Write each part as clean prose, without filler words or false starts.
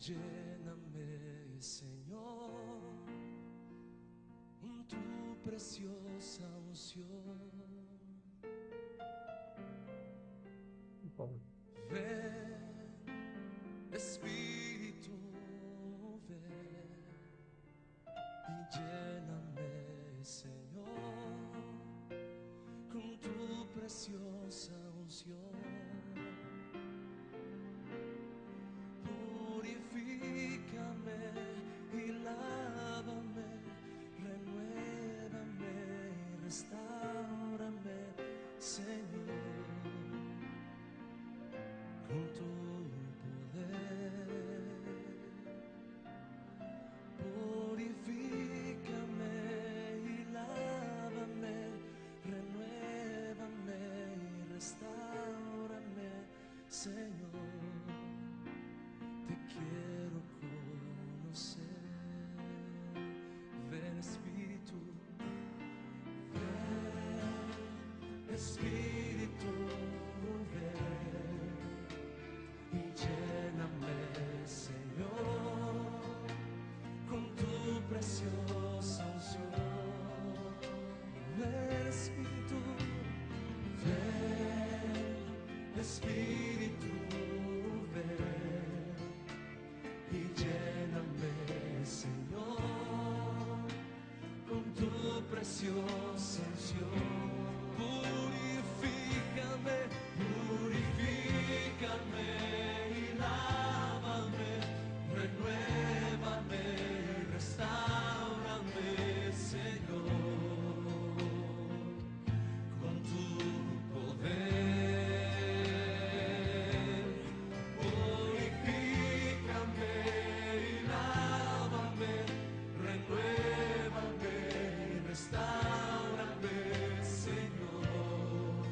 Lléname, Señor, tu preciosa unción. Ven, Espíritu, ven y lléname, Señor, con tu preciosa unción. Purifícame y lávame, renuévame y restáurame, Señor, con tu poder. Purifícame y lávame, renuévame y restáurame, Señor. Te quiero conocer. Ven, Espíritu, ven, Espíritu, ven y lléname, Señor, con tu preciosa unción. Ven, Espíritu, ven, Espíritu, ven y lléname, Señor, con tu preciosa unción. Purifícame, purifícame y lávame, renuévame y restáurame, Señor, con tu poder. Purifícame y lávame, renuévame y restáurame, Señor.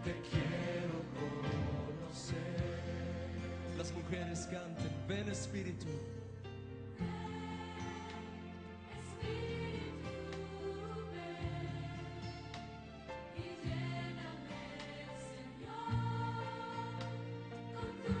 Te quiero conocer. Las mujeres canten, ven, Espíritu. Con tu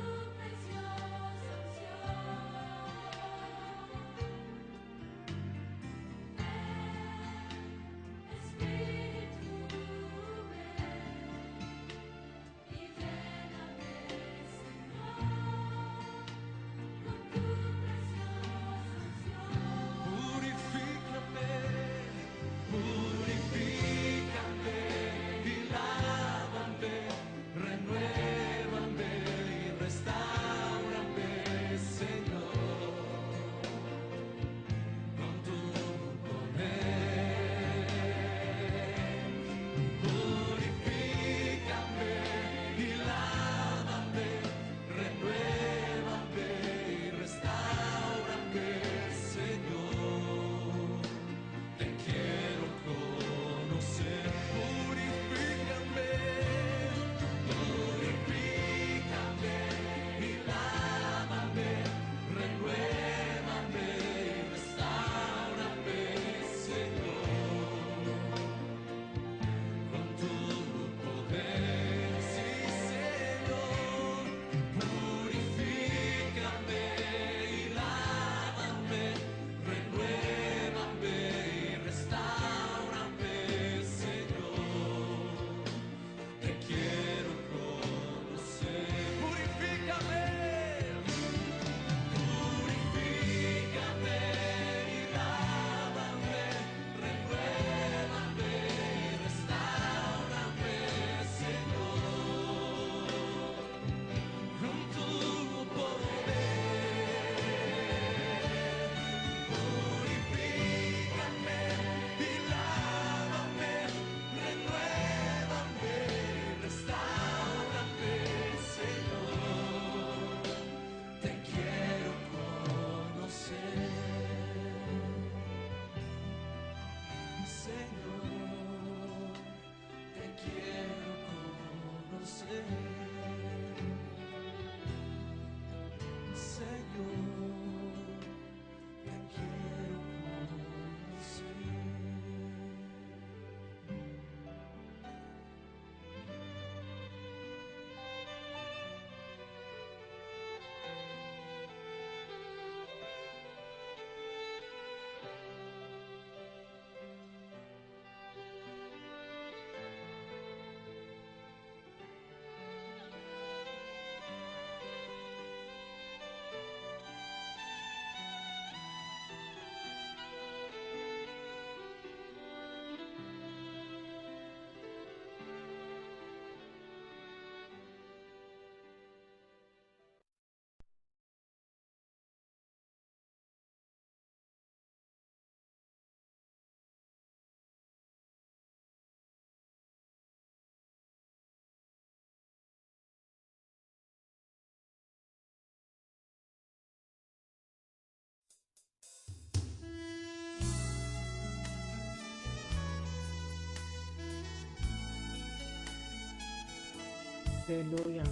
Aleluia.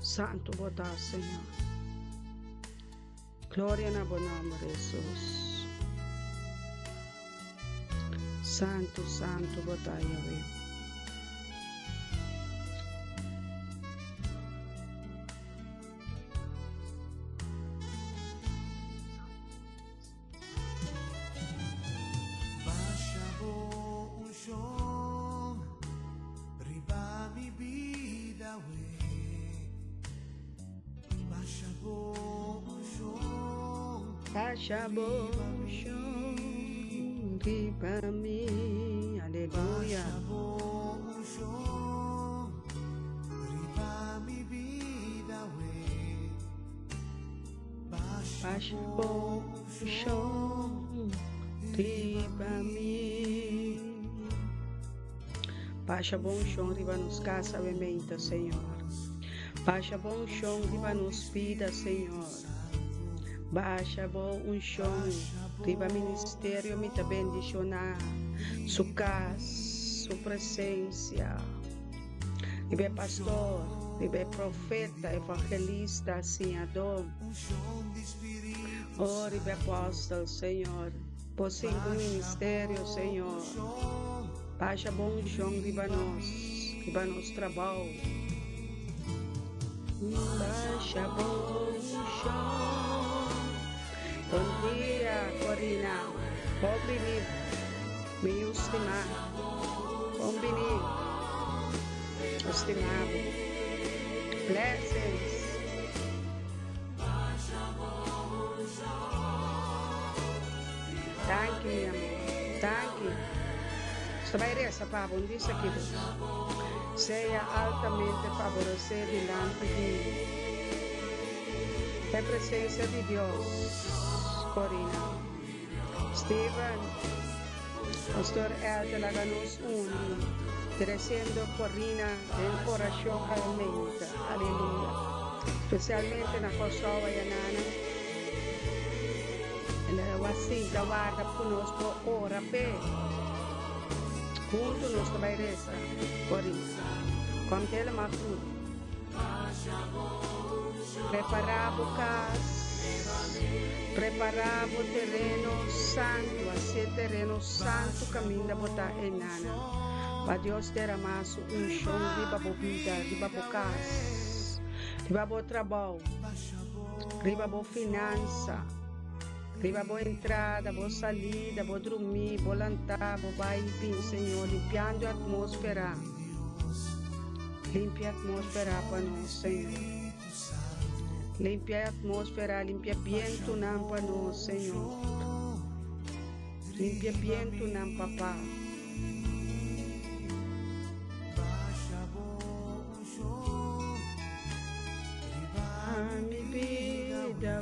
Santo bota, Senhor. Glória na bom nome de Jesus. Santo, santo bota, Yahweh. Baixa bom chão, riba mim, aleluia. Baixa bom chão, riba mim. Baixa bom chão, riba nos casa, bementa, Senhor. Baixa bom chão, riba nos vida, Senhor. Baixa bom chão, riba ministério, me tá bendicionar. Sua casa, sua presença. Riba pastor, riba profeta, evangelista, senador. Oh, riba apóstolo, Senhor. Por 5 ministérios, Senhor. Baixa bom chão, riba nos trabalho. Baixa bom chão. Bom dia, Corina. Bom venir, meu estimado. Bom venir, estimado. Blessings. Thank you, meu amor. Thank you. Esta para bom dia aqui. Seja altamente favorecido diante de a presença de Deus. Corina, Steven, Pastor Elder Laganos Uni, crescendo Corina em coração realmente, aleluia. Especialmente na Kosovo e Nana, ela vai assim, da guarda conosco, ora, pé. Junto nos vai rezar, Corina, como que ela me ajuda. Preparar o casa. Preparar o terreno santo, assim terreno santo caminho da botar em nana. Para Deus derramar chão de babo vida, de babo casa, de babo trabalho, de babo finança, de babo entrada, babo saída, babo dormir, babo lantar, babo vai vir, Senhor, limpiando a atmosfera. Limpia a atmosfera para nós, Senhor. Limpia a atmosfera, limpia viento nam para nós, Senhor. Limpia viento nam, papá. A mi vida,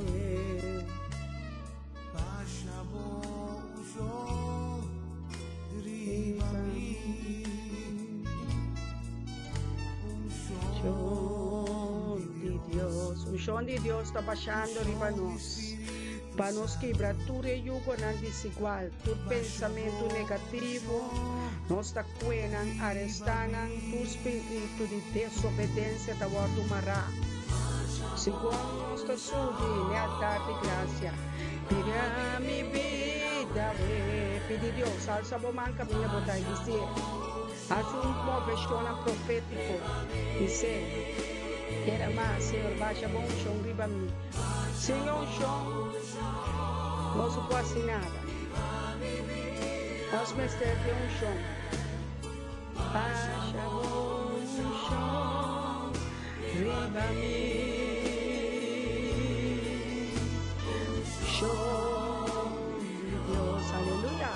o chão de Deus está baixando riba nós. Para nós quebrar tudo e jugo não desigual, todo pensamento negativo, nós está cuenando, arrestando todo espírito de desobediência da ordem do mará. Segundo nós está subindo, lealdade e graça. Tira minha vida, pedir Deus, alça a mão, caminha, botar e dizer. Haz movimento profético, dizer. Era mais, Senhor, baixa bom chão, riba mim. Senhor, chão, nós não pode nada. Nós mestre de chão. Baixa bom chão, riba mim. Chão de Deus, aleluia.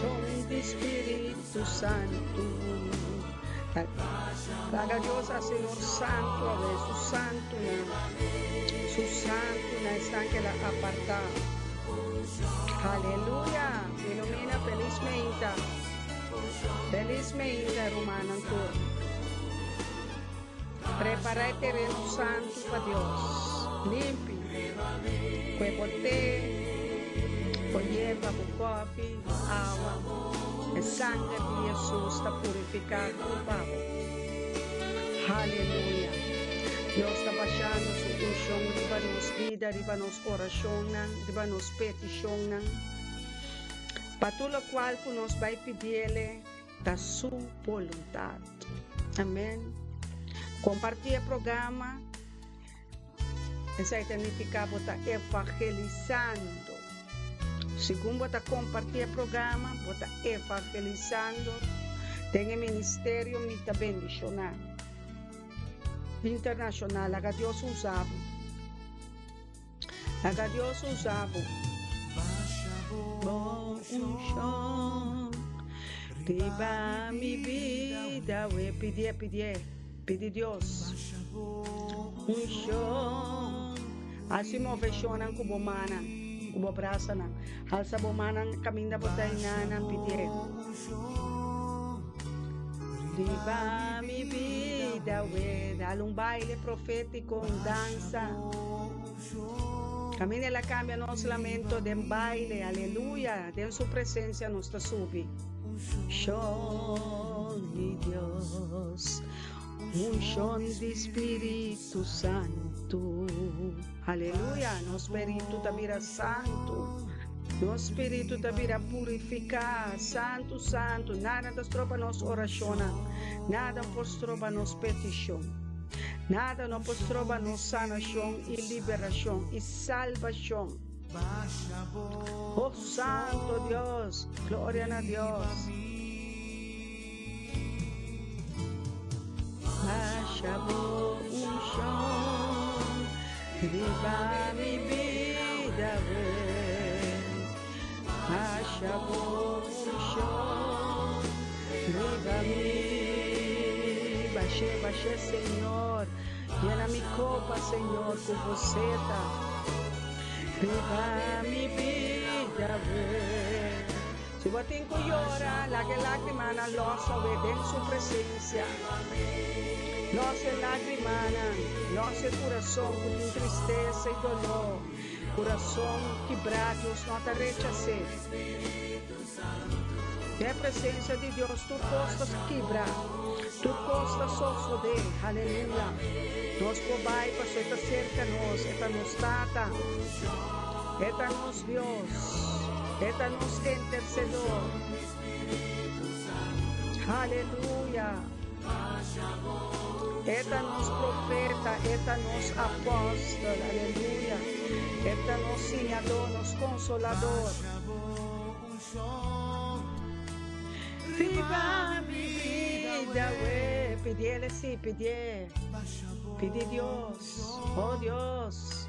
Chão de Espírito Santo. Paga Deus a Senhor Santo, a vez, o Santo, na estanque la apartar. Aleluia, ilumina felizmente, Romana, prepara o terreno santo para Deus, limpe, que bote hierba, por coffee, agua. El sangre de Jesús está purificando o pavo. Aleluya. Dios está bajando su unción, riba nos vida, riba nos oración, riba nos petición. Para todo lo cual nos va a pedirle da su voluntad. Amén. Compartir el programa. Esa significa estar evangelizando. Según você compartilha o programa, você evangelizando, tem o ministério me está bendicionando. Internacional, a Deus usava. A Deus usava. Bom chão, riba mi vida, pedir Deus. Chão, assim movecionam como mana. Kubo brasa na halsa bomanang kaminda botay na pidye. Diba mi vida we dalung baile profético danza. Camine la cambia nos lamento den baile, aleluya, den su presencia nos ta subi. Shon mi Dios, unción de Espíritu Santo. Aleluia, nosso espírito está vira santo, nosso espírito está vira purificar, santo, santo, nada nos tropa nos oração, nada nos tropa nos petição, nada nos tropa nos sanação e liberação e salvação. Oh Santo Deus, glória a Deus. Baixa o chão. Riba mi vida, acha bom chão. Riba mi, baixe, Senhor. Llena mi copa, Senhor, com você, tá? Riba mi vida, se você tem que chorar, lágrima na nossa, obedece sua presença. Nossa lágrima, nosso coração com tristeza e dolor, coração quebrado, não te rechace. É a presença de Deus, tu postas quebrar, tu postas sofrer, aleluia. Nós cobai, pastor, está cerca nós, está nos tata, está nos Deus, está nos intercedor. Aleluia. Eta nos profeta, eta nos apóstolo, aleluia. Eta nos senhador, nos consolador. Viva mi vida, we. Pedir-lhe sim, pedir. Pedir Deus, oh Deus.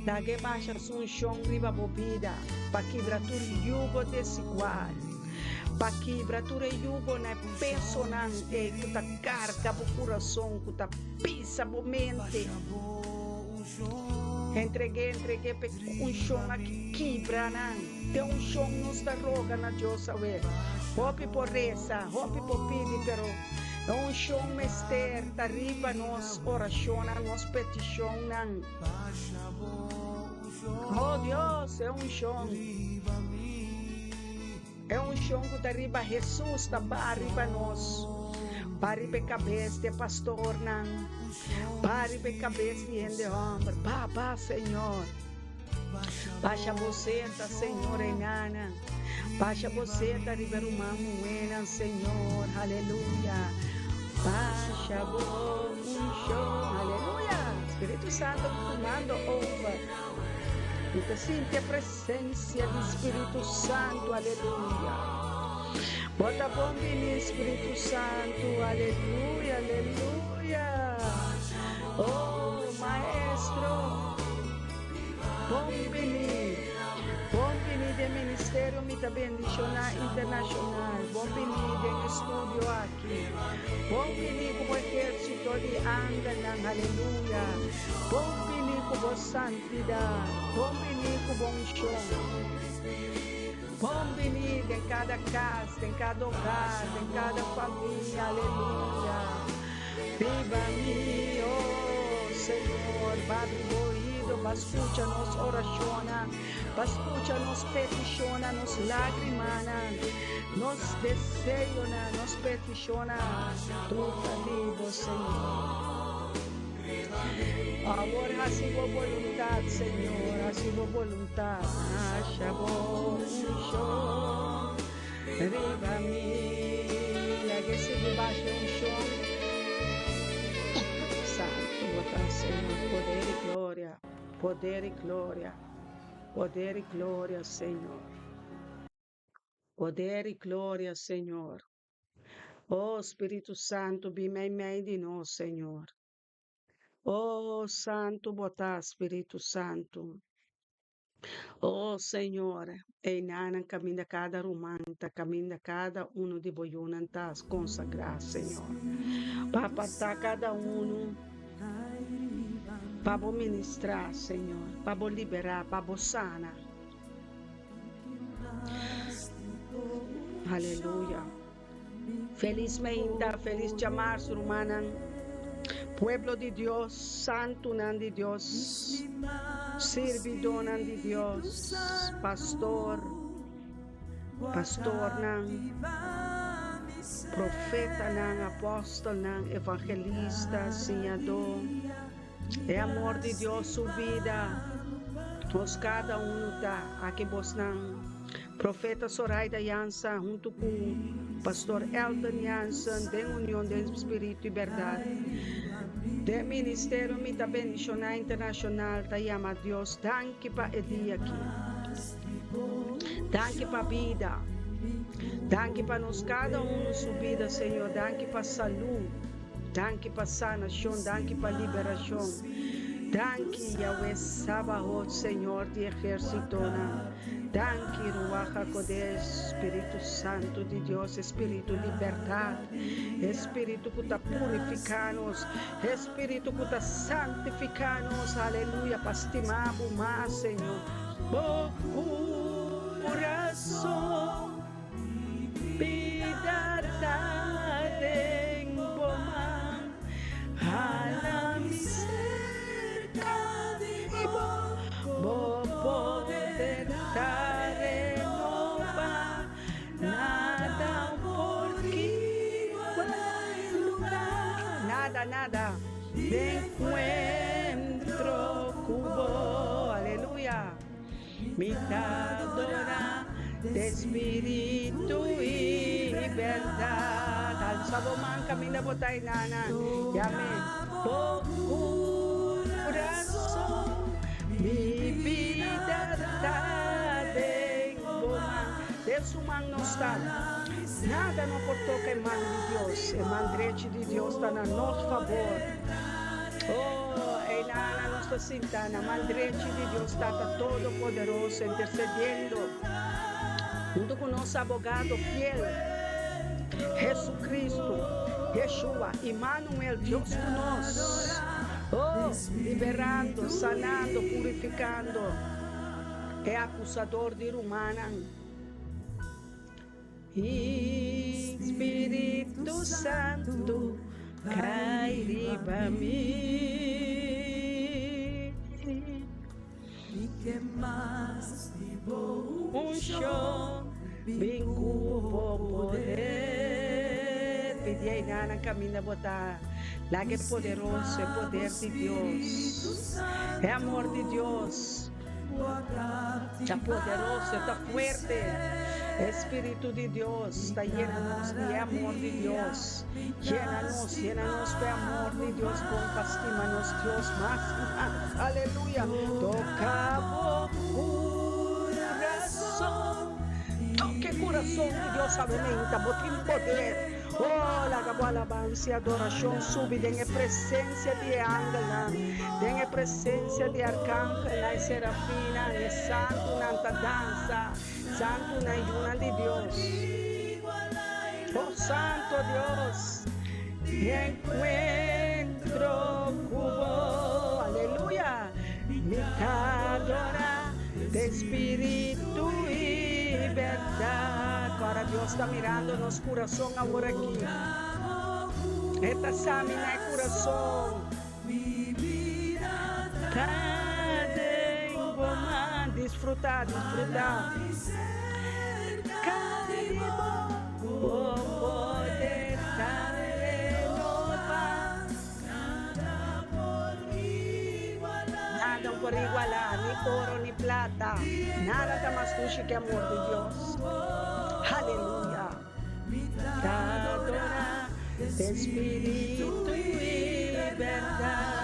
Da que baixa um chão riba bobida, para quebrar tudo jugo desigual. Para quebrar tudo jugo na persona, que tá carga o coração, que tá pisa a mente. Entreguei um chão aqui quebra, tem um chão nos da roga na Deus, hope por reza, hope por pedir, pero é um chão mester, tá riba nos oração, nos petição. Oh Deus, é um chão. É um chão que está arriba, Jesus está arriba nós. Para arriba a cabeça de pastor, para arriba a cabeça de homem. Papá, Senhor. Baixa você, Senhor, enana. Baixa você, arriba uma moeda, Senhor. Aleluia. Baixa um chão. Aleluia. Espírito Santo comando over. Então, sinta a presença do Espírito Santo, aleluia. Bota bom no Espírito Santo, aleluia, aleluia. Oh, Maestro, bom venir do Ministério Mita Bendicional Internacional, bom venir do estúdio aqui, bom venir com o exército de andan, aleluia, bom venir com a santidade, bom venir com o bom chão, bom venir em cada casa, em cada hogar, em cada família, aleluia. Viva mi, oh Senhor, abre o ouvido escucha nos oraciona, escucha nos peticiona, nos lagrima, nos desea, nos peticiona, tu vivo, Señor. Ahora así tu voluntad, Señor, así tu voluntad. Arriba mí, la que se debajo un show. Santo, botar, Señor, poder y gloria, poder y gloria, poder y gloria, Señor. Poder y gloria, Señor. Oh, Espírito Santo, bem meio de nós, Senhor. Oh, Santo, botar, Espírito Santo. Oh, Senhor, Einana caminha cada rumanta, caminha cada um de boiunantas consagrar, Senhor. Para apartar cada um, para ministrar, Senhor, para liberar, para sanar. Aleluia. Feliz meinta, feliz chamar, rumana. Pueblo de Dios, santo nan de Dios, servidor nan de Dios, pastor nan, profeta nan, apóstolo nan, evangelista, senhador. É amor de Deus su vida, nós cada tá, aqui vos nan, profeta Soraida Yansa, junto com pastor Elton Yansa, de união de espírito e verdade. De Ministério Mita Bendicional Internacional, te llama Deus, danke para o dia aqui. Danke para a vida. Danke para nós cada sua vida, Senhor. Danke para a saúde. Danke para a sanação. Danke para a liberação. Danke, Yahweh Sabaoth, Senhor de exército. Danke, Ruach HaKodesh, Espírito Santo de Deus, Espírito de liberdade, Espírito que está purificando-nos, Espírito que está santificando-nos, aleluia, para estimar mais, Senhor. Oh, coração, vida em bom, ala mi cerca de bom, poder renova, nada porque nada de encuentro cubo, aleluya, mitadora de espíritu y verdad. Alzado man camina botay nana, llame corazón, mi vida de su man no está. Nada não portou que mão de Deus, a mão direita de Deus está a nosso favor. Oh, e na nossa cinta, a mão direita de Deus está todo poderoso, intercedendo, junto com nosso abogado fiel, Jesus Cristo, Yeshua, Emmanuel, Deus conosco. Oh, liberando, sanando, purificando, é acusador de humana. Espírito Santo, cai riba mim, e que mais um show, bem cubo poder, pedi aí na caminha botar, lá que é poderoso, é poder de Deus, é amor de Deus, está poderoso, está forte. Espírito de Deus, está llena-nos de amor de Deus. Llena-nos de amor de Deus. Confastima-nos, Deus mais. Aleluia. Toca o coração. Toque coração de Deus, aumenta, botem poder. Oh, la alabança e adoração sube, tenha presença de ángel, tenha presença de arcángel, e serafina, e santo, nanta dança. Santo na ayuna de Dios. Oh, Santo Dios, encuentro cubo, aleluya, mitadora de espíritu y verdad. Para Dios está mirando nos corazón ahora aquí. Esta examina el corazón. Cada disfrutar. Poder estar nada por igualar, ni oro ni plata, nada está más dulce que amor de Dios. Aleluya. Te adora, espíritu y verdad.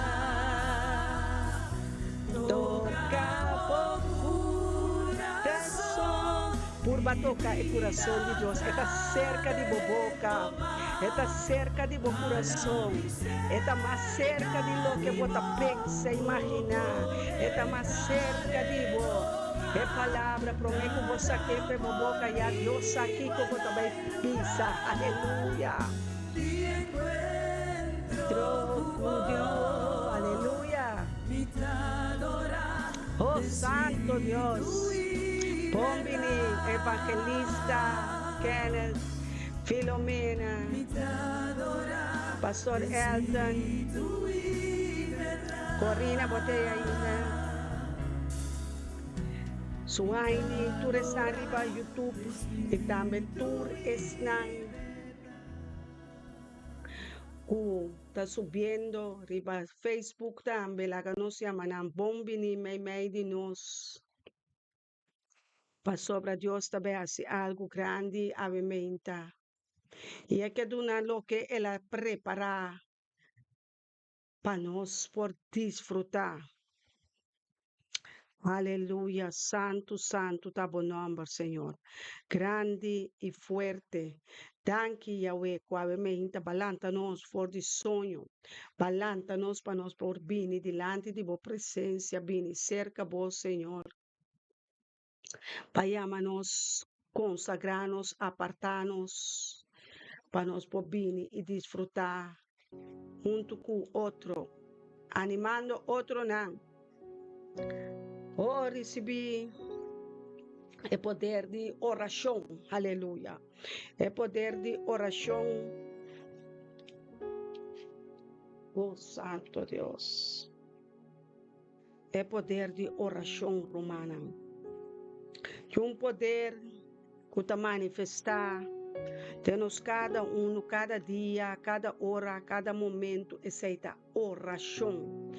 Toca Purba toca el corazón de Dios, está cerca de tu boca, está cerca de tu corazón, está más cerca de lo que vos pensa, imaginar, está más cerca de vos. É palavra, prometo que vos aqui para vos boca e a Deus aqui que vos também pisa, aleluia. Troco Deus, aleluia. Oh Santo Deus. Bombini, Evangelista, Kenneth, Filomena, Pastor Elton, Corina Botella ainda, Suaini, tu está arriba YouTube e também tu está está subindo arriba Facebook também, lá que nos chamam Bombini, meio de nós. Para Deus também hace algo grande a menta. E é que dona lo que ela prepara para nós por desfrutar. Aleluia, santo, tá bom nome, Senhor. Grande e forte. Danke, Yahweh, quave menta, balanta-nos for de sonho. Balanta-nos para nós por bem delante de boa presença, bem cerca, bom Senhor. Vayámonos, consagrarnos, apartarnos, para nos bobini y disfrutar junto con otro, animando otro nan. Oh, recibí el poder de oración, aleluya. El poder de oración. Oh, Santo Dios. El poder de oración romana. Que poder que está manifestar, temos cada cada dia, cada hora, cada momento, essa oração.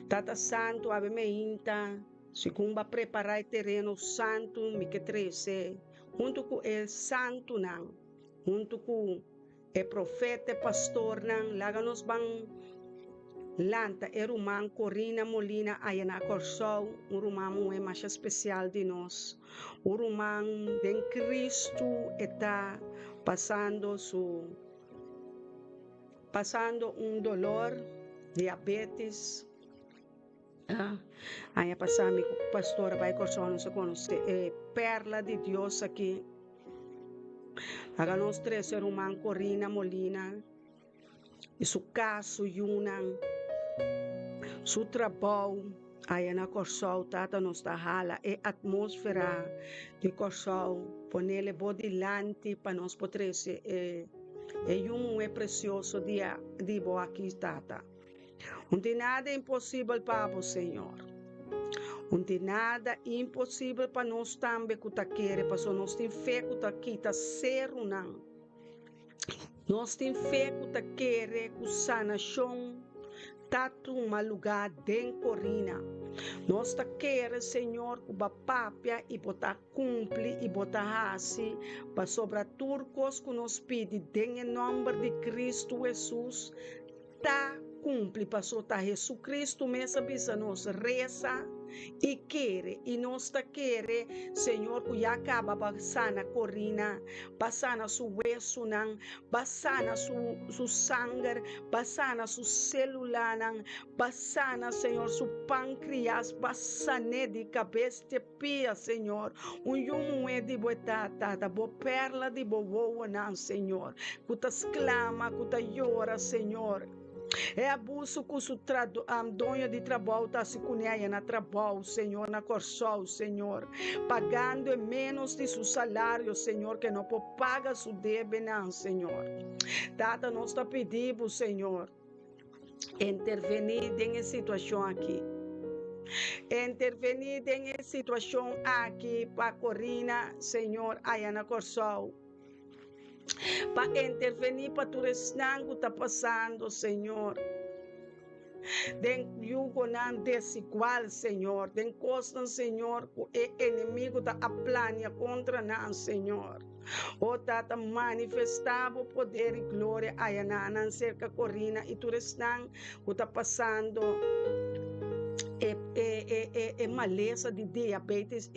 Tata Santo, ave meinta, segundo preparar o terreno santo, me que trece, junto com o santo não, junto com o profeta, pastor não, laga nos ban lanta, rumã Corina Molina, aí na Corsol, rumã muito mais especial de nós. O rumã de Cristo está passando dolor, diabetes. Aí passar minha pastora vai Corsol, não se conhece, perla de Deus aqui. Agora nós três rumã Corina Molina, e seu caso Yunan. Su trabalho aí na Corsol, tata nos da hala, e atmosfera de Corsol, ponele bodilante para nós poder ser, é precioso dia de boa aqui, tata. Não tem nada impossível para o Senhor. Não tem nada impossível para nós também que tá querer, para nós tem fé que tá quita ser não. Nós tem fé que tá querer que sanação tatu uma lugar den Corina. Nós tá querendo, Senhor, que a papia e botar cumpre e botar assim, para sobrar turcos que nos pede, em nome de Cristo Jesus, tá cumpre, para soltar Jesus Cristo, mesmo bisa nos reza e quer, e nós tá querer, Senhor, que já acaba passando Corina, passando su hueso, passando su sangue, passando su célula, passando, Senhor, su pâncreas, passando de cabeça de pia, Senhor, yumo é de boa boa perla de boa, Senhor, que tá exclama, que tá llora, Senhor. É abuso com o dono de trabalho está se conhece na trabalho, Senhor, na Corsol, Senhor, pagando menos de seu salário, Senhor, que não pode pagar seu débito, não, Senhor. Tata, nós está pedindo, Senhor, intervenir nessa situação aqui. Intervenir em situação aqui para Corina, Senhor, Ayana Corsol. Para intervenir para tu resnang que está passando, Senhor. Den yugo nan desigual, Senhor. Den costan, Senhor, que o inimigo da aplania contra nós, Senhor. O tata manifestava o poder e glória Ayana cerca Corina e tu resnang que está passando. Maleza de diabetes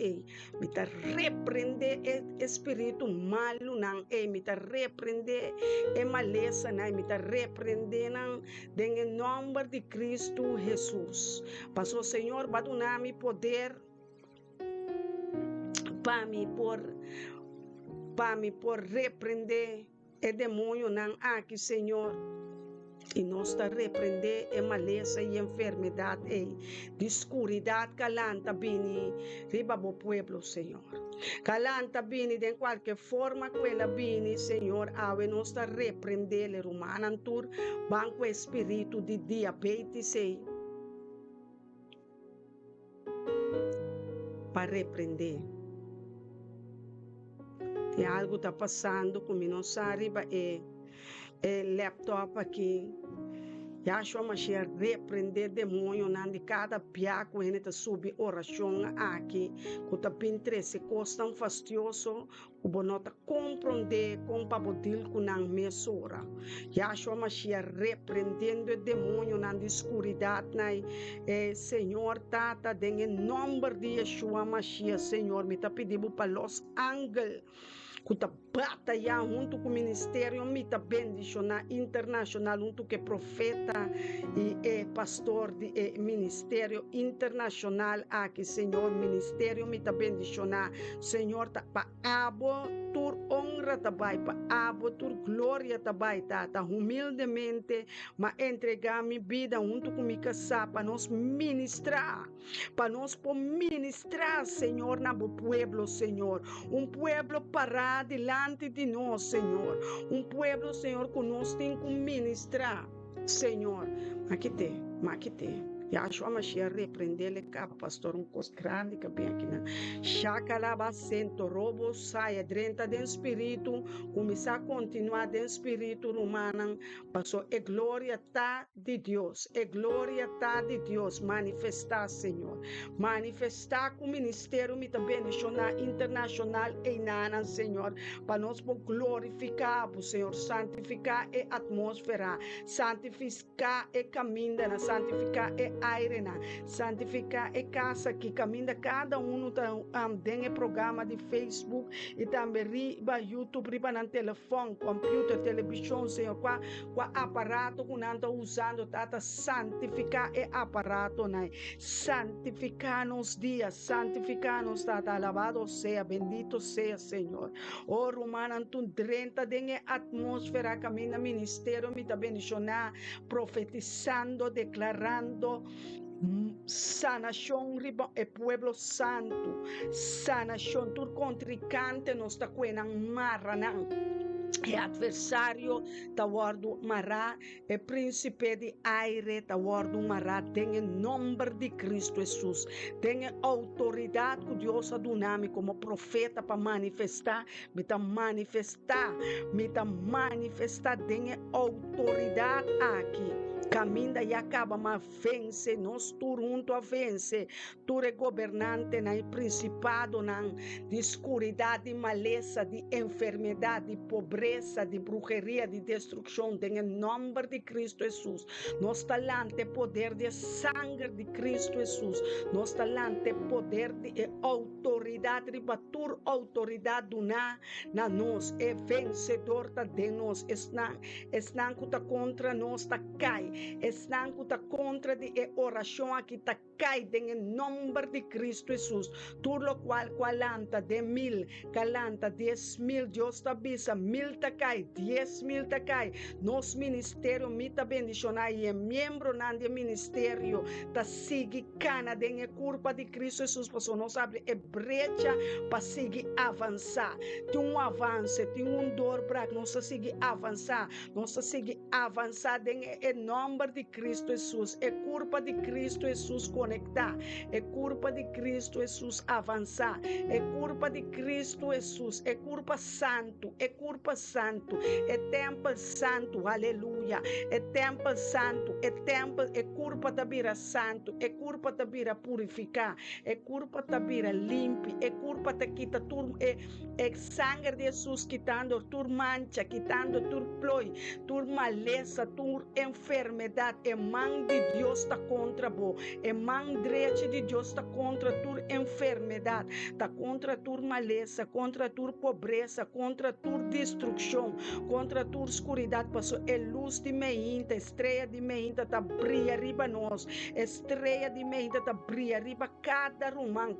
me tá repreender espírito malo não me tá repreender maleza não me tá repreender não em nome de Cristo Jesus. Passou Senhor vai dar-me poder para me por repreender o demônio não aqui Senhor. E nós está repreender a maleza e enfermidade de escuridade calanta bini riba bo pueblo, Senhor. Calanta bini de qualquer forma que ela bini, Senhor, ave nós está repreender le romana tur banco espírito de diabetes para repreender. Tem algo está passando comigo, não sabe laptop aqui. Yahshua Mashiach repreender demônio de cada piaco ele está subir oração aqui. Que está pintre se costa fastioso, o bonota compreender com pabodil com a mesura. Yahshua Mashiach repreendendo demônio na escuridade, Senhor tata em nome de Yahshua Mashiach, Senhor, me está pedindo para os ángeles que batalha junto com o ministério mita bendicionar internacional junto com o profeta e pastor de ministério internacional aqui, Senhor, ministério mita bendicionar, Senhor, para abo tur honra tabai, para abo tur glória tabai, tata humildemente, mas entregar minha vida junto com minha casa para nos ministrar, Senhor, na pueblo, Senhor, pueblo parado delante de nós, Senhor. Pueblo, Senhor, que nós temos que ministrar, Senhor. Maquite. Yahshua Mashiach repreender-lhe cá, pastor, coisa grande que vem aqui, né? Chacalaba sento, roubo, saia, drenta de espírito, começar a continuar de espírito humano, passou, e glória tá de Deus, manifestar, Senhor, manifestar com o ministério, me também nacional, internacional, e nana, Senhor, para nós glorificar, Senhor, santificar a atmosfera, santificar e caminho, santificar e aire, santificar e casa que caminha cada tem programa de Facebook e também riba YouTube, riba no telefone, computer, televisão, Senhor, com aparato que não está usando, tata santificar e aparato, santificar nos dias, santificar nos tata, alabado seja, bendito seja, Senhor. O romano tu 30 de atmosfera caminha ministério, me está bendicionar, profetizando, declarando sanação riba e pueblo santo, sanação tur contrincante nos está cuenang maranan e adversário tawardo mará e príncipe de aire tawardo mará tem em nome de Cristo Jesus, tem autoridade que Deus a donami como profeta para manifestar, me manifestar tem autoridade aqui. Caminha e acaba, mas vence, nós turunto a vence, tu é governante na principado na de escuridade, de maleza, de enfermidade, de pobreza, de bruxeria, de destruição, em nome de Cristo Jesus. Nós talante poder de sangue de Cristo Jesus, nós talante poder de autoridade, de batur autoridade na nós, é vencedor de nós, esnan que está contra nós, está cai. Estão que está contra de oração aqui está cai em nome de Cristo Jesus. Tudo o qual calanta de 1000, calanta 10,000, Deus está bisa 1000 está cai, 10,000 está cai. Nos ministério me está bendicionar e membro do ministério está sigue cana de curva de Cristo Jesus. Passou nós abre direita para seguir avançar. Tem um avanço, tem um dobra, nós seguir avançar, nós seguir avançar em nome de Cristo Jesus. É culpa de Cristo Jesus conectar, é culpa de Cristo Jesus avançar, é culpa de Cristo Jesus, é culpa santo, é culpa santo, é templo santo, aleluia, é templo santo, é templo, é culpa da vira santo, é culpa da vira purificar, é culpa da vira limpo, é culpa da quita tur, é sangue de Jesus quitando tur mancha, quitando tur ploi, tur maleza, tur enfermidade, é mão de Deus está contra bo, é mão direita de Deus está contra tur enfermidade, está contra tur maleza, contra tur pobreza, contra tur destruição, contra tur escuridade, passou é luz de meinta, estreia de meinta está brilha riba nós, estreia de meinta está brilha riba cada rumão,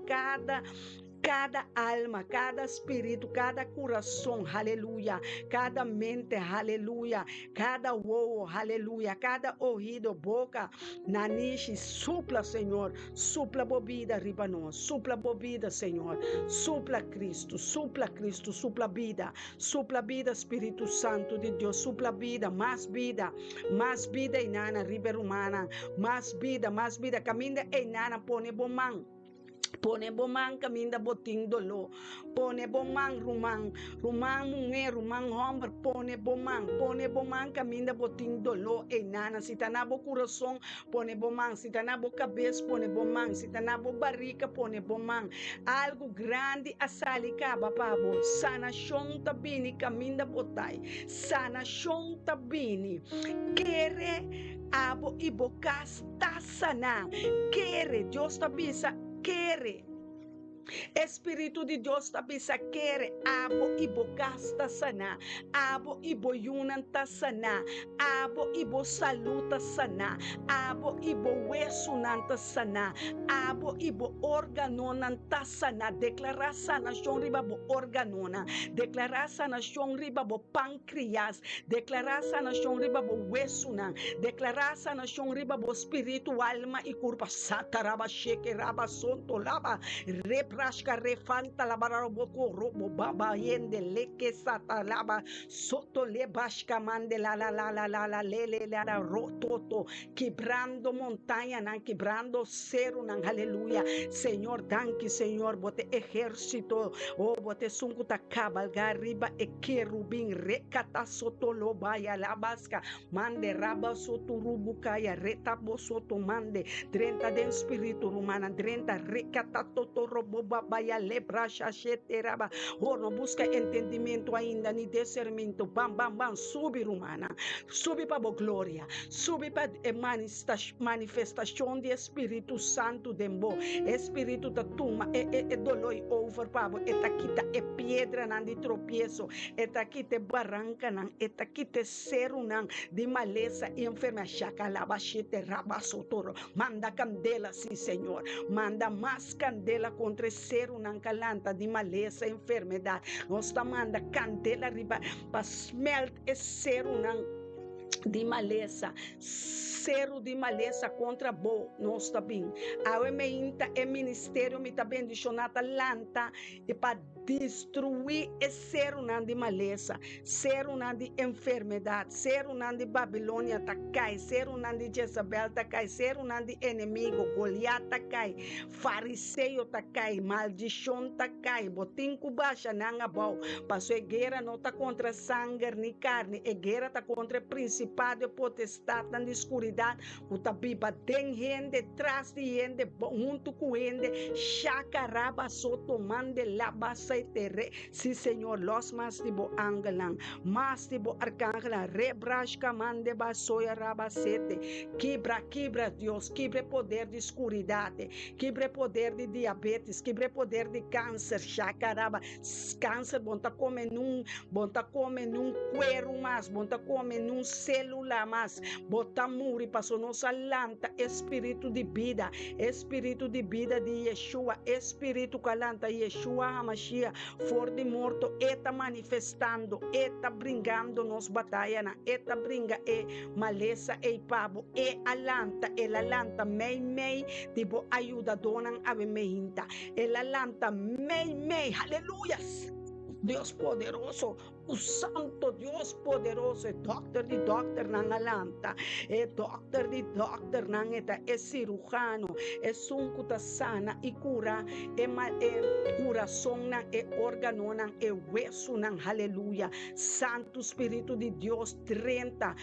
cada alma, cada espírito, cada coração, aleluia, cada mente, aleluia, cada ovo, aleluia, cada ouvido, boca, nariz, supla, Senhor, supla bebida, riba nós, supla bebida, Senhor, supla Cristo, supla vida, Espírito Santo de Deus, supla vida, mais vida em nana, riba romana, mais vida, caminha em nana, pone bomang. Pone bomang kaminda boting dolo, pone bomang rumang munge rumang hombre, pone bomang kaminda boting dolo, enana si tanabo coração, pone bomang, si tanabo cabeça, pone bomang, si tanabo barriga, pone bomang, algo grande a salicaba pabo, sanação tabini kaminda botai, sanação tabini, quere abo ibocas tasana, quere Deus tabisa, quere Espírito de Deus tabisa quere abo ibo gasta sana, abo ibo yunanta sana, abo ibo saluta sana, abo ibo wesunanta sana, abo ibo organonanta sana, declarar sanação riba bo organona, declarar sanação riba bo pancreas, declarar sanação riba bo wesunan, declarar sanação riba bo espírito, alma e corpo, sataraba sheke raba sonto laba, Prashka refanta la baraboko robo baba yende leke sata laba soto le bashka mande la lele la rototo quebrando montanha nan quebrando cero nan aleluia Senhor danke Senhor bote ejército bote sunkuta cabalgar riba e querubim recata soto lo baya la basca mande raba soto rubukaya retabo soto mande 30 de espírito romana 30 recata toto robo babaya lebra chachete raba não busca entendimento ainda ni discernimento bam sube romana sube para a glória sube para a manifestação de Espírito Santo dembo Espírito da tuma doloi over pabo etakita pedra nan de tropeço etakite barranca nan etakite cero nan de maleza e enferma chacalaba chete raba sotoro manda candela sim Senhor manda mais candela contra ser uma calanta de maleza, enfermidade. Nós manda candela riba para smelt e ser uma de maleza. Cero de maleza contra bo, nós está bem. A emeinta é ministério me está bem de chonata lanta e para destruir esse ser de maleza, ser de enfermidade, ser de Babilônia tá cai, ser de Jezabel tá cai, ser de inimigo, Goliat tá cai, fariseu tá cai, maldição tá cai, botinco baixa nanga bom, passou a guerra não tá contra sangue nem carne, a guerra tá contra principado e potestade na escuridão, o tabiba tem gente, traz de gente, junto com gente, chacaraba soto mande la basa terre, sim Senhor, los mas tipo angelan, mas tipo arcangela, rebrasca mande basoia rabacete, quebra Deus, quebra poder de escuridade, quebra poder de diabetes, quebra poder de câncer, chacaraba, câncer, bom tá comendo num cuero mas, bom tá comendo num célula mas, bota muri, passou nossa lanta, espírito de vida de Yeshua, espírito calanta, Yeshua, Hamashia, aleluia, for de morto, eta manifestando, eta bringando nos batalha, eta bringa maleza e pabo, el alanta, mei, tipo ayuda donan ave meinta, el alanta, mei, aleluia. Deus poderoso, o santo Deus poderoso, doctor de doctor nang alanta, doctor de doctor nang eta, cirujano, sunkuta sana e cura, coração nang órgano nang hueso nang, aleluia. Santo Espírito de Deus, 30,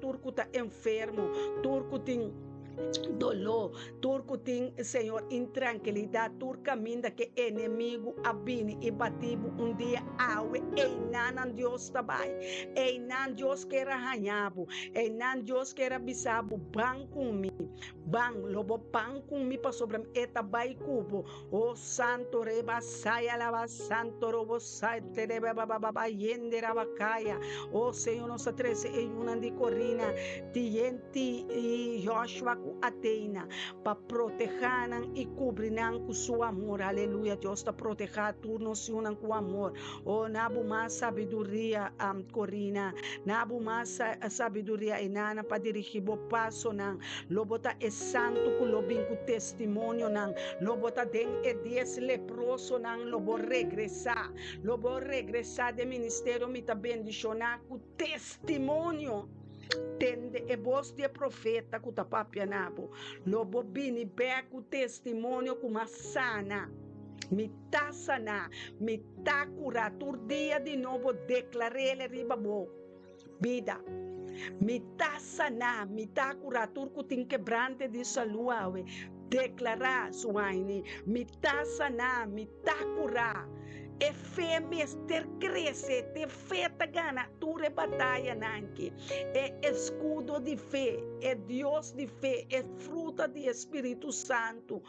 turcuta enfermo, turcutin dolor, turco tem, Senhor, intranquilidade, tur caminho que inimigo abine e batibo dia awe, nan Deus tabai, nan Deus que era ranhabo, nan Deus que era bisabo, ban com mi, ban, lobo ban com mi pa sobre eta bai cubo, o santo reba saia lava, santo robo sai, tereba baba yende rabacaya, o Senhor nossa 13 e uma de corina, tienti e Joshua ateina para proteger e cobrir com seu amor, aleluia. Deus está protegendo turnos e unam com amor. Oh, nabu mais sabedoria, Corina, nabu mais sabedoria enana para dirigir o passo não. Lobota é santo com lobin com testemunho não. Lobota den é 10 leproso não. Lobo regressar de ministério me tá bendicionar com testemunho. Tende e voz de profeta que ta papia nabo, lobo bini beco testemunho como sana, me tá sana, me tá curar, tur dia de novo declarei ele ribabo, vida, me tá sana, me tá curar, tur que tem quebrante de saúde, declarar suaine, me tá sana, me tá curar. É fé mester cresce, te fé ta gana, tu batalha nanque. É escudo de fé, é Deus de fé, é fruta de Espírito Santo.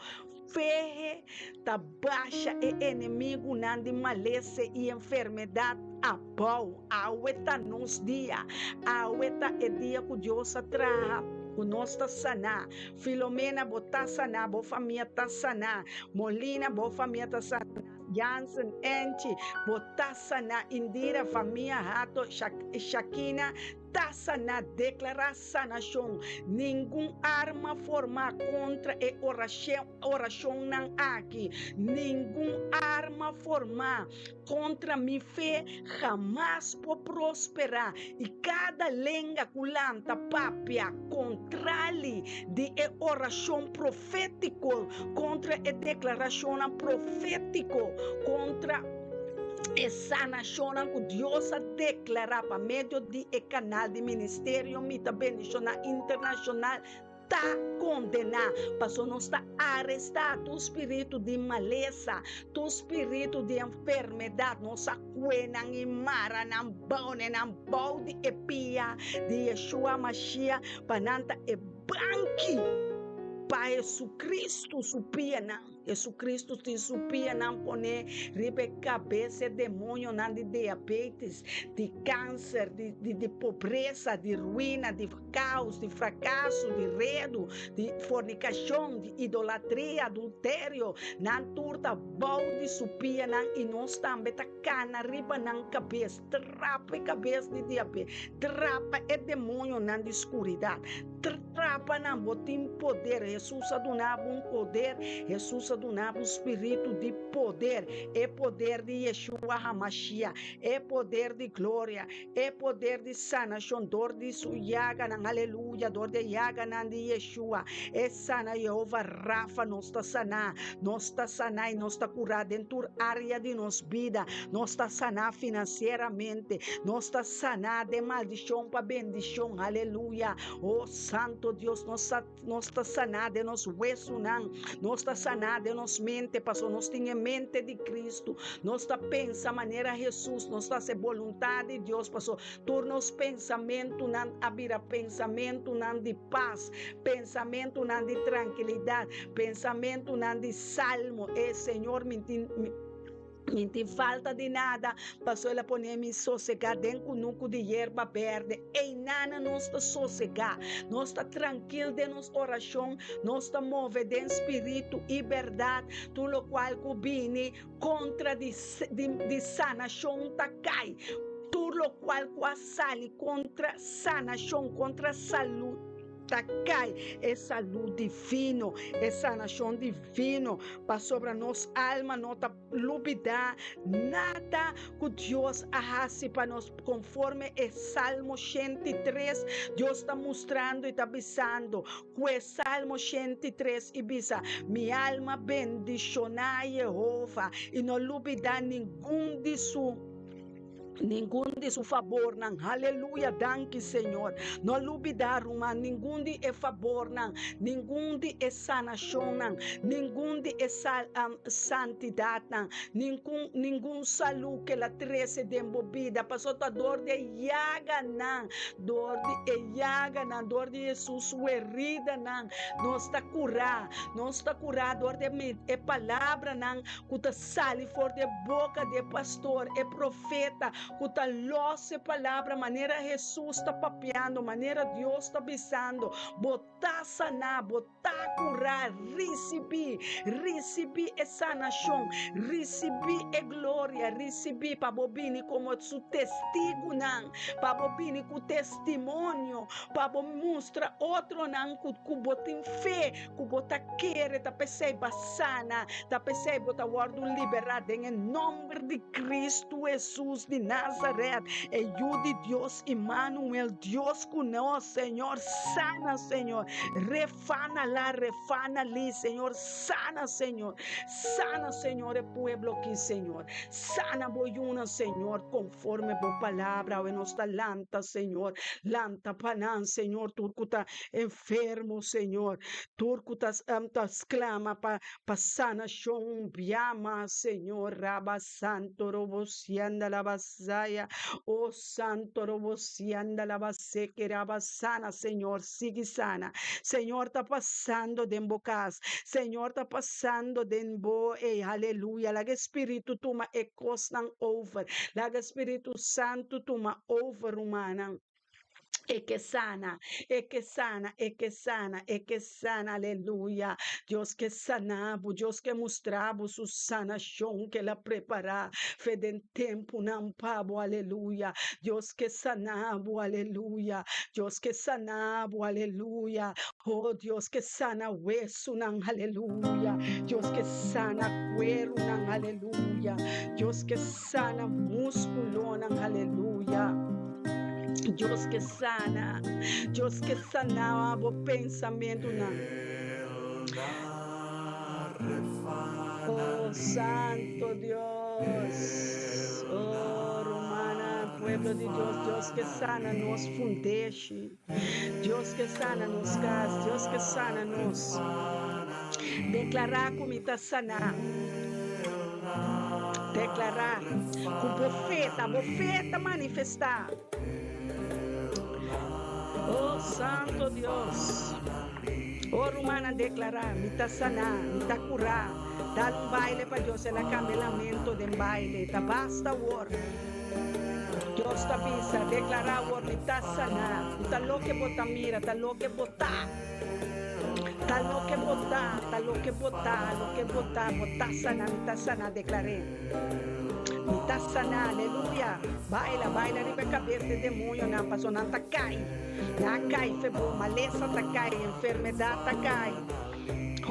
Fé ta baixa é inimigo nan de maleza e enfermidade. Abau, aueta nos dia, aueta é dia que Deus atraha. O nosso tá sanar, Filomena botar sanar, boa família tá sanar, Molina boa família tá sanar. Jansen, Enchi, botasana, Indira, família, Rato, Shakina, tassana, declarar sanação. Nenhum arma formar contra a oração não aqui. Nenhum arma formar contra minha fé jamais pode prosperar. E cada lenga culanta papia contra-lhe de oração profético, contra a declaração profético, contra essa nação que Deus declara para meio de canal de ministério mita bendição internacional está condenado, passou não está arrestado o espírito de maleza, o espírito de enfermidade, nossa cuena e mara não bone não balde e pia de Yeshua Mashiach pananta e banqui para Jesus Cristo supia não. Jesus Cristo te supia não pone ribe cabeça demônio não de diabetes, de câncer, de pobreza, de ruína, de caos, de fracasso, de redo, de fornicação, de idolatria, adultério, não turta balde supia não e nós também tá cana riba não cabeça, trapa cabeça de diabetes, trapa é demônio não de escuridade, trapa não botim poder, Jesus adonava poder, Jesus adonava espírito de poder, é poder de Yeshua HaMashiach, é poder de glória, é poder de sanação, dor de suyaga, aleluia, dor de yaga, de Yeshua, é sana Jeová Rafa, nós está sana e nós está curado dentro da área de nossa vida, nós está sana financeiramente, nós está sana de maldição para bendição, aleluia, oh santo Deus, nós está sana de nosso hueso, nós está sana de nossa mente, passou, nós temos mente de Cristo, nós está pensa maneira Jesus, nós está se vontade de Deus, passou, tornos pensamento não abrir pensamento não de paz, pensamento não de tranquilidade, pensamento não de salmo, Senhor, Não tem falta de nada, passou ela poner-me sossegar dentro do nuco de erva verde. Ei, nana, nós está sossegar, nós está tranquilo de nossa oração, nós está mover de espírito e verdade, tudo o qual cubine contra de sanação tá cai, tudo o qual sale contra sanação, contra saúde. Cai é saúde divino, é sanação divino para sobre a nossa alma, nossa lubida, nada que Deus arrase para nós, conforme é Salmo 103, Deus está mostrando e está avisando, que é Salmo 103 e bisa, minha alma bendicionar Jeová, e não lubida nenhum de su favor nan, aleluia, danke Senhor, não lubidar uma, nenhum de é favor nan, nenhum de é sanação nan, nenhum de é santidade nan, nenhum saúde que ela trece de embobida, passou a dor de yaga nan, dor de Jesus, sua herida nan, não está curado, dor de é palavra nan, que está sale for de boca de pastor, é profeta, que loce palavra, maneira Jesus está papeando, maneira Deus está avisando, botar sanar, botar curar, receber essa sanação, receber a glória, receber para bobini como seu testigo não, para bobini com testemunho, para mostrar outro não, que botem fé, que botar querer, tá perceba sana, tá perceba tá guardo liberado em nome de Cristo Jesus de Nazaret, e de Deus Emmanuel, Deus conosco, Senhor, sana, Senhor, refana ali, Senhor, sana, Senhor, o pueblo aqui, Senhor, sana boiuna, Senhor, conforme a palavra, em nossa lanta, Senhor, lanta panan, Senhor, turco tá enfermo, Senhor, turco tá clama para sanação, biama, Senhor, Raba Santo, Robosianda, Labasaya, oh Santo, Robosianda, Labaseke, Rabasana, Senhor, sigue sana, Senhor, tá passando de embocas, Senhor, tá passando de embo, aleluia, laga Espírito toma e costan over, laga Espírito Santo toma over, humana. E que sana, aleluia. Deus que sanava, Deus que mostrava sua sanação que ela prepara, fede em tempo não pabo, aleluia. Deus que sanava, aleluia. Deus que sanava, aleluia. Oh, Deus que sana hueso, não, aleluia. Deus que sana cuero, não, aleluia. Deus que sana músculo, não, aleluia. Deus que sana o pensamento não. Oh Santo Deus, oh Romana, pueblo de Deus, Deus que sana nos fundeche, Deus que sana nos casas, Deus que sana nos. Declarar como está sanar. Declarar com bofeta manifestar. Oh Santo Deus, oh Romana declarar, me está sanar, me está curar, dar baile para Deus, ela cambelamento de baile, tá basta war. Deus está bisa, declarar war, me está sanar, tá louco que botar mira, tá louco que botar. Tá louco que botar sana, declarei. Tá sana, aleluia. Baila, riba cabeça de demônio, na passou, não tá cai, febre, maleza tá cai, enfermidade tá cai.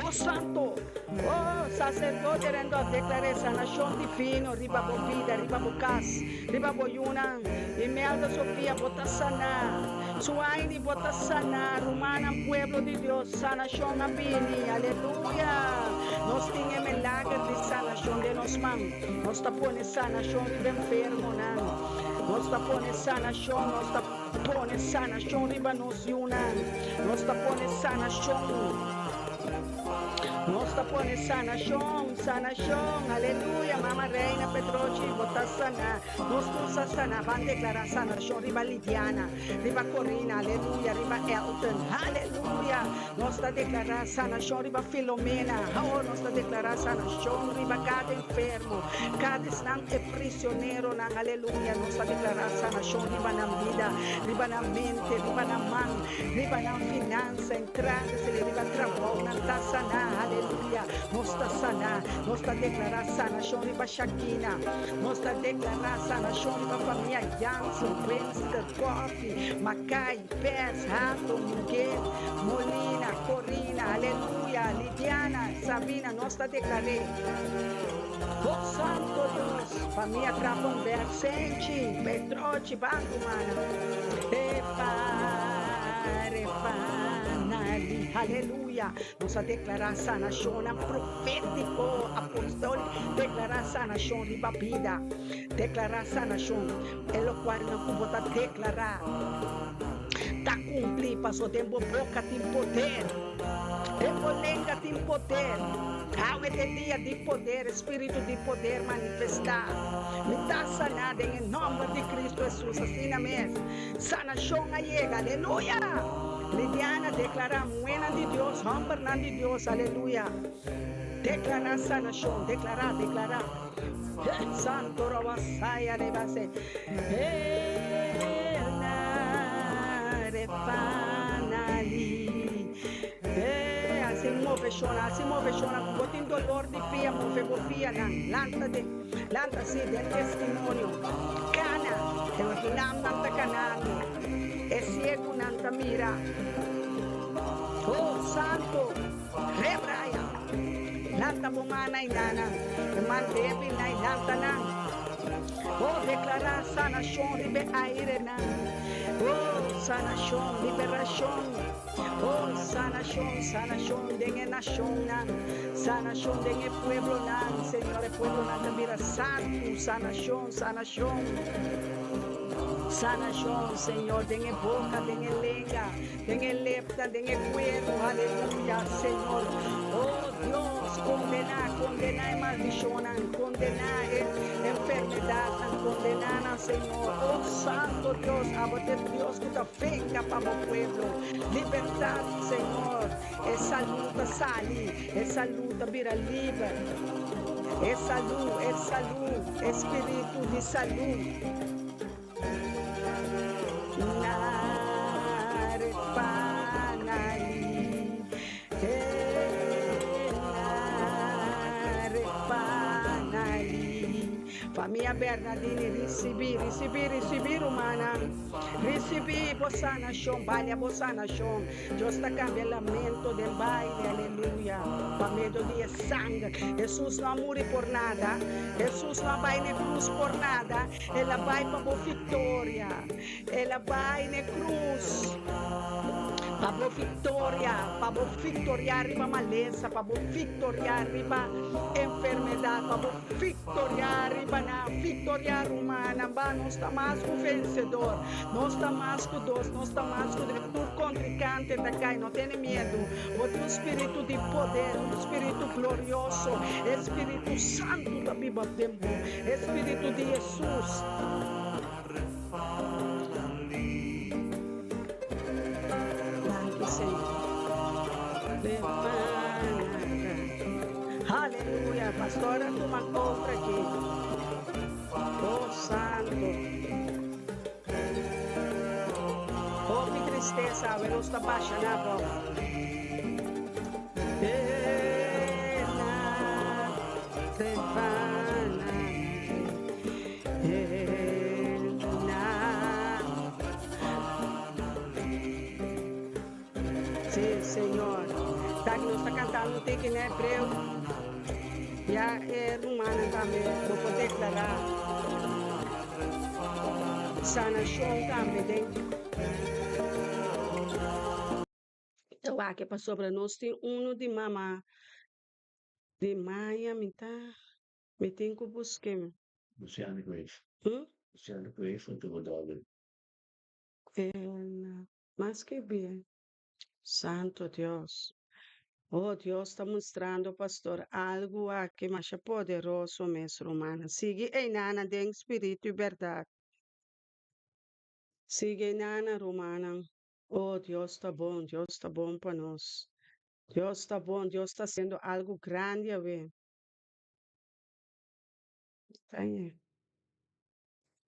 Oh Santo, oh sacerdote rendo a declarar sanação divino, riba bo vida, riba bo cas, riba bo yuna, Imelda Sofia bota sanar, Suaini bota sanar, Romana pueblo de Deus, sanação na bini, aleluia. Nós temos milagre de sanação de nós mãos, nós tá pone sanação de enfermo, não. Nós tá pone sanação, nós tá pone sanação riba nos yuna, nós tá pone sanação. Nossa pone sanación, sanación, aleluya, Mama Reina Petrochi, bota sana, nossa sana, van declarar sanación, riba Lidiana, riba Corina, aleluya, riba Elton, aleluya, nossa declarar sanación, riba Filomena, oh, nossa declarar sanación, riba cada enfermo, cada estante prisionero, nang aleluya, nossa declarar sanación, riba na vida, riba na mente, riba na man, riba na finança, entrada, se riba trabalho, na sana, aleluia, nossa sana, nossa declarar sanação riba Shakina, nossa declarar sanação riba família Jansen, Winston, Coffee, Macai, Pes, Rato, Miguel, Molina, Corina, aleluia, Lidiana, Sabina, nossa declarei. Oh Santo Deus, família Trapomber, Sente, Petrote, Banco, Mana, aleluia, nossa declarar sanação profético, apostólico, declarar sanação riba vida, declarar sanação, é o qual não pode declarar, tá cumprir, passou tempo, boca tem poder, lenga tem poder, é dia de poder, espírito de poder manifestar, me está sanada em nome de Cristo Jesus, assim mesmo, sanação chega, aleluia. Lidiana declara buena de Dios, hombre de Dios, aleluya. Declara sanación, declara. Santo Robasaya de base. Assim move chona, botin dolor de pia, move bofia, lanta se del testimonio. Cana, el nam nanta canani. É cego nanta mira. Oh Santo, rebraia. Nanta bumana inana, mandebi na inanta nan. Oh declarar sanação ribe aire nan. Oh sanação, liberação. Oh sanação dengue nação nan. Sanação dengue pueblo nan. Senhor, pueblo nan mira santo, sanação. Sanação, Senhor, dengue boca, dengue lenga, dengue lepta, dengue cuero, aleluya, Senhor. Oh Deus, condenar maldição, condenar enfermidade, condenar, Senhor. Oh Santo Deus, abote Deus que te venga para o pueblo. Liberdade, Senhor. Essa luta sali, essa luta vira livre. Essa luz, espírito de saúde. Família Bernardini, receber, humana. Receber, bossana chão, baile, bossana chão. Deus está cambiando del baile, aleluia. Para medo de sangue. Jesus não morre por nada. Jesus não vai na cruz por nada. Ela vai para a vitória. Ela vai na cruz. Para a vitória arriba maleza, para a vitória arriba enfermidade, para a vitória arriba na vitória humana, não está mais com vencedor, não está mais com Deus, não está mais com o contrincante da cai, não tem medo, o espírito de poder, o espírito glorioso, Espírito Santo da Bíblia tempo, Espírito de Jesus. Aleluia, pastora, toma compra aqui. Oh Santo. Oh, que tristeza, a luz está baixa na boca. Sim, Senhor. Tá que nós está cantando, tem que né, hebreu. E a romana também, vou poder declarar. Sanação também. Então, aqui para sobre nós tem de mama. De maia, me tem que buscar. Luciano Grace. Luciano Grace und Überdauer. Mas que bem. Santo Deus. Oh, Deus está mostrando, pastor, algo aqui mais poderoso, mesmo, romana. Sigue em nana de espírito e verdade. Sigue em nana, romana. Oh, Deus está bom para nós. Deus está bom, Deus está sendo algo grande a ver.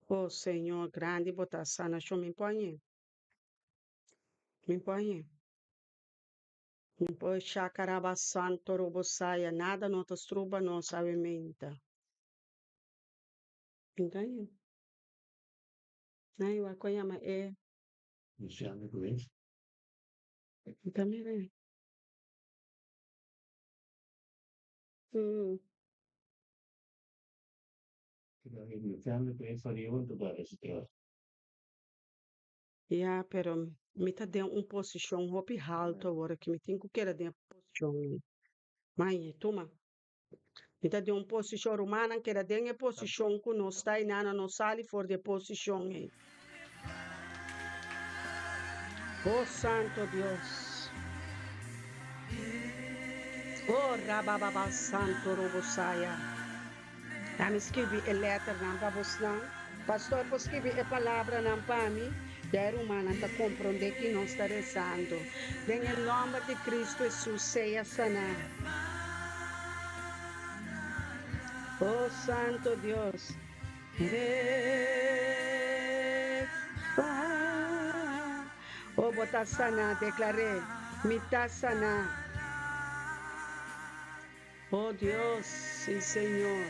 Oh, Senhor, grande botar sana, show me põe. Me põe. Me põe chacaraba santo robosaia, nada não te estruba não sabe menta. Entende? Não, eu conheço, Luciano Cruz. também vem. Luciano Cruz faria muito para esse troço. Yeah, pero me tá dando posição hopi alto agora que me tem que querer dentro posição. Mãe, toma. Me tá dando posição romana que era dentro posição que não está e nada não sai fora de posição. Oh Santo Deus. Oh Rabababa Santo Robosaia. Nami escrevi a letra não para você não. Pastor, posso escrever a palavra não para mim? Der humana está compreender que não está rezando. Em nome de Cristo Jesus, seja sanado. Oh Santo Deus. Oh, botar sana, declaré. Me está sana. Oh Deus, sim, Senhor.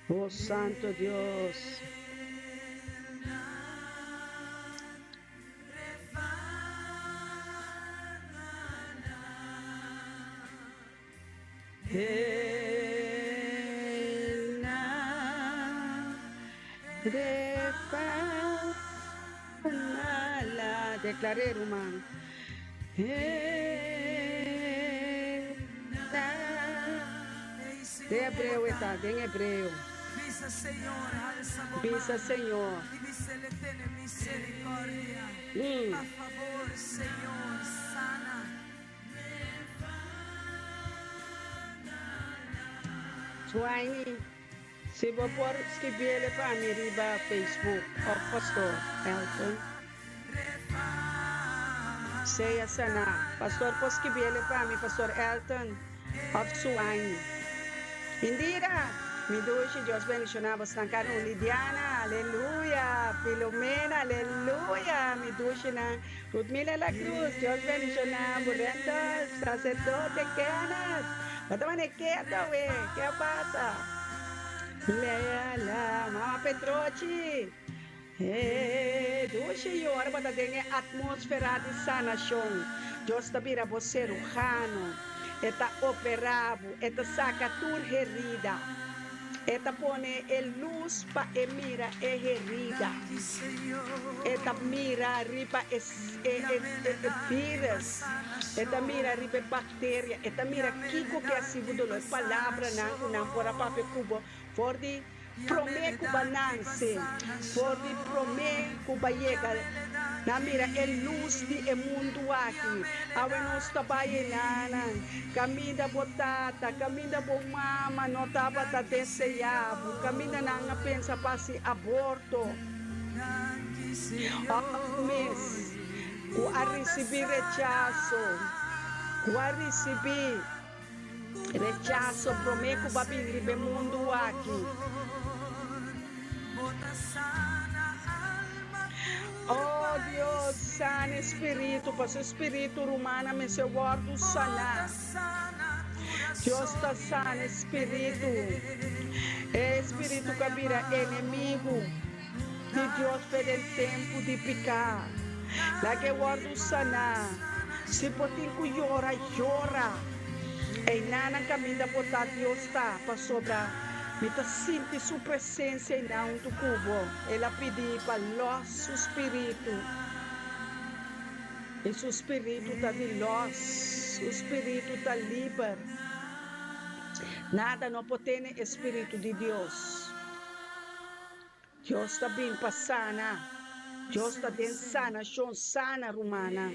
Oh Santo Deus. Declaré, irmão. De hebreu, está, em hebreu. Visa, Señor, alza Visa, Senhor. Divise le tiene misericordia. A favor, Señor, sana. Suaini, se vou pôr escrever ele para mim, riba Facebook, o pastor Elton. Seja sana. Pastor, posso escrever ele para mim, pastor Elton, of Suaini. Indira, me doce, Deus bendicionar você na cara, Lidiana, aleluia, Filomena, aleluia, me doce na Rudmila La Cruz, Deus bendicionar, Burentos, sacerdote, Kenneth, bataman quieto, güey, ¿qué pasa? La, Mama Petrochi, doce e hora para ter atmosfera de sanação, Deus está vira você, Rujano, está operado, está saca tua herida, está pone luz para mira a herida, está mira riba vírus, está mira riba bactéria, está mira kiko que é sido dolor, palavra não para papel cubo, for de promer cubananse, for de promer cubayega. Na mira luz de mundo aqui, awe nos tabayenanan, caminda botata, caminda bomama, notaba ta desejabo, caminda nanga pensa pasi aborto. Mes, o a receber rechazo, prometo babili be mundo aqui. Oh Deus, sana espírito, para seu espírito humano, me seu guardo sanar. Deus está sana espírito. Espírito que vira inimigo de Deus pelo tempo de picar. Lá que guardo sanar. Se potinho llora. E nada caminha botar Deus está para sobrar. Me sente sua presença em não do cubo. Ela pediu para nosso espírito. E seu espírito está de luz. O espírito está livre. Nada não pode ter espírito de Deus. Deus está bem para sana. Deus está dentro sanação, sana romana.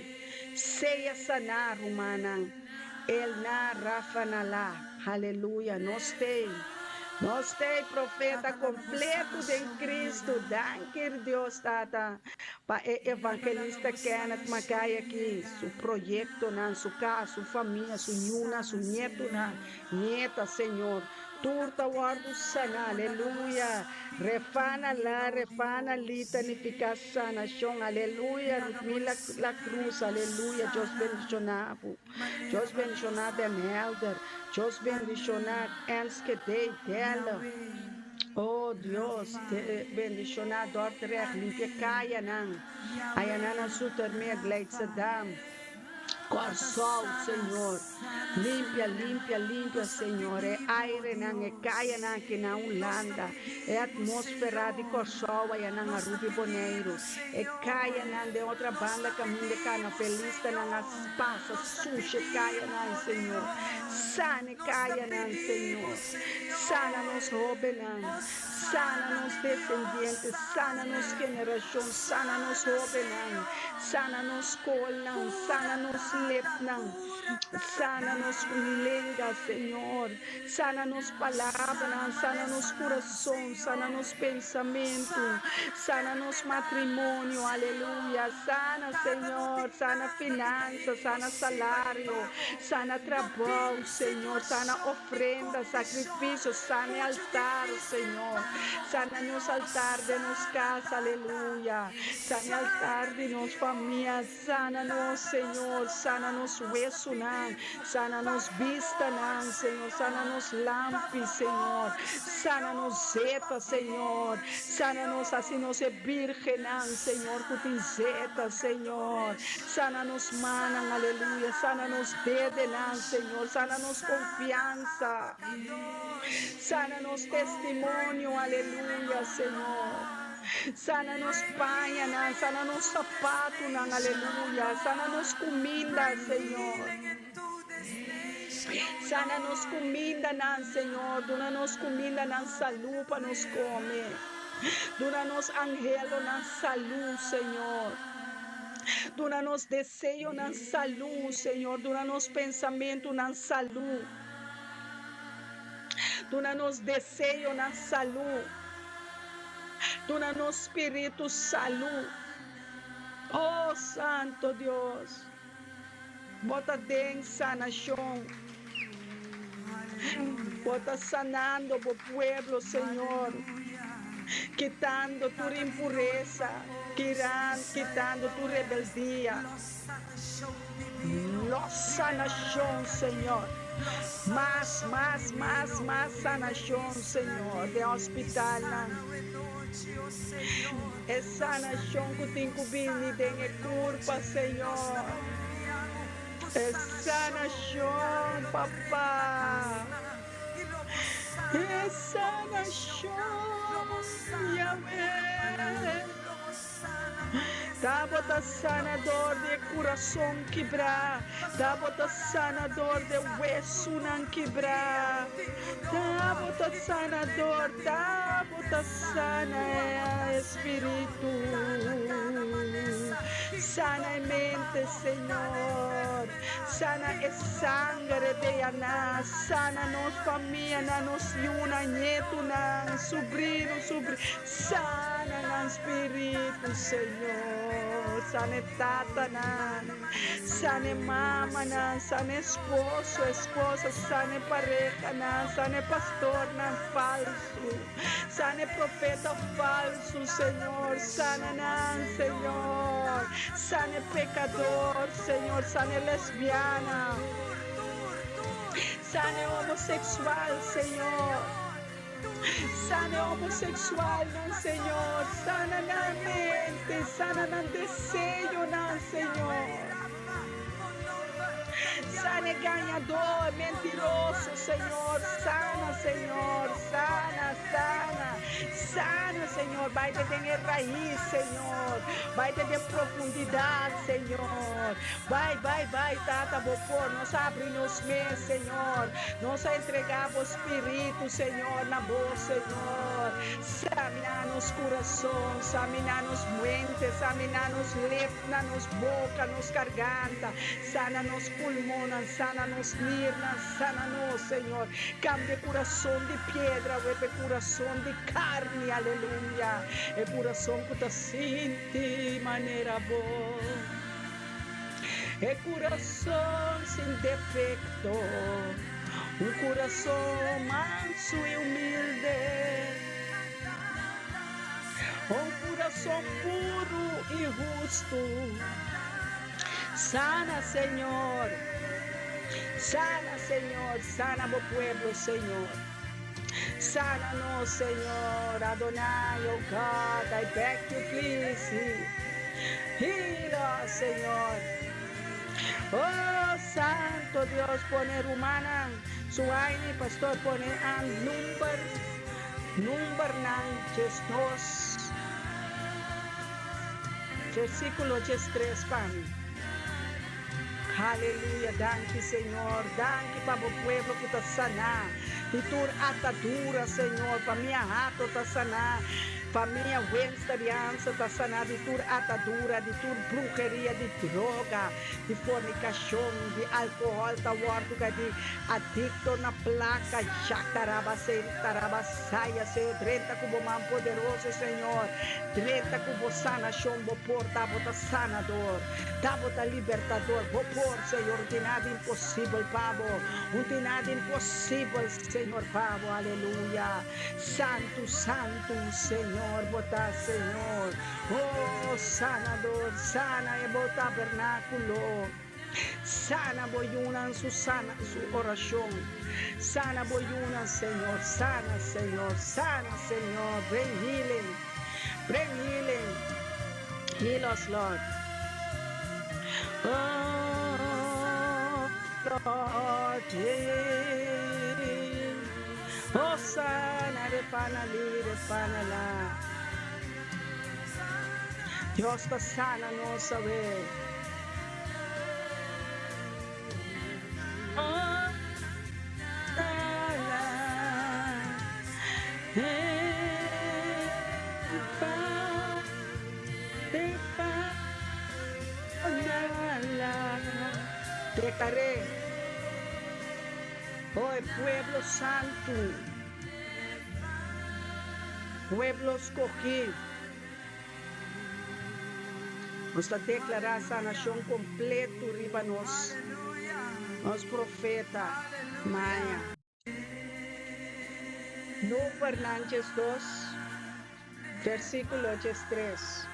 Seja sanar romana. El na Rafa na lá. Aleluia. Nós temos profeta completo em Cristo. Danke Deus, Tata. Para evangelista Kenneth Magai aqui. Seu projeto, sua casa, sua família, sua nuna, seu neto, nieta, Senhor. Turta guardo sana, aleluia. Refana lita, nifica sanação, aleluia. Rudmila la cruz, aleluia. Deus bendicionado. Deus bendicionado Elder. Deus bendicionado Enske Dei dela. Oh Deus, bendicionado Ordrecht, limpia caia nan. Ayanan suterme gleitsadam. Corsol, Senhor. Limpia, Senhor. É aire, não é caia, não que não landa. É atmosfera de corsol, aí não a Rubi Boneiro. É caia, não de outra banda, caminho de cana feliz, não as passa, suja, caia, não, Senhor. Sane, caia, não, Senhor. Sana nos roube, não. Sana nos descendentes, sana nos gerações, sana nos roube, não. Sana nos col, não. Sana nos lep, não. Sana nos língua, Senhor. Sana nos palavras, sana nos coração, sana nos pensamento, sana nos matrimônio, aleluia. Sana, Senhor, sana finanças, sana salário, sana trabalho, Senhor, sana ofrenda, sacrifício, sana altar, Senhor. Sana nos altar de nos casa, aleluia. Sana altar de nos família, sana nos, Senhor, sana nos hueso, sana nos vista, Senhor, sana nos lampi, Senhor, sana nos zeta, Senhor, sana nos assim nos é virgem, Senhor, cutin zeta, Senhor, sana nos manan, aleluia, sana nos dede, Senhor, sana nos confiança, sana nos testemunho, aleluia, Senhor. Sana nos panha, sana nos sapato, aleluia. Sana nos comida, Senhor. Sana nos comida, Senhor. Dona nos comida, saúde para nos comer. Dona nos angelo, saúde, Senhor. Dona nos desejo, saúde, Senhor. Dona nos pensamento, saúde. Dona nos desejo, saúde. Dona no espírito salud. Oh Santo Deus, bota dentro sanação, bota sanando o pueblo, Senhor, quitando tu impureza, quitando tu rebeldia. Sanação, Senhor. Mais sanação, Senhor, de hospital. É sanação que tem que vir de culpa, Senhor. É sanação, papá. É sanação, Yahweh. Dá bota sanador de coração quebrar, dá bota sanador de hueso não quebrar, dá bota sanador, dá bota sana espírito, sana a mente, Senhor, sana a sangue de Ana, sana nos família, nos yuna, neto, sobrinho, sana no espírito, Senhor. Sana tata, sana mama, sana esposa, sana pareja, sana pastor falso, sana profeta falso, Senhor, sana Senhor, sana pecador, Senhor, sana lesbiana, sana homossexual, Senhor. Sana homossexual, Senhor. Sana na mente, sana no desejo, Senhor. Sana ganhador, mentiroso, Senhor. Sana, Senhor. Sana, Senhor. Vai de ter raiz, Senhor. vai de profundidade, Senhor. Vai, Tata, por nós abre-nos meios, Senhor. Nós entregamos o Espírito, Senhor, na voz, Senhor. Examina nos corações, examina nos mentes, examina nos lepna, nos boca, nos garganta, sana nos pulmões, sana nos nirnas, sana nos, Senhor. Cambia coração de pedra, vuelve coração de carne, aleluia. É coração que te sente maneira boa. É coração sem defeito, coração manso e humilde, coração puro e justo. Sana, Senhor, sana o pueblo, Senhor. Sana-nos, Senhor, Adonai, oh God, I beg you, please. Heal us, Senhor. Oh, Santo Dios, pone rumana, suaini, pastor, pone ang number ng Jesus. Versículo 3, Pami. Aleluya, danke, Señor, danke para o pueblo que está sana. De tur atadura, Senhor, para minha rato está sana. Para minha vegetariança está sana. De tur atadura, de tur brujeria, de droga, de fornicação, de álcool, está morto, de adicto na placa. Já tarabassaia, se 30 como man poderoso, Senhor. 30 como sanação, vou pôr, tá sanador, tá libertador, vou pôr, Senhor, não tem nada impossível, Pavo, não tem nada impossível, Senhor, Pavo, aleluia. Santo, Senhor, botar, Senhor, oh, sanador, sana e botar tabernáculo. Sana boyunan su oração. Sana boyunan, Senhor. Sana, Senhor. Bring healing. Heal us, Lord. Oh, Lord. Oh, sana, repanala. Dios está sana nossa vez. Oh, declaré, oh pueblo santo, pueblo escogido, nos declarar sanação completo riba nós profeta Maia. No Fernandes 2, versículo 3.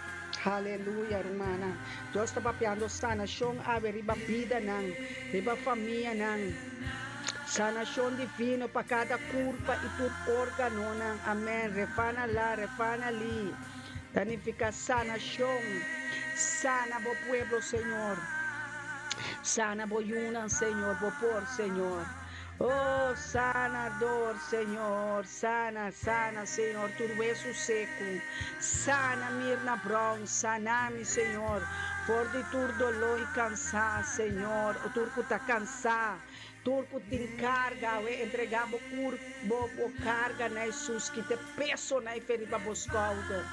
Aleluia, hermana. Deus está papiando sanação ave riba vida nang, riba família nang. Sanação divino para cada curva e todo órgano nang. Amém. Refana li. Danifica sanação. Sana bo pueblo, Senhor. Sana boyunan, Senhor, por Senhor. Oh, sanador, Senhor. Sana, Senhor. Tudo isso seco. Sana, Mirna Brown. Sana-me, Senhor. For de tur dolor e cansar, Senhor. O turco está cansado. Turco te encarga, entregava o carga na Jesus, que te peso na ferida buscada.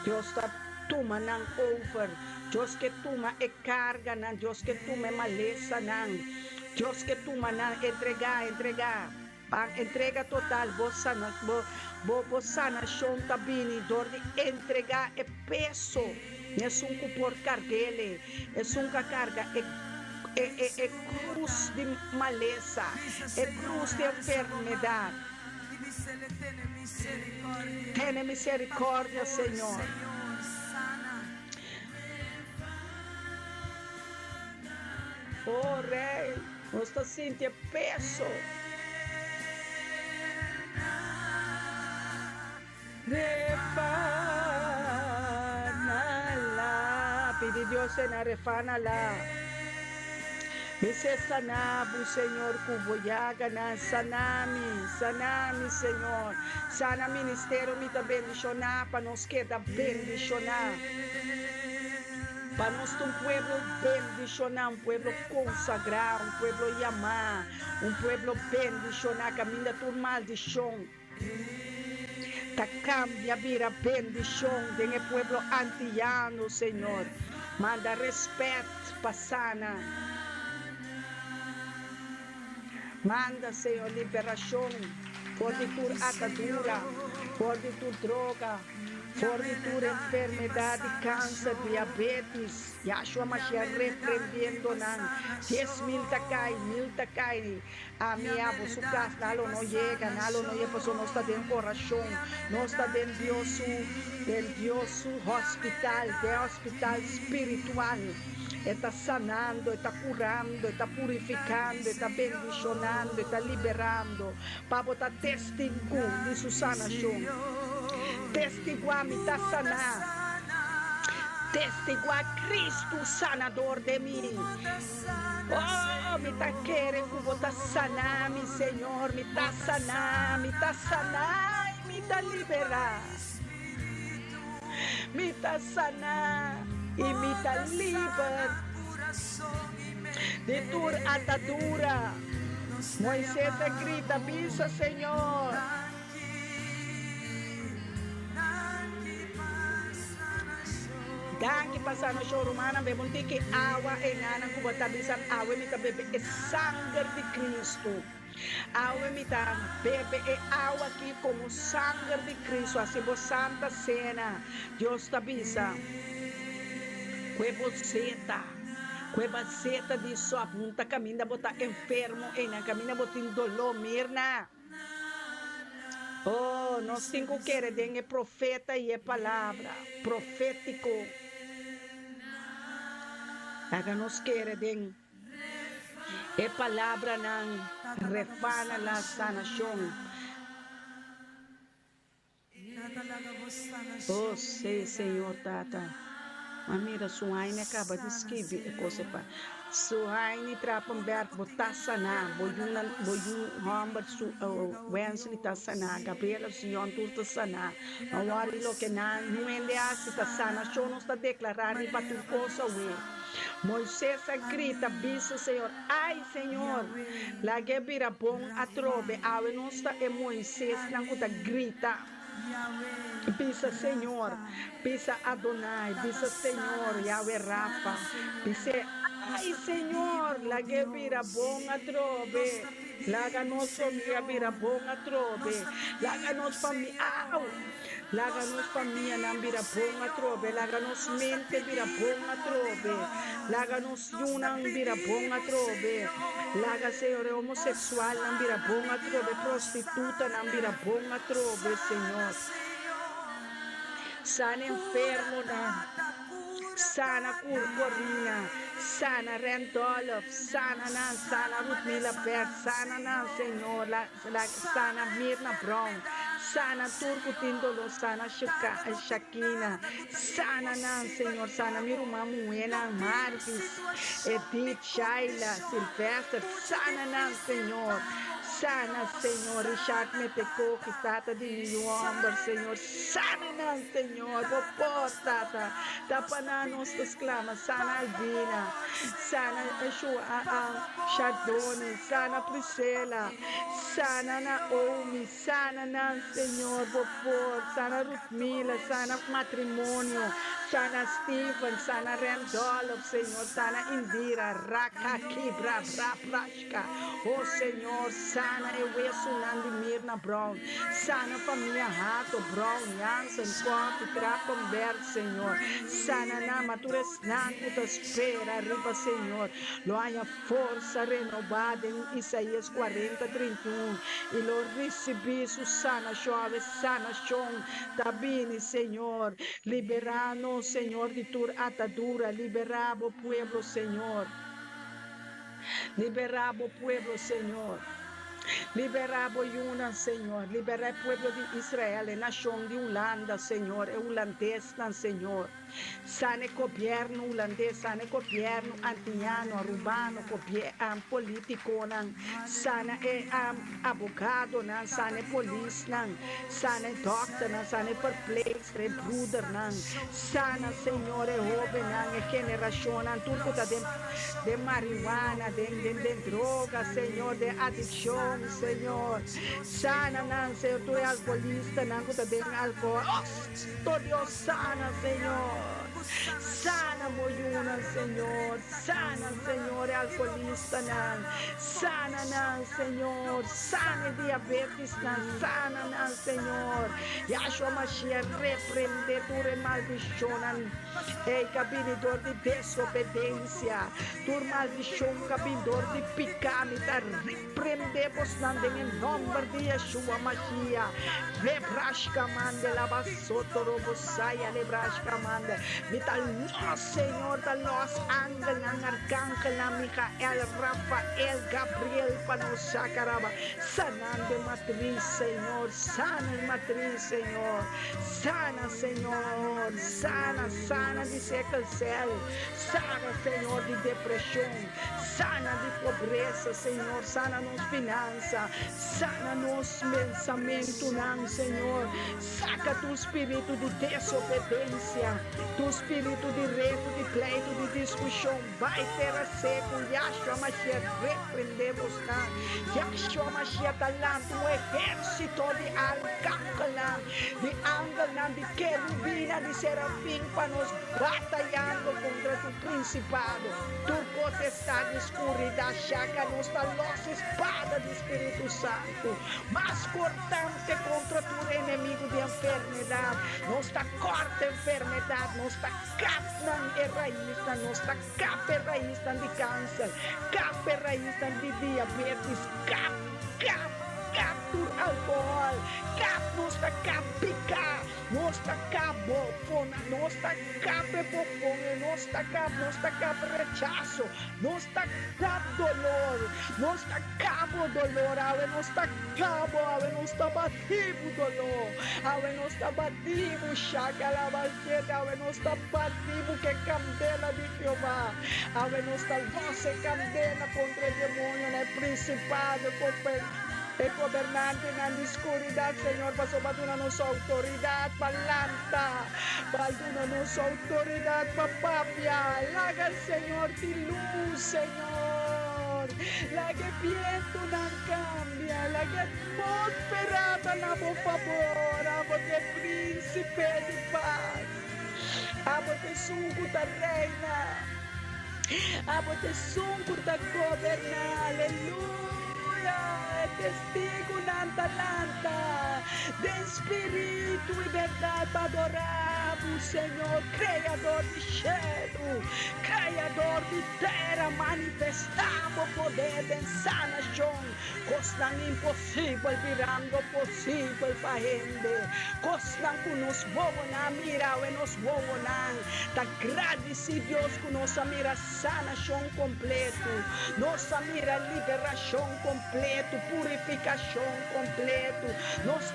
Deus está toma nang over. Deus que toma e carga nang. Deus que toma e maleza nang. Deus que toma nang entregar. Pang entrega total. Bossa sanação tabini. Dor de entregar e peso. Nessun por carguele. Nessun carga e cruz de maleza. E cruz de enfermidade. Tenha misericórdia, Senhor. Oh, Rei, nós está sentindo peso. Refanala, pedi Deus na refanala. Esse sanabo, Senhor, cuboyaga na sanami, Senhor. Sana ministério me também bendicionar, para nos queda bendicionar. para nós um pueblo bendicionado, um pueblo consagrado, um pueblo llamado, um pueblo bendicionado, caminha por maldição. Ta cambia vira bendição de pueblo antillano, Senhor. Manda respeito para sana. Manda, Senhor, liberação. Por de tua atadura, por de tua droga, por de tua enfermidade, câncer, diabetes. Yahshua Mashiach repreendendo nan. 10,000 takai. A minha abo su casa, nalo no llega, pues no está dentro corazón, no está dentro del Dios hospital, de hospital espiritual. Está sanando, está curando, está purificando, está bendicionando, está liberando. Para botar testigo de sua sanação. Testigo a mim está sanar. Testigo a Cristo sanador de mim. Oh, me está querendo que vou sanar, meu Senhor. Me está sanar, me está liberar. Me está sanar. E me está livre de tua atadura. Moisés grita, visa, Senhor. Gangi passar no show romana, bebam que água em ana, que botar bisam água, me tá bebe é sangue de Cristo. Água me tá bebe é água aqui como sangue de Cristo, assim por Santa Cena. Deus tá bisa. Cueva seta de sua punta caminha botar enfermo e na caminha botar dolor mirna. Oh, nós temos que querer é profeta e é palavra profético. Aga nos querer é palavra não refana la sanação. Oh, sei, Senhor, tata. Mamira, suaine acaba de escrever coisa para suaine trapam berk botar sana boyun hamber su Wesley tá sana Gabriela Sion turta sana não wari lo que na nuende asi tá sana show nos tá declarar e para tu coisa we Moisés grita bisa Senhor ai Senhor la gebira bom atrobe ave nos tá e Moisés não tá grita Bisa Senhor, bisa Adonai, bisa Senhor, Yahweh Rafa, bisa ai Senhor, lage vira bom a trobe, laga nos família vira bom a trobe, laga nos família, laga nos família não vira bom a trobe, laga nos mente vira bom a trobe, laga nos yunan vira bom a trobe, laga Senhor homossexual não vira bom a trobe, prostituta não vira bom a trobe, Senhor. Sana enfermo na, sana Corina, sana Randolph, sana Ruth Mila Pert, sana na Senhor, sana Mirna Brown, sana Turco Tindolo, sana Shakina, sana na Senhor, sana Miruma Muena, Marques, Edith, Shaila, Silvestre, sana na Senhor. Sana, Senhor, Richard Meteco, que tata de Milhomber, Senhor, sana não, Senhor, popó, tata, tapana nossas clamas, sana Albina, sana Chardone, sana Priscila, sana Naomi, sana não, Senhor, popó, sana Ruthmila, sana matrimônio, sana Stephen, sana Randolph, Senhor, sana Indira, Raka, Kibra, Prashka, oh Senhor, sana Ewesunandi Mirna Brown, sana família Rato, Brown, Jansen, Coffee, Krapenberg, Senhor, sana na maturas nanto espera, arriba, Senhor, lo haya força renovada em Isaías 40:31, e lo recebi su sana chove, sana chão, tabini, Senhor, liberando, Senhor, de tua atadura, liberava o pueblo, Senhor, liberava o pueblo, Senhor. Liberava Yuna, Senhor. Libera o pueblo de Israel, a nação de Holanda, Senhor. É holandês, Senhor. Sane governo holandês, sane governo antillano, urbano, político, sana abogado, sane polícia, sane doctor, sane perplex, bruder, sana, Senhor, é jovem, é generación, turco de marihuana, de droga, Señor, de adicción, Señor. Sana, Señor, tú eres alcoholista, de alcohol. Oh, Dios, sana, Señor. Sana moyuna, Señor. Sana, Señor, alcoholista, sana, Señor. Sana diabetes, sana, Señor. Yahshua Mashiach, reprende tu maldición. Ei, cabinidor de desobediência, tu maldição, cabinidor de picamita, repreendemos em nome de Yeshua Mashiach. Lebrasca manda, lavasoto, robosaia, lebrasca manda. Vital nós, Senhor, da nós, ángel, arcángel, Micael, Rafael, Gabriel, Panosacaraba, sanando matriz, Senhor, sana matriz, Senhor, sana, Senhor, sana de seca céu, sana, Senhor, de depressão, sana de pobreza, Senhor, sana nos finanças, sana nos pensamentos, não, Senhor, saca tu espírito de desobediência, tu espírito de reto, de pleito, de discussão, vai ter a seco, Yahshua Mashiach, repreendemos, Yahshua Mashiach, talento, um exército de arcángel, de ángel, de querubina, de serafim, para nos batalhando contra tu principado, tu potestade, escuridade, chaca, nos da nossa espada do Espírito Santo, mas cortante contra tu inimigo de enfermidade, nos da corta enfermidade, nos da capa erraísta, nos da capa erraísta de câncer, capa erraísta de diabetes, capa por álcool, nos da capica, nos da cabo, nos da cabe popone, nos da cabo rechazo, nos da cabo dolor, nos da cabo dolor, ave nos da cabo, ave nos da batido dolor, ave nos da batido chaga la basqueta, ave nos da batido que candela de Jehová, ave nos da voce candela contra el demonio, el principado, el gobernante na escuridade, Senhor, passou batendo na nossa autoridade, palanta, batendo na nossa autoridade, papapia, laga, Senhor, de luz, Senhor, laga viento não cambia, laga atmosfera na por favor, amo de príncipe de paz, amo de suco da reina, amo de suco da governar, aleluia. Testigo nanta, de espírito e verdade adoramos, Senhor, Criador de céu, Criador de terra, manifestamos o poder de sanação, coisa impossível virando possível para gente, coisa que nos vovona mira e nos vovona, tá agradecido Deus que nossa mira sanação completo, nossa mira liberação completo, purificação completo, nos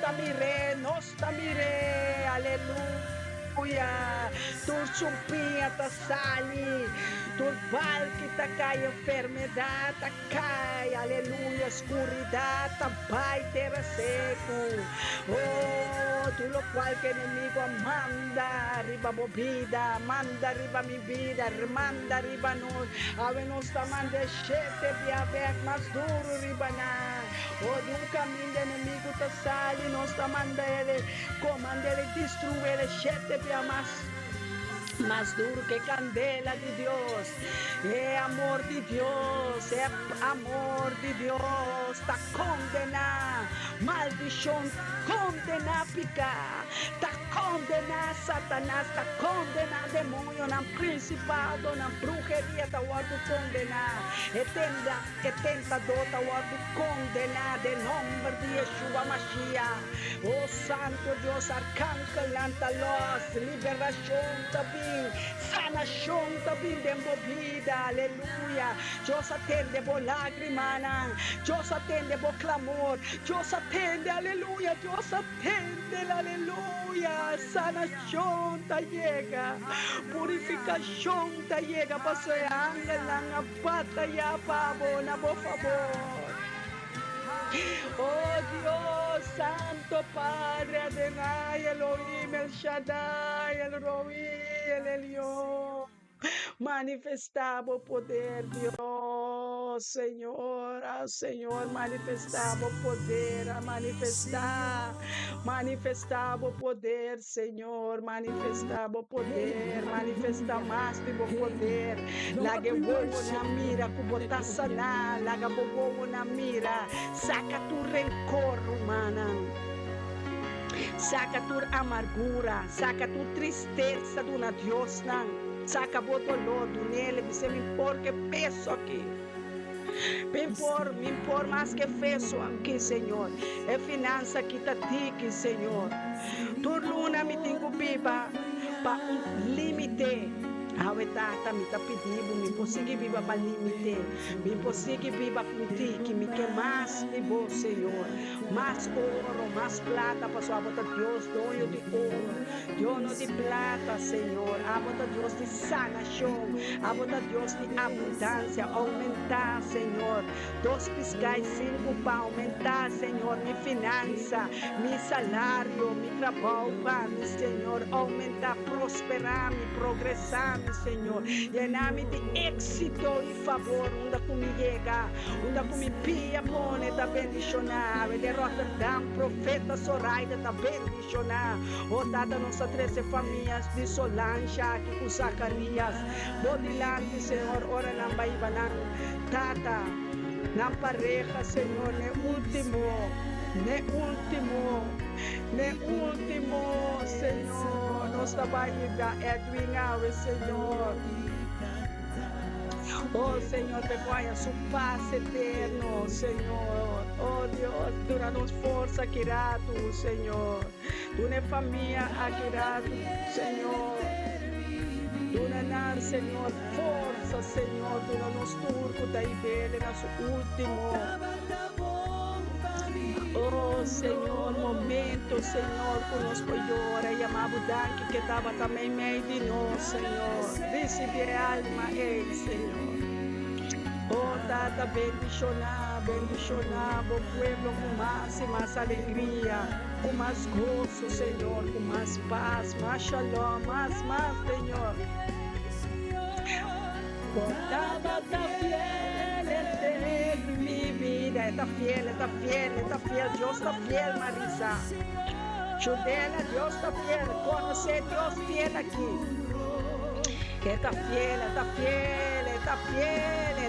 tamire, aleluia, tu chumpinha ta sali, tu val que ta cai enfermidade, ta cai, aleluia, escuridade, ta vai ter seco, oh, tu lo qual que inimigo manda arriba mi vida, manda arriba mi vida, manda arriba nos, ave nos ta manda chete via vec, mas duro arriba na, oh, de caminho de inimigo ta sali, nos ta manda ele, comanda ele, destrua ele, chete via mais duro que candela de Deus, é amor de Deus, é amor de Deus, está condenar, maldição, condenar picar, está condenar Satanás, está condenar demônio, na principado, na bruxeria, está condenar, é tentador, está condenar, de nome de Yeshua Mashiach, oh Santo Deus, arcángel, antalos, liberação, também, sanação também de vida, aleluia. Deus atende por lágrima, Deus atende por clamor, Deus atende, aleluia, Deus atende, aleluia. Sanação ta chega, purificação ta chega, pastor ángel na pata ya pavo, na por favor. Oh Dios, Santo Padre, Adonai, Elohim, El Shaddai, El Roi, El Elión. Manifestar o poder, Deus, Senhor, Senhor, manifestar o poder, a manifestar o poder, Senhor, manifestar o poder, manifestar mais do poder. Laga bobo na mira, kubota sana, laga bobo na mira, saca tu rencor, humana. Saca tu amargura, saca tu tristeza do na Deus não, saca o dolor do nele, você me impor que peso aqui. Me impor mais que peso aqui, Senhor. É finança que tá aqui, Senhor. Tu luna me tem que viva para um limite. Awe tata mi tá pedindo, me consigo viva para limite, me consigo viva contigo, que me quer mais de vos, Senhor, mais ouro, mais plata, para sua bota Deus, dono de ouro, dono de plata, Senhor, a bota Deus de sanação, a bota Deus de abundância, aumentar, Senhor, 2 piscais, 5 para aumentar, Senhor, minha finança, meu salário, meu trabalho, meu Senhor, aumentar, prosperar, me progressar, Senhor, llenar-me de êxito e favor, onde comigo chega, onde comigo pia, pone, está bendicionar, de Rotterdam, profeta Zoraida, está bendicionar, o tata nossa 13 famílias, de Solange, aqui com Zacarias, bodilante, Senhor, ora não vai banar, tata, na pareja, Senhor, ne último, Senhor, nós trabalhamos da Edwin Awe, Senhor. Oh, Senhor, te ponha sua paz eterno, Senhor. Oh, Deus, dura-nos força, querido, Senhor. Dura família, querido, Senhor. Dura-nos, Senhor, força, Senhor. Dura-nos turco, da Ibele, nosso último. Oh, Senhor, momento, Senhor, conosco chora e amava o Danque que estava também meio de nós, Senhor. Recebe a alma, Senhor. Oh, tata, bendicionar, o pueblo com mais alegria, com mais gozo, Senhor, com mais paz, mais shalom, mais, Senhor. Portava da fiel, eterno, minha vida, está fiel, Deus está fiel, Marisa. Judela, Deus está fiel, conhecer Deus fiel aqui. Está fiel,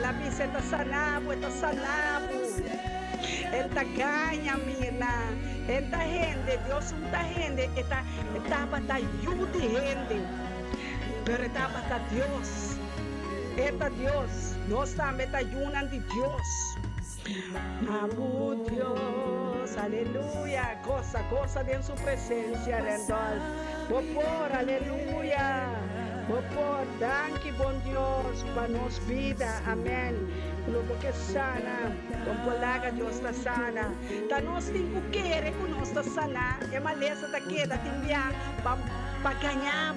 la visa está sanado, Está ganha, Mirna, esta gente, Deus não gente, estava da ajuda gente, pero estava da Deus. Eta Deus, nós também está ayunando de Deus. Amo Deus, aleluia. Goza de sua presença, Randolph. Popor, aleluia. Popor, danke, bom Deus, para nossa vida, amém. Lobo que sana, com polaga Deus está sana. Da nós tem que querer com nós está sana. É maleza daqui, da timbia, para ganhar.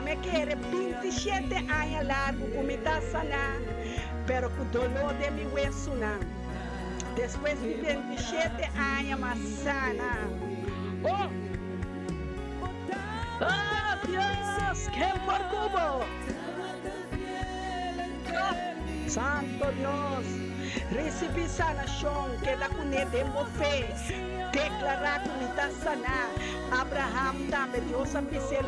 Me quer 27 anos largo, como está sana, pero com dolor de meu hueso não. Depois de 27 anos, mais sana. Oh, Deus, que por cubo. Oh, Santo Deus, recebi sanação, que da cunha de fé. Declarar que está sana. Abraham também, Deus avisou,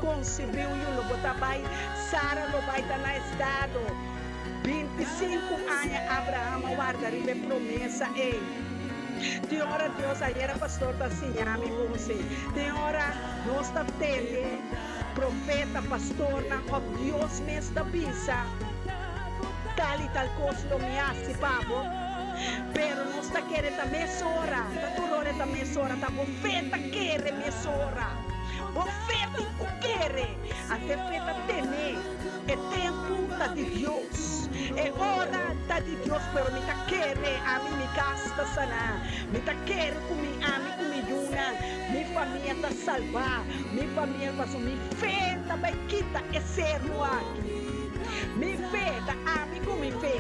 concebeu e o trabalho. Sara lo vai estar na estado. 25 anos, Abraham guardaria promessa. Tem hora Deus, aí era pastor, está assim, com você. Tem hora, nós está tendo, profeta, pastor, ó Deus me estabisa. Tal e tal coisa, não me hace, pavo. Pero não está querendo a mesora, está tudo a mesora, está profeta quer mesora, profeta quer, até feita temer, é tempo de Deus, é hora de Deus, pero me está quer a mim me gasta sana, me está quer comigo, a mim comigo, minha família está salva, minha família passou, minha fé vai quitar esse erro aqui, minha fé, a mim com minha fé.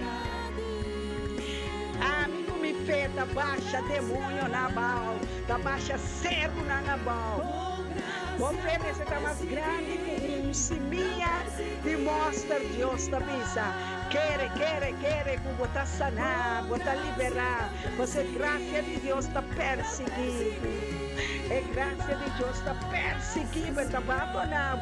Amigo me fez da baixa demônio na mão, da baixa servo na mão. Oferece está mais grande que semilla de mostra Deus da bisa. Quer que botar sanar, botar liberar. Você graça de Deus está perseguindo. É graça de Deus está perseguindo, está abandonado.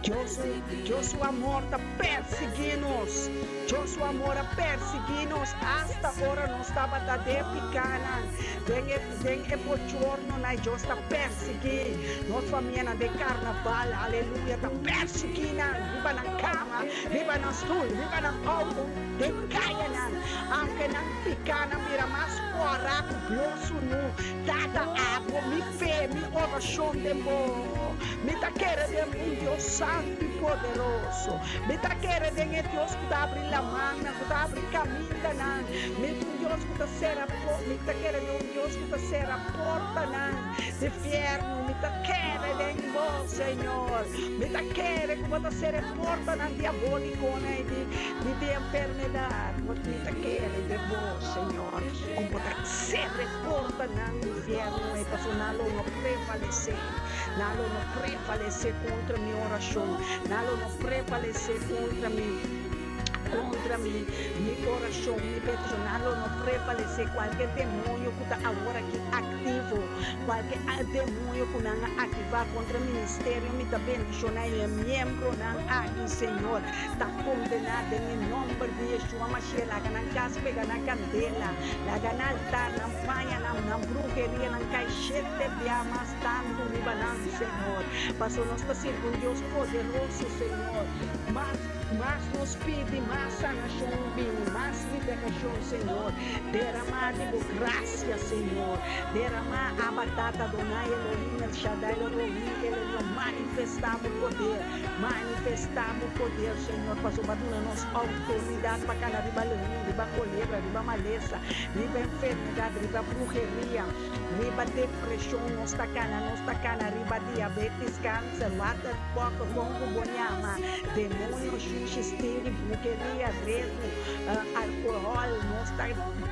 Deus o amor está perseguindo-nos. Deus o amor está perseguindo-nos. Hasta agora não estava a picana. Tem epochorno, Deus está perseguindo. Nossa família de carnaval, aleluia, está perseguindo. Viva na cama, viva na stool, viva na auto. De caia, aunque na picana, mira mais fora, grosso nu. Dada água, me fé, me oração de amor. Me tá querendo Deus santo e poderoso. Me tá querendo Deus que abre a mão, que abre caminho. Me Deus que ser a porta, me tá querendo Deus que ser a porta de inferno. Me tá querendo vos, Senhor. Me tá querendo que ser a porta diabólico de enfermidade. Me tá querendo vos, Senhor. Como tá ser a porta do inferno e para não prevalecer. Não prevalecer contra minha oração, não prevalecer contra minha oração, minha petição, não prevalecer qualquer demônio que está agora aqui ativo, qualquer demônio que não ativar contra o ministério, me está bendicionando, é membro não aqui, Senhor, está condenado em nome de Yeshua Mashiach, lá na casa, pega na candela, lá na altar, na panha, na bruxeria, na caixete de amas, tanto libanão, Senhor, passou nós para ser um Deus poderoso, Senhor, mas nos pede mais sanação, mais liberação, Senhor. Derramar de graça, Senhor. Derramar a batata do Nai Elohim, El Shaddai Elohim, Ele manifestar o poder. Manifestar o poder, Senhor. Passou para a nossa autoridade para cada riba lerim, riba colheira, riba maleza, riba enfermidade, riba bruxeria, riba depressão, nossa cana, riba diabetes, câncer, water, poco, bongo, bonhama, demônios, xixi, bruxeria, reto, alcohol, não está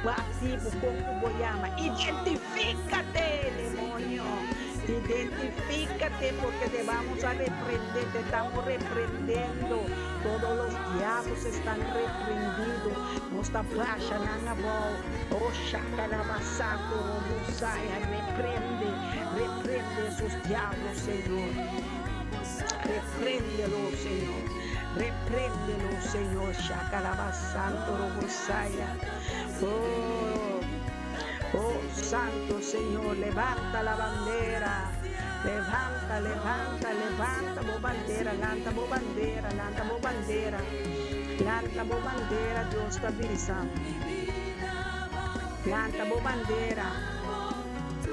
batido, como boiama. Identifica-te, demônio. Identifica-te, porque te vamos a reprender, te estamos reprendendo. Todos os diabos estão repreendidos. Nossa baixa, na boa. Oh, chacarabasato, robusaia, repreende esses diabos, Senhor. Repreende-lo, Senhor. Repreende-lo, Senhor, Shakarabasanto Robusaia. Oh, Santo Senhor, levanta a bandeira. Levanta, bo bandeira, lanta bo bandeira, lanta bo bandeira. Lanta bo bandeira, Deus te avisa. Lanta bo bandeira.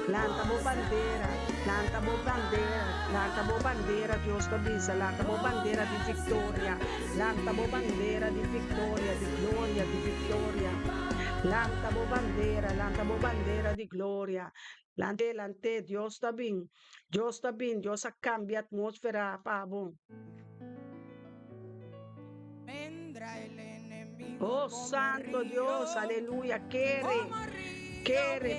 Lanta bo bandeira, lanta bo bandeira, lanta bo bandeira, Deus te avisa, lanta bo bandeira de vitória, lanta bo bandeira de vitória, de glória, de vitória, lanta bo bandeira de glória, lante, Deus está bem, Deus cambia a atmosfera, pavo. Oh, Santo Deus, aleluia, quere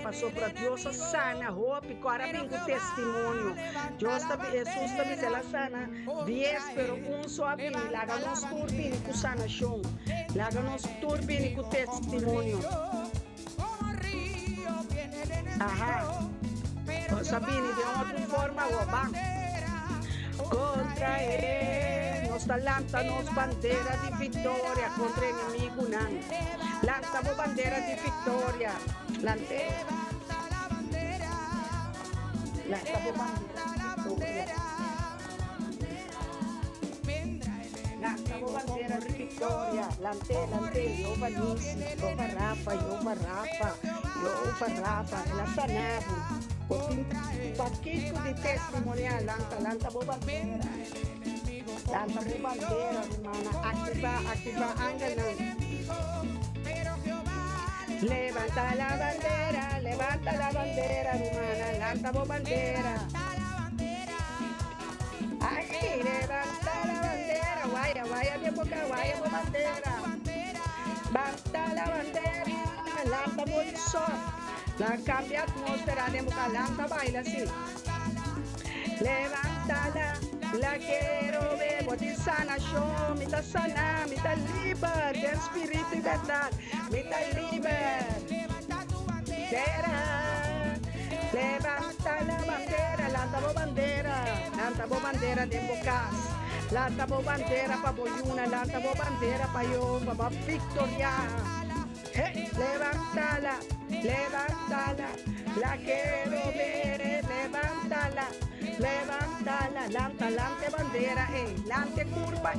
passou para Deus sana, hope, agora vem com testemunho. Deus Jesus também ela sana. 10 pero só vem, laga nos turbine com sanação, laga nos turbine com testemunho. Sabine de outra forma, oba. Contra ele, nos lanta nos bandeira de vitória contra inimigo não. Lanta bo bandeira de vitória. Lante. Lanta bo bandeira. Lanta bo bandeira de vitória. Lante. Yova Nisi, Yova Rafa, ela sanava. Paquito de testemunhar, lanta bo bandeira. Lanta bo bandeira, irmã. Activa ángeles. Levanta la bandera, hermana, lanta bo bandera. Aquí, levanta la bandera, vaya de boca, vaya bo bandera. Levanta la bandera, lanta bo sol. La cambia atmósfera de boca, lanta baila así. Levántala, la quiero ver. Body sanación, mita sana, mita liber, de espíritu y verdad, mita liber. Levanta la bandera, lantabo bandera de Bocas, lantabo bandera pa Boyuna, lantabo bandera pa yo, pa Victoria. Hey, levántala, la quiero ver, levántala, lante bandera, lante curva,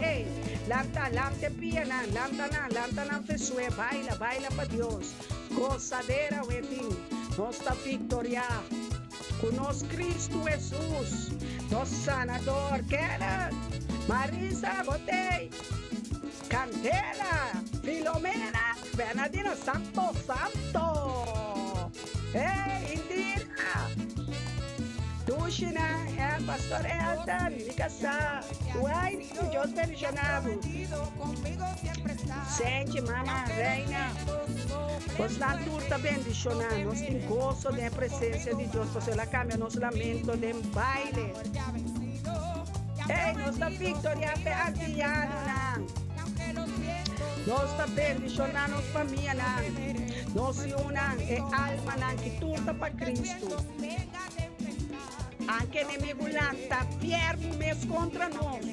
lante piena, lante sue, baila pa Dios, gozadera, wedding, nuestra victoria, con nos Cristo Jesús, nos sanador, Kenneth, Marisa Botey, Candela, Filomena, Bernardino Santo, Indira, Dushina, Pastor Elton, Mikasa, White, Dios bendicionado, Sente, Mama, Reina, os na turta bendicionar, nós tem gozo da presença de Deus, você lá cambia nosso lamento de baile. Ei, nossa vitória é artilhada, nós está bendicionando nossa família, nós se unam e alma que turta para Cristo. Anche inimigo lá está firme mês contra nós.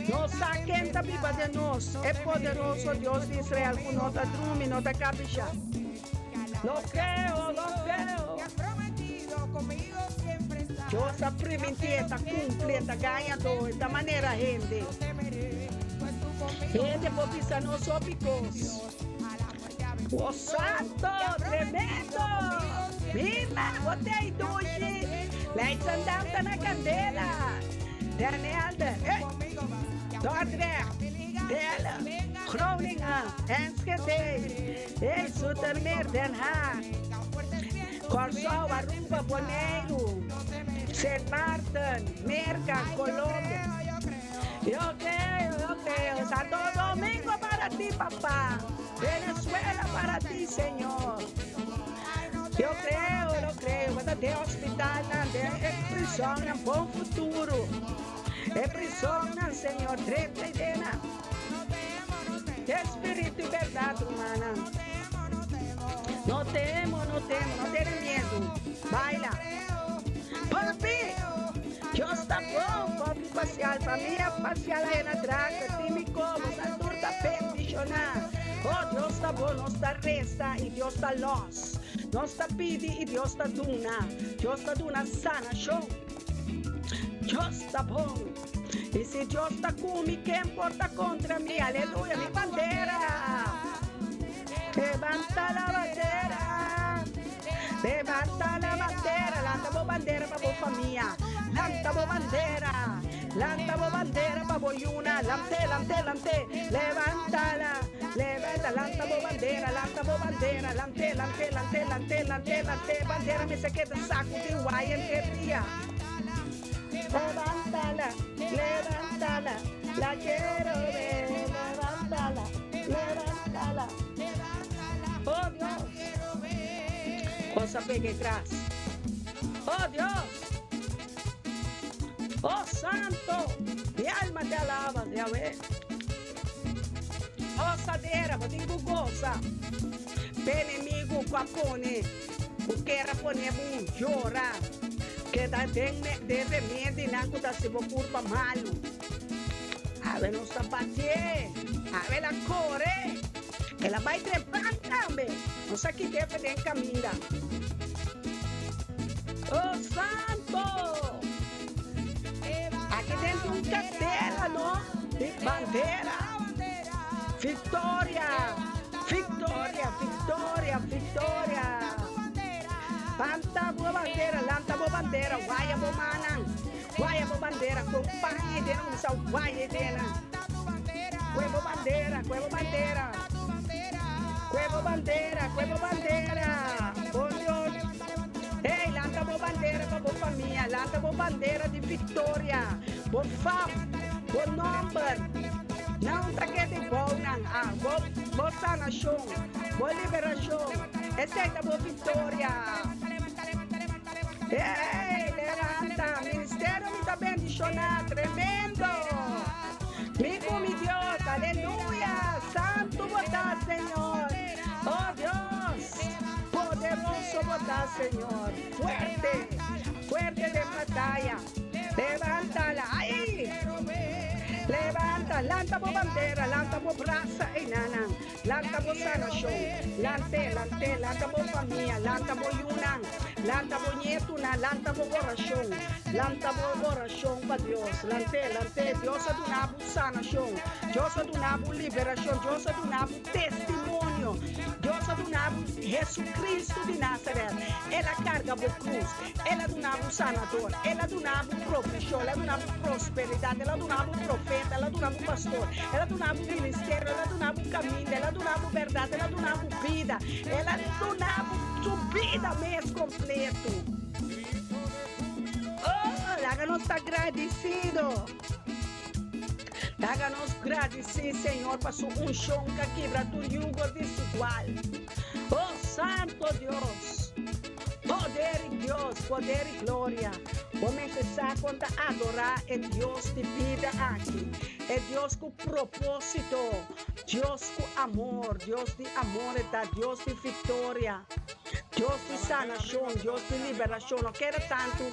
Nossa quenta viva de nós é poderoso Deus de Israel com nota drume, nota cabeça. Lo creo. Deus a primitieta, completa, ganhador, da maneira rende. Rende por pisar nos óbicos. O santo, tremendo. Mima, botei duche. Leite andando na candela. Danielda, Dordrecht, Delle, Groningen, Enschede, Zoetermeer, Den Haag, Corsau, Aruba, Bonaire, St. Maarten, Merca, Colômbia. Eu creio, Santo Domingo para ti, papá, Venezuela para ti, Senhor. Eu creio, mas até hospital, é prisão, é bom futuro. É prisão, Senhor, treta e dena. Espírito e verdade, humana. Não temos medo. Baila. Papi, Deus está bom, pobre parcial, família parcial aí na draga, time como, a turta peticionar. Oh, Deus está bom, nós está resta e Deus está los. Nós está pedi e Deus está duna. Deus está duna sana, show. Deus está bom. E se Deus está comigo, quem importa contra mim? Aleluia, minha bandeira. Levanta a bandeira. Lanta a bandeira para a família. Lanta a bandeira para a boiuna. Lante. Levanta, lanta a bandeira. Lante. Bandeira me se queda saco de guai entre dia. Levántala, la quiero ver, levántala. Oh Dios, cosa pegue atrás. Oh Dios, oh Santo, mi alma te alaba, Yahweh. Oh Sadera, vou digo goza, inimigo com a pone, o que era poner llorar. Que da de remédio e não da se curva malo. A ver não está bater, a ver a corre, ela vai trepar também. Não sei que deve ter caminho. Oh Santo, aqui dentro castelo, não? De bandeira, vitória. Lanta bo bandeira, guaia bo manang, guaia bo bandeira, companhia de não são guaia dela. Cuevo bandeira, oh Deus. Ei, lanta bo bandeira para bo família, lanta bo bandeira de vitória, bo fam, bo number. Não tá que de bom não, bo sanação, bo liberação. Essa é a bo vitória. Ei, levanta. Ministério me está bendicionado. Tremendo. Mi Dios. Aleluya. Santo botar, Señor. Oh Dios. Poderoso botar, Señor. Fuerte. Fuerte de batalla. Levántala. Ahí. Levanta, lanta mo bandera, lanta mo brasa, nana, lanta mo sanación, lanta mo familia, lanta mo yunang, lanta mo nietuna, lanta mo oración para Dios, lante, Dios ha donado sanación, Dios ha donado liberación, Dios ha donado testimonio, Dios ha donado Jesucristo de Nazaret, Él carga por cruz, Él ha donado sanador, Él ha donado provisión, Él ha donado prosperidad, Él ha donado profeta, Él ha donado pastor, Él ha donado ministério, Él ha donado caminho, Él ha donado verdade, Él ha donado vida, Él ha donado tu vida mês completo. Oh, háganos agradecido. Háganos agradecer, Senhor, para sua unção que quebra tu jugo desigual. Oh, Santo Deus, poder e Deus, poder e glória. Vamos começar a adorar o Deus de vida aqui. É Deus com propósito, Deus com amor, Deus de amor, Deus de vitória. Deus de sanação, Deus de liberação. Não quero tanto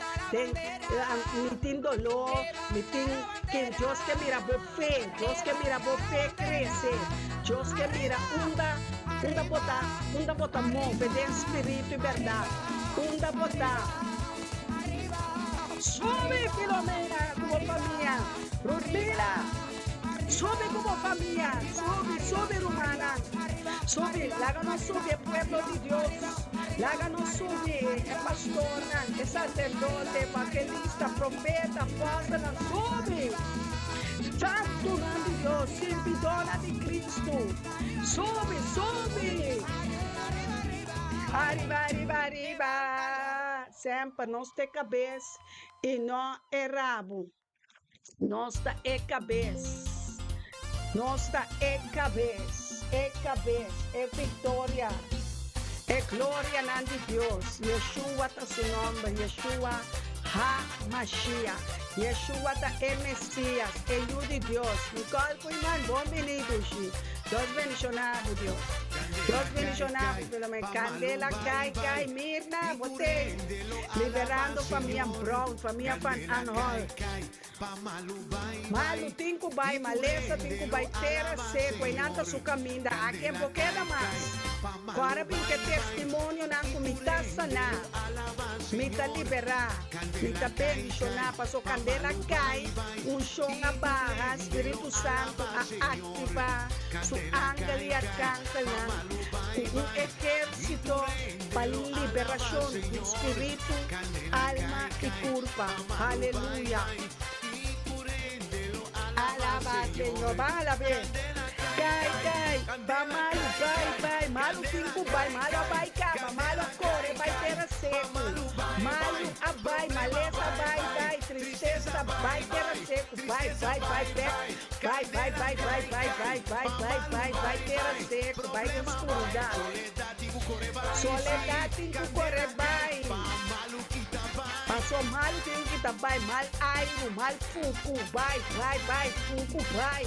me tem dolor, me tem que Deus que mira boa fé, Deus que mira boa fé crescer, Deus que mira unda botar move de espírito e verdade, unda botar. Sube, Filomena, como família, Rudmila, sube como família, sube, Romana, sube, láganos sube, pueblo de Dios. Láganos subir, pastor, sacerdote, evangelista, profeta, apóstolo, sube. Santo nome de Deus, servidora de Cristo. Sube. Arriba. Sempre nós temos cabeça e não é rabo. Nós é cabeça. É vitória. É glória de Deus. Yeshua está seu nome. Yeshua HaMashiach. Yeshua está é Messias. É o de Deus. Nicole Puiman, bom venido. Deus bendicionado, Deus. Deus bendicionado, pelo menos. Candela, Kai, Mirna, você. Liberando família Brown, família Van Anhol. Malu, tinco bai, maleza, tinco bai, terra seco, e nada su caminho. Aqui é pouquinho mais. Agora vem que testemunho na comida sanar. Me tá liberar, me tá bendicionar, passou candela cai, chão a barra, Espírito Santo a ativar, su ángel e arcángel, exército para liberação do espírito, alma e corpo. Aleluia. Alaba, Senhor, alaba. Cai, vai, malo cinco vai, malo vai cama, malo core, vai ter seco, malo abai, maleza vai, tristeza vai ter seco, vai ter seco, vai ter escuridão, soledade tem que correr, vai. Passou mal, tem que estar vai, mal airo, mal fuku, vai, fuku, vai,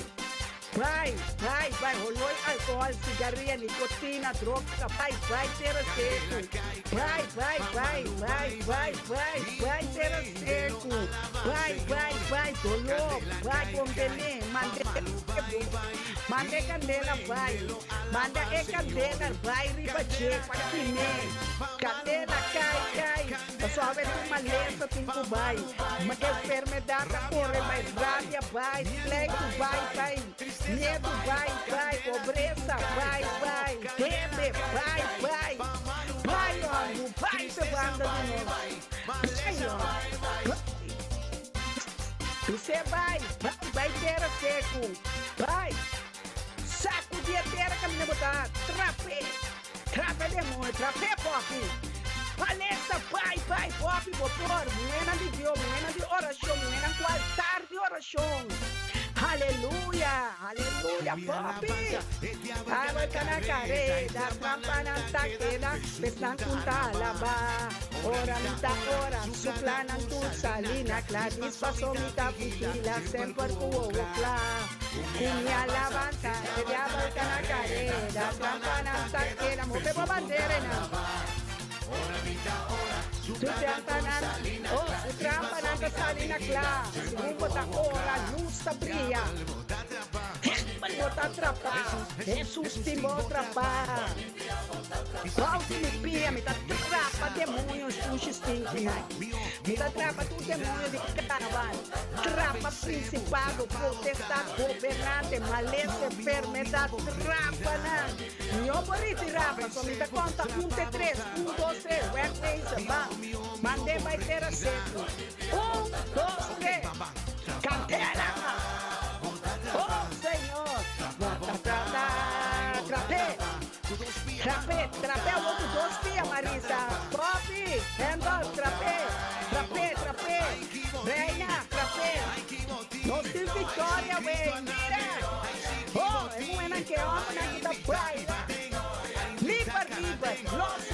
rolou álcool, cigarrinha, nicotina, droga, vai ter seco, vai ter seco, vai, dolor, vai, condenar, mande candela, vai, manda candela, vai, ribache, paquine, candela, cai, passou a ver uma maleza, cinco vai, uma enfermidade, corre mais rápida, vai, pleito, vai, medo, vai, pobreza, vai, bebe, vai, homem, vai, você banda de novo, você vai ter seco, vai, saco de terra, caminho botar, trape demônio, trape pop, palestra, vai, pop, motor, moeda de Deus, moeda de oração, moeda com altar de oração, aleluia. Aleluya, aleluya, papi. Awal kana kare, da trampa ng takela, pesnang kuntala ba. Ora mita ora, supla ng tulsa, lina kladis, pasomita putila, semper kuwokla. Kunya labansa, awal kana kare, da trampa ng takela, mo pe babandere na. Sutrampanan, sutrampanan ka sa linakla. Sumubot ako, luz sa bria. Mo tatrapa, Jesus ti mo trapa. Wow, sinipia, me tatrapa demônios, puxes tintinay. Me tatrapa tu demônio de carnaval. Trapa principado, potestad, governante, maleza, enfermedad, trapa na. Yo morite rapa, so me ta conta 1, 3, 1, 2, 3, where place, ba. Mande vai ter a seco. 1, 2, 3, cantela. Oh, Senhor. Trapé, o outro 2 pia, Marisa. Top, handle, trapé. Venha, trapé. Nós temos vitória, ué. Mira. Oh, é buena que homem na vida praia. Liber, los.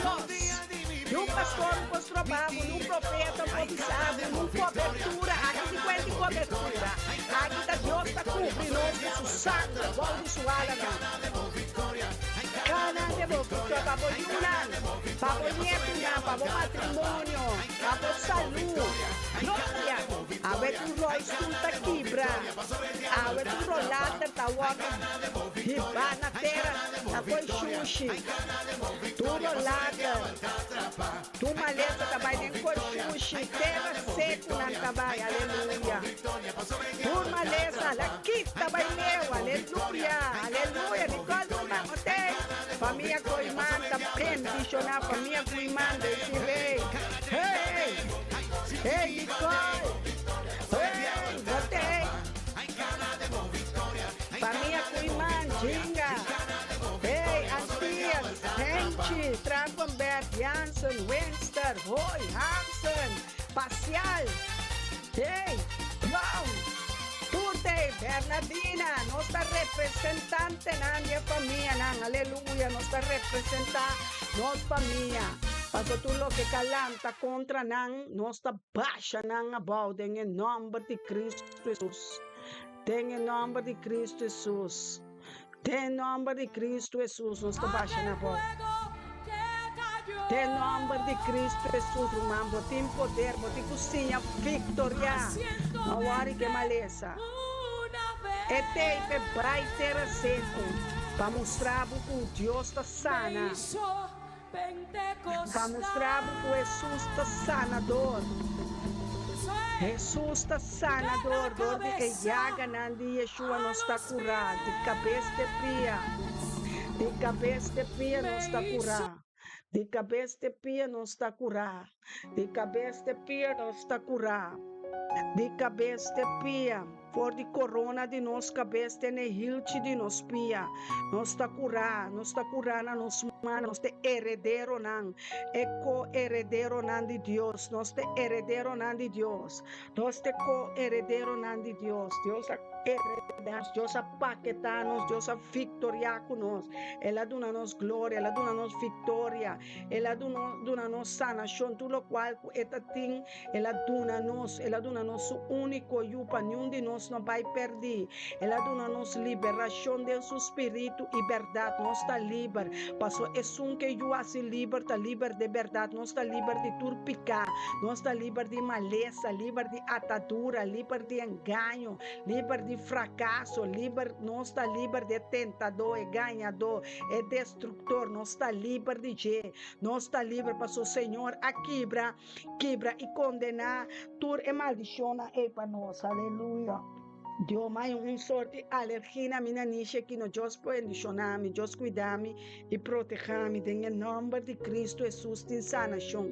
Num pastor, um postrobavo, num profeta, um profissado, num cobertura, aqui de quente cobertura. Aqui da Deus está cobrindo o sangue, igual de sua alma. Cana de boca, pavo yunan, pavo nieto, pavo matrimônio, pavo saúde. Glória! A ver tu roi escuta quibra. A ver tu rolata, tá waka. Riba na terra, a coi xuxi. Tu rolata. Tu maleta, tá vai nem coi xuxi. Terra seco na tabai, aleluia. Tu maleta, la quita vai meu, aleluia. Aleluia, Nicole, tu mamotei. Família coimanda, bendicionar, família coimanda, esse rei. Hey, Nicole! Hey, botei! Família Cuiman, Ginga! Hey, Antias, Henchi, Tragonberg, Janssen, Winster, Roy, Hansen, Pacial! Hey, Brown! Turte, Bernardina, nossa representante na minha família, aleluia, nossa representante, nossa família. Paso tu lo que calanta contra nang, nosta baixa nang about em nome de Cristo Jesus. Tem em nome de Cristo Jesus. Tem em nome de Cristo Jesus, nosta baixa na voz. Tem em nome de Cristo Jesus, irmão, tem poder, tem cozinha, vitória. Não há que maleza. Etei pe vai ter aceito, para mostrar que Deus está sana. Para mostrar que Jesus está sanador. Jesus está sanador. Dor de que llaga nandi Yeshua não está curado. De cabeça de pia. De cabeça de pia não está curado. De cabeça de pia não está curado. De cabeça de pia não está curado. De cabeça de pia. For de corona de nos cabeça tem hilte de nos pia. Nós está curado na nos manos, nós te heredero nan. Co-heredero nan de Deus, nós te heredero nan de Deus. Nós te co-heredero nan de Deus. Deus a heredar, Deus a paquetar-nos, Deus a victoriar com nós. Ela dona-nos glória, ela dona-nos vitória, ela dona-nos sanação, tudo o qual ela tem, ela dona-nos o único yupa, nenhum de nós não vai perder. Ela dona-nos liberação de seu espírito e verdade. Nós está livre. Passou é um que eu assim livre, está livre de verdade. Nós está livre de turpicar. Nós está livre de maleza, livre de atadura, livre de engano, livre de fracasso, nós está livre de tentador, é ganhador, é destrutor. Nós está livre de G. Nós está livre para o Senhor a quebra e condenar, tur e maldiciona e para nós. Aleluia. Deus, mais sorte de alergia na minha nicha que no Deus bendicionar-me, Deus cuidar-me e proteger-me. Em nome de Cristo Jesus, tem sanação.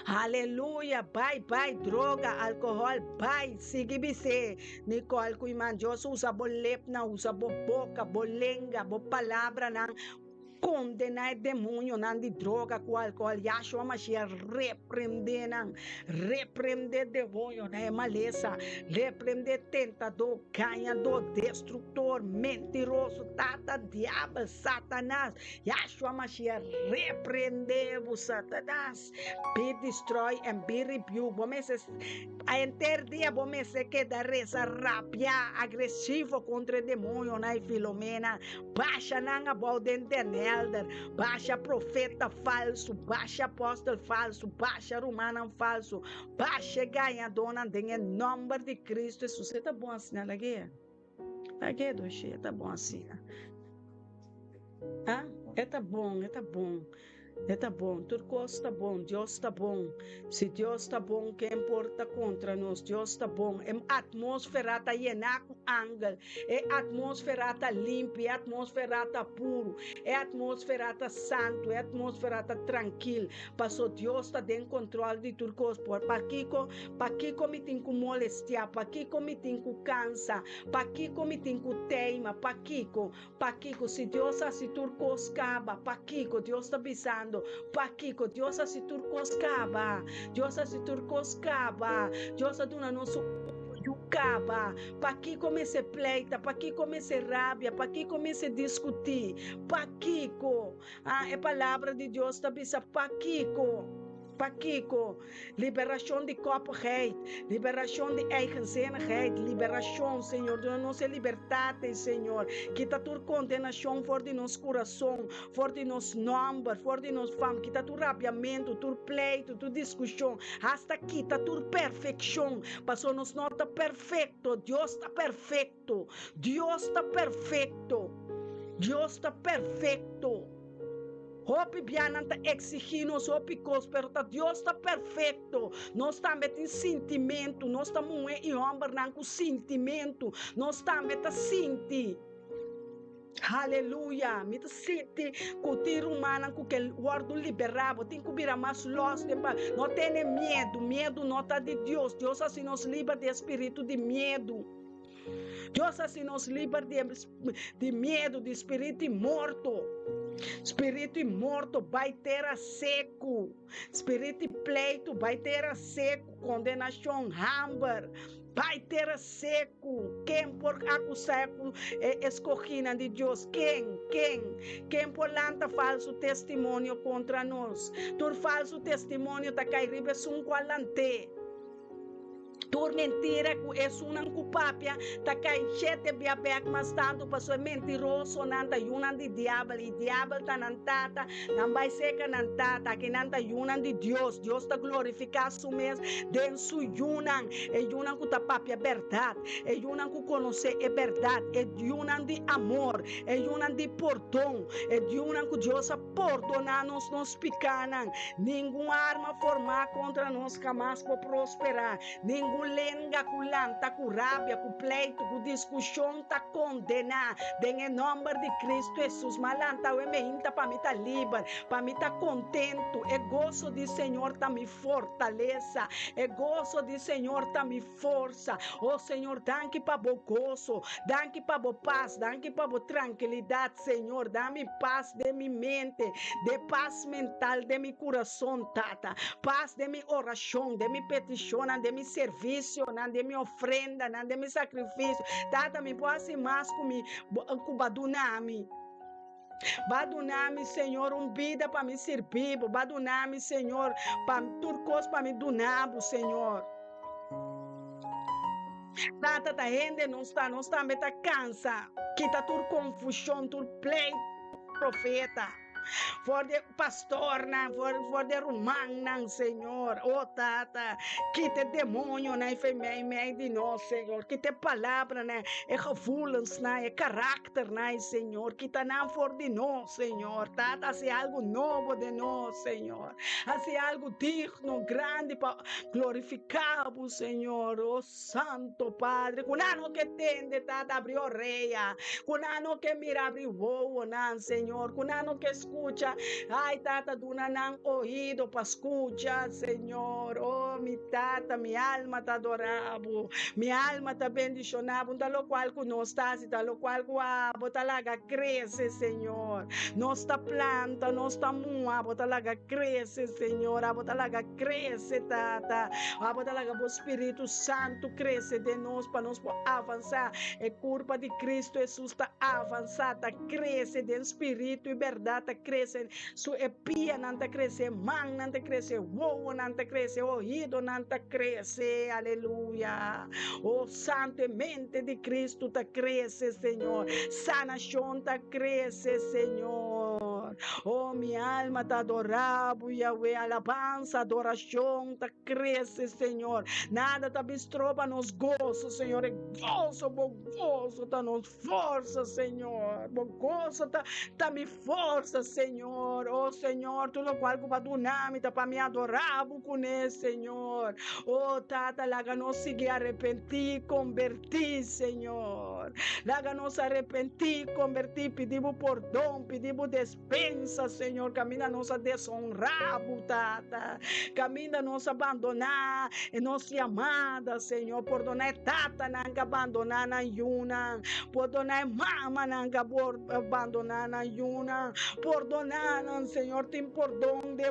Aleluia, pai, droga, álcool, pai, sigue-se. Nicole, Cuiman, Deus usa bo lepna, usa bo boca, bo lenga, bo palavra, condenar demônio não de droga com álcool, Yahshua Mashiach repreender demônio na maleza, repreender tentador, ganhador, destrutor, mentiroso, tata, diabo, Satanás, Yahshua Mashiach repreender o Satanás, be destroy and be rebuke. Vamos a enter dia, vamos que da reza rabia agressivo contra demônio na Filomena, baixa nanga balden elder, baixa profeta falso, baixa apóstolo falso, baixa romano falso, baixa ganhadora em nome de Cristo Jesus. Está bom assim, né? Aqui, doce, está bom assim. Ah, está bom, está bom. Está bom, Turcos está bom, Deus está bom. Se Deus está bom, que importa contra nós? Deus está bom. A atmosfera está llena com ángel. A atmosfera está limpa, a atmosfera está puro, a atmosfera está santo, a atmosfera está tranquila. Passou Deus está em controle de Turcos. Para que me tem com molestia, para que me tem com cansa, para que me tem com teima, para que se Deus assim Turcos caba, para que Deus está bisando. Paquico, Deus se turcos caba, Deus se turcos caba, Deus dona nosso caba, para que comece pleita, para que comece rábia, para que comece discutir, Paquico, é palavra de Deus está bisa Paquico, liberação de corporate, liberação de eigenzinnigheid, liberação, Senhor, de nossa liberdade, Senhor, quita tua condenação for de nosso coração, for de nosso nome, for de nossa fama, quita tu rabiamento, tu pleito, tu discussão, hasta quita tu perfeição, passou nos nota perfeito, Deus está perfeito, Deus está perfeito, Deus está perfeito. Hopi biana está exigindo, hopi cosper, Deus está perfeito. Nós estamos em sentimento, nós estamos em homem com sentimento, nós estamos a sentir. Aleluia, me sente com o tiro humano com que o guardo liberado, tem que virar mais luz, não tem medo não está de Deus, Deus assim nos livra de espírito de medo. Deus assim nos livra de medo, de espírito morto. Espírito morto vai ter a seco. Espírito pleito vai ter a seco. Condenação, hamber, vai ter a seco. Quem por acusar escorrida de Deus? Quem por lanta falso testemunho contra nós? Tur falso testemunho tá cairibe sun qualante. Tur mentira é uma culpápia, tá caixete biabek, mas tanto passou mentiroso, nanta yunan de diabo, e diabo tá nantata, não vai seca nantata, que nanta yunan de Deus, Deus tá glorificar su mês, den su yunan, e yunan que tá papia verdade, e yunan que conhecer é verdade, e yunan de amor, e yunan de perdão, e yunan que Deus a perdonar nos picanan, nenhuma arma formar contra nós jamais pode prosperar, nenhum lenga culanta, com rabia, com pleito, com discussão, tá condenar. Em nome de Cristo Jesus, malanta, eu me inta para me tá livre, para me tá contento. E gozo de Senhor tá me fortaleza. E gozo de Senhor tá me força. Oh Senhor, danke para o gozo, danke para a paz, danke para a tranquilidade, Senhor. Dá-me paz de minha mente, de paz mental de meu coração, tata. Paz de minha oração, de minha petição, de meu serviço, de minha ofrenda, de meu sacrifício. Tata, me pode mais com badunami. Badunami, Senhor, vida para me servir. Badunami, Senhor, para turcos para me donar, Senhor. Tata, tá rende, não está, me tá cansa. Quita tur confusão, tur pleito, profeta. For de pastor, for de romano, Senhor. Oh, tata, quite demônio na meio de nós, Senhor. Quite palavra, né? É gevoelens, né? É caráter, né, Senhor. Quita não for de nós, Senhor. Tata, hace algo novo de nós, Senhor. Hace algo digno, grande para glorificar, Senhor. Oh, Santo Padre. Cunano que tende, tata, abriu reia. Cunano que mira, abriu voa, Senhor. Cunano que escucha. Ay, tata, dunanan oído para escuchar, Señor. Oh, mi tata, mi alma te adoraba, mi alma te bendicionaba, da lo cual no estás, da lo cual guabo, talaga crece, Señor. Nossa planta, nossa mua, botalaga cresce, Senhor, a botalaga cresce, tata, a botalaga o Espírito Santo cresce de nós para nós avançar. É culpa de Cristo Jesus está avançada, cresce de Espírito e verdade, cresce, su epia não está cresce, man não está cresce, uou não está cresce, ouído não está cresce, aleluia. O santo mente de Cristo está cresce, Senhor, sanação está cresce, Senhor. Oh, mi alma te adoraba, Yahweh, alabanza, adoração, te cresce, Senhor. Nada te bistroba nos gozo, Senhor. Bom gozo, te nos força, Senhor. Bom gozo, te me força, Senhor. Oh, Senhor, tu no qual cuba do nome, te para me adorar, com esse, Senhor. Oh, tata, laga nos seguir arrepentir, convertir, Senhor. Laga nos arrepentir, convertir, pedimos perdão, pedimos despensa, Senhor. Camina nos a desonrar, tata. Camina nos a abandonar, e nossa amada, Senhor. Perdonar tata, não abandonar na yuna. Perdonar mama, não abandonar na yuna. Perdonar, Senhor, tem perdão de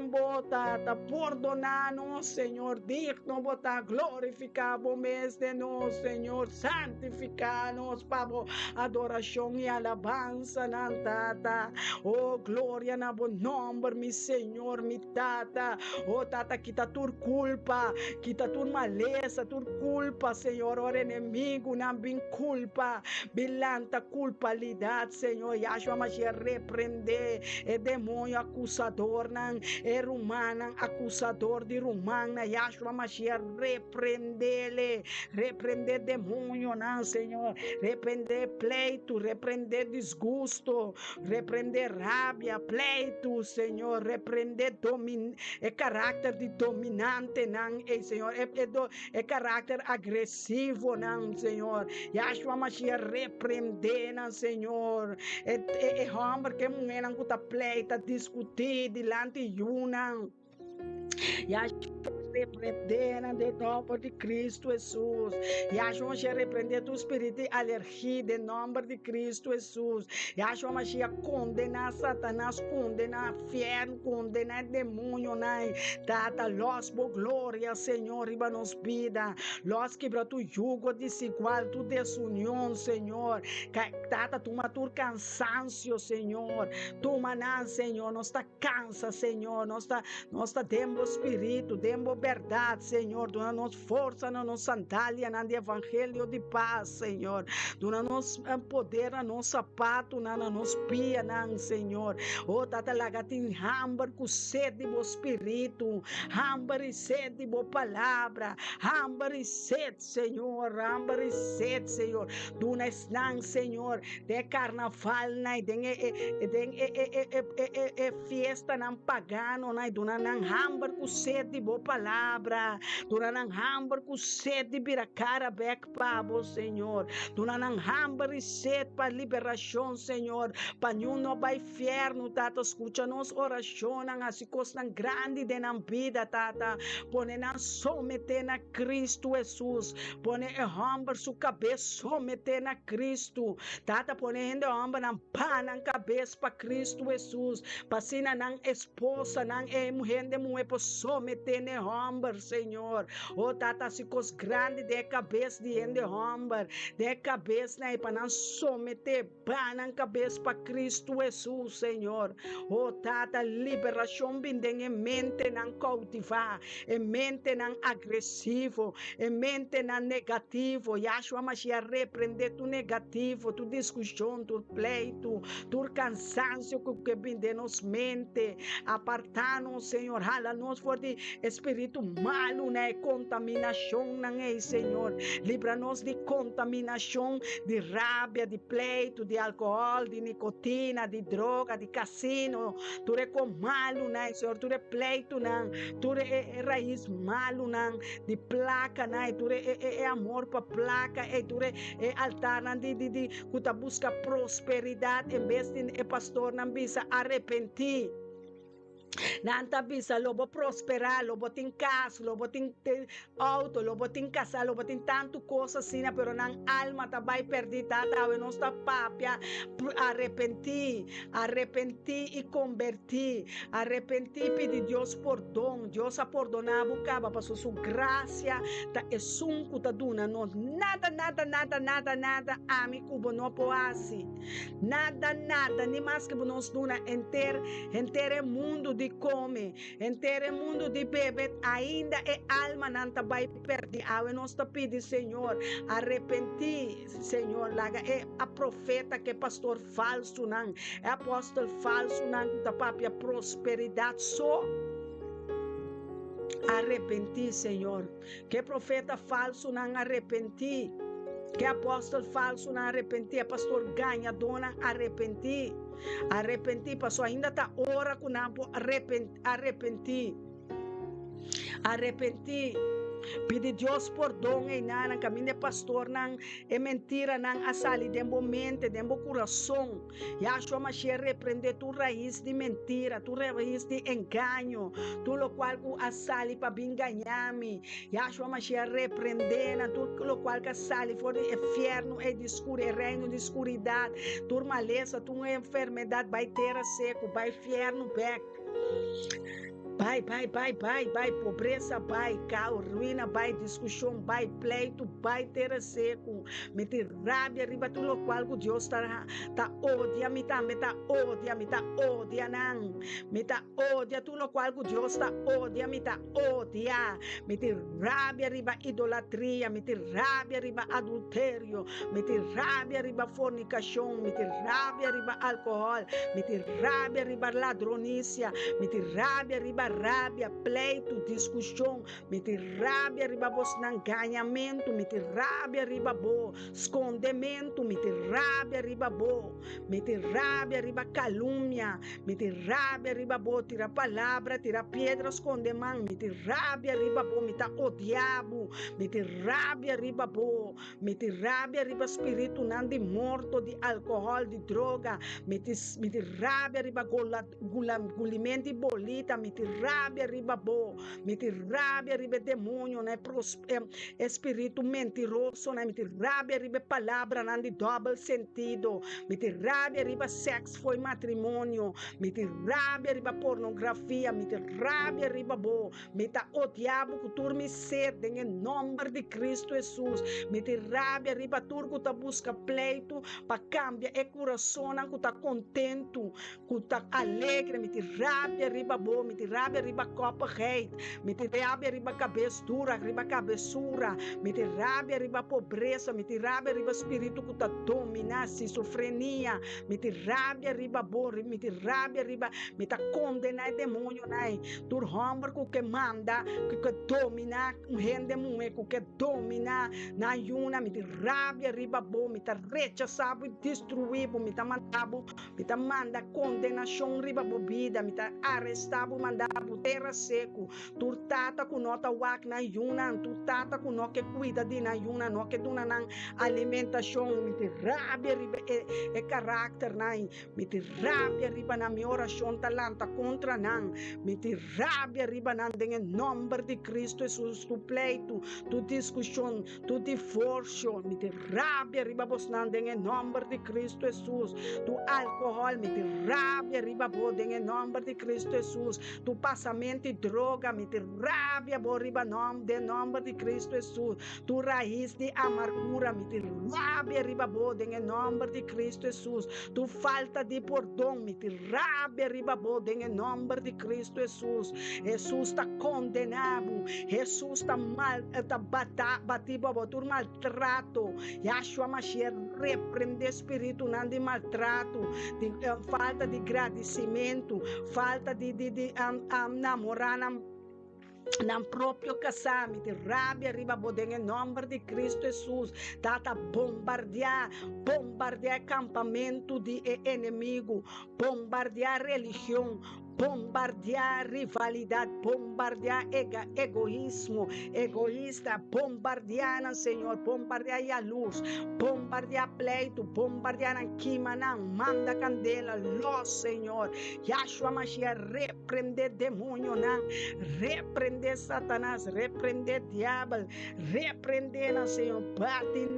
tata. Perdonar, Senhor, digno, botar glorificar o mês de nós, Senhor. Santificar-nos, Pablo. Adoração e alabança, tata. Oh, glória na bom nome, mi Senhor, mi tata. Oh, tata, quita tua culpa, quita tua maleza, tua culpa, Senhor. O inimigo não vem culpa, bilanta culpabilidade, Senhor. Yahshua Mashiach repreender o demônio acusador, não é romano acusador de romana. Yahshua Mashiach repreender-lhe, repreender demônio, não, Senhor. Repreender pleito, repreender desgosto, repreender rabia, pleito, Senhor, repreender caráter de dominante, não, Senhor, é caráter agressivo, não, Senhor. Yahshua Mashiach repreender, não, Senhor. É homem que mulher não está pleita, discutir delante de uma. Yahshua repreender de nome de Cristo Jesus. Yahshua Mashiach repreender tu espírito de alergia de nome de Cristo Jesus. Yahshua Mashiach condena Satanás, condena inferno, condena demônio, né? Tata, los por glória, Senhor, riba nos vida. Los quebra tu jugo desigual, tu desunião, Senhor. Tata, tu matur cansancio, Senhor. Tu maná, Senhor, nós está cansa, Senhor. Nós está demo espírito, demo verdade, Senhor. Dona nos força, na nos sandália, na evangelho de paz, Senhor. Dona nos poder, na nos sapato, na nos pia, Senhor. Oh, tata, lagatin, hambar, com sede do espírito, hambar e sede bo palavra, hambar e sede, Senhor, hambar e sede, Senhor. Dona esnan, Senhor, de carnaval, de fiesta, não pagano, dona não hambar, com sede bo palavra, dona não hambar, com sede biracara, back pabo, Senhor. Dona não hambar e sede para liberação, Senhor. Panhun no vai inferno, tata, escuta nos oração, as coisas grandes de na vida, tata. Pone na someter na Cristo Jesus. Pone hambar sua cabeça, someter na Cristo. Tata, pone ainda hambar na pá na cabeça para Cristo Jesus. Passina na esposa, na mulher de mulher, para someter na hambar, Senhor. Oh, tata, as coisas grandes de cabeça de hambar, de cabeça, né, para não someter pá na cabeça para Cristo Jesus, Senhor. Oh, tata, liberação bindem em mente não cautivar, em mente não agressivo, em mente não negativo. Yahshua Mashiach repreender tu negativo, tu discussão, tu pleito, tu cansancio que bindem nos mente. Apartar-nos, Senhor, rala-nos for de espírito espírito malo, né? Contaminação, né, Senhor? Livra-nos de contaminação, de rábia, de pleito, de álcool, de nicotina, de droga, de cassino. Tu é com malo, né, Senhor? Tu é pleito, né? Tu é raiz malo, né? De placa, né? Tu é amor para placa, tu é altar, né? De tu busca prosperidade, em vez de pastor, não bisa arrepentir. Nanta bisa lobo prosperar, lobo tem casa, lobo tem auto, lobo tem casa, lobo tem tanto coisa assim, pero nan alma tá vai perdida, tá não está papia, arrepentir e convertir, arrepentir, pedir Deus perdão, Deus a perdonar, buscava para sua graça, tá é sunco tá duna, não nada, ami cubo não poasi, nada, nem mais que nos duna inteiro mundo de come, inteiro mundo de beber, ainda é alma não tá vai perder, nós tá pedindo, Senhor, arrepentir, Senhor, laga é a profeta que é pastor falso, não, é apóstolo falso, não, tá papia prosperidade só. Arrepentir, Senhor, que profeta falso não arrepentir, que apóstolo falso não arrepentir, pastor ganha dona arrepentir, pastor ainda tá ora com nampo arrepentir, pedir Deus perdão e não caminho pastor não é mentira não asali dembo mente dembo coração Yahshua Mashiach repreende tu raiz de mentira, tu raiz de engano, tu lo qual ku asali para enganar-me. Yahshua Mashiach repreende tu lo qual que asali for de inferno e de reino de escuridade, tu maleza, tu enfermidade vai ter seco, vai inferno back. Vai, pobreza, vai, caos, ruína, vai, discussão, vai, pleito, vai, ter seco, meter rabia, riba, tu lo qual que Deus tá odia, me tá odia, não, me tá odia, tu lo qual que Deus tá odia, me tá odia, meter rabia, riba, idolatria, meter rabia, riba, adultério, meter rabia, riba, fornicação, meter rabia, riba, álcool, meter rabia, riba, ladronícia, meter rabia, riba, rábia, pleito, discussão, meter rábia, riba, vos enganamento, meter rábia, riba, bo, escondimento, meter rábia, riba, bo, meter rábia, riba, calúnia, meter rábia, riba, bo, tira palavra, tira pedra, esconde mão, meter rábia, riba, bo, meta o diabo, meter rábia, riba, bo, meter rábia, riba, espírito, não de morto, de álcool, de droga, meter rábia, riba, gulimento de bolita, meter rábia, riba, bo, meter rábia, riba, demônio, né, espírito mentiroso, né, meter rábia, riba, palavra, não de double sentido, meter rábia, riba, sexo, foi matrimônio, meter rábia, riba, pornografia, meter rábia, riba, bo, meta o diabo que turme ser, em nome de Cristo Jesus, meter rábia, riba, turco tá busca pleito, para cambiar é coração, que tá contento, que tá alegre, meter rábia, riba, bo, meter rábia, riba, copa rei, meter rábia, riba, cabeça dura, riba, cabeçura, meter rábia, riba, pobreza, meter rábia, riba, espírito que tá dominar, esquizofrenia, meter rábia, riba, bo, meter rábia, riba, meta condenar demônio, né, tur homem que manda, que domina, rende muito, que domina, na yuna, meter rábia, riba, bo, meta rechazar e destruir, meta manda condenação, riba, bobida, meta arrestar, mandar terra seco, tu tata com nota wak na yuna, tu tata com no que cuida de na yuna, no que duna na alimentação, me rabia riba e caráter nai, me rabia riba na minha oração talanta contra nan, me rabia riba nan em nome de Cristo Jesus, tu pleito, tu discussão, tu divórcio, me rabia riba vos nan em nome de Cristo Jesus, tu álcool, me rabia riba bod em nome de Cristo Jesus, tu passamento e droga, me rabia boriba nome de Cristo Jesus, tu raiz de amargura, me rabia riba bod em nome de Cristo Jesus, tu falta de perdão, me rabia riba bod em nome de Cristo Jesus, Jesus está condenado, Jesus está mal, está batido, tu maltrato, Yahshua Mashiach repreende espírito não de maltrato, de falta de agradecimento, falta de namorar na próprio casamento, rabia riba bodeng em nome de Cristo Jesus, tata bombardear campamento de inimigo, bombardear religião, bombardear rivalidade, bombardear egoísmo, egoísta, bombardear, Senhor, bombardear a luz, bombardear pleito, bombardear queima, manda candela, luz, Senhor, Yahshua Mashiach, repreender demônio, repreender Satanás, repreender diabo, repreender, Senhor, bate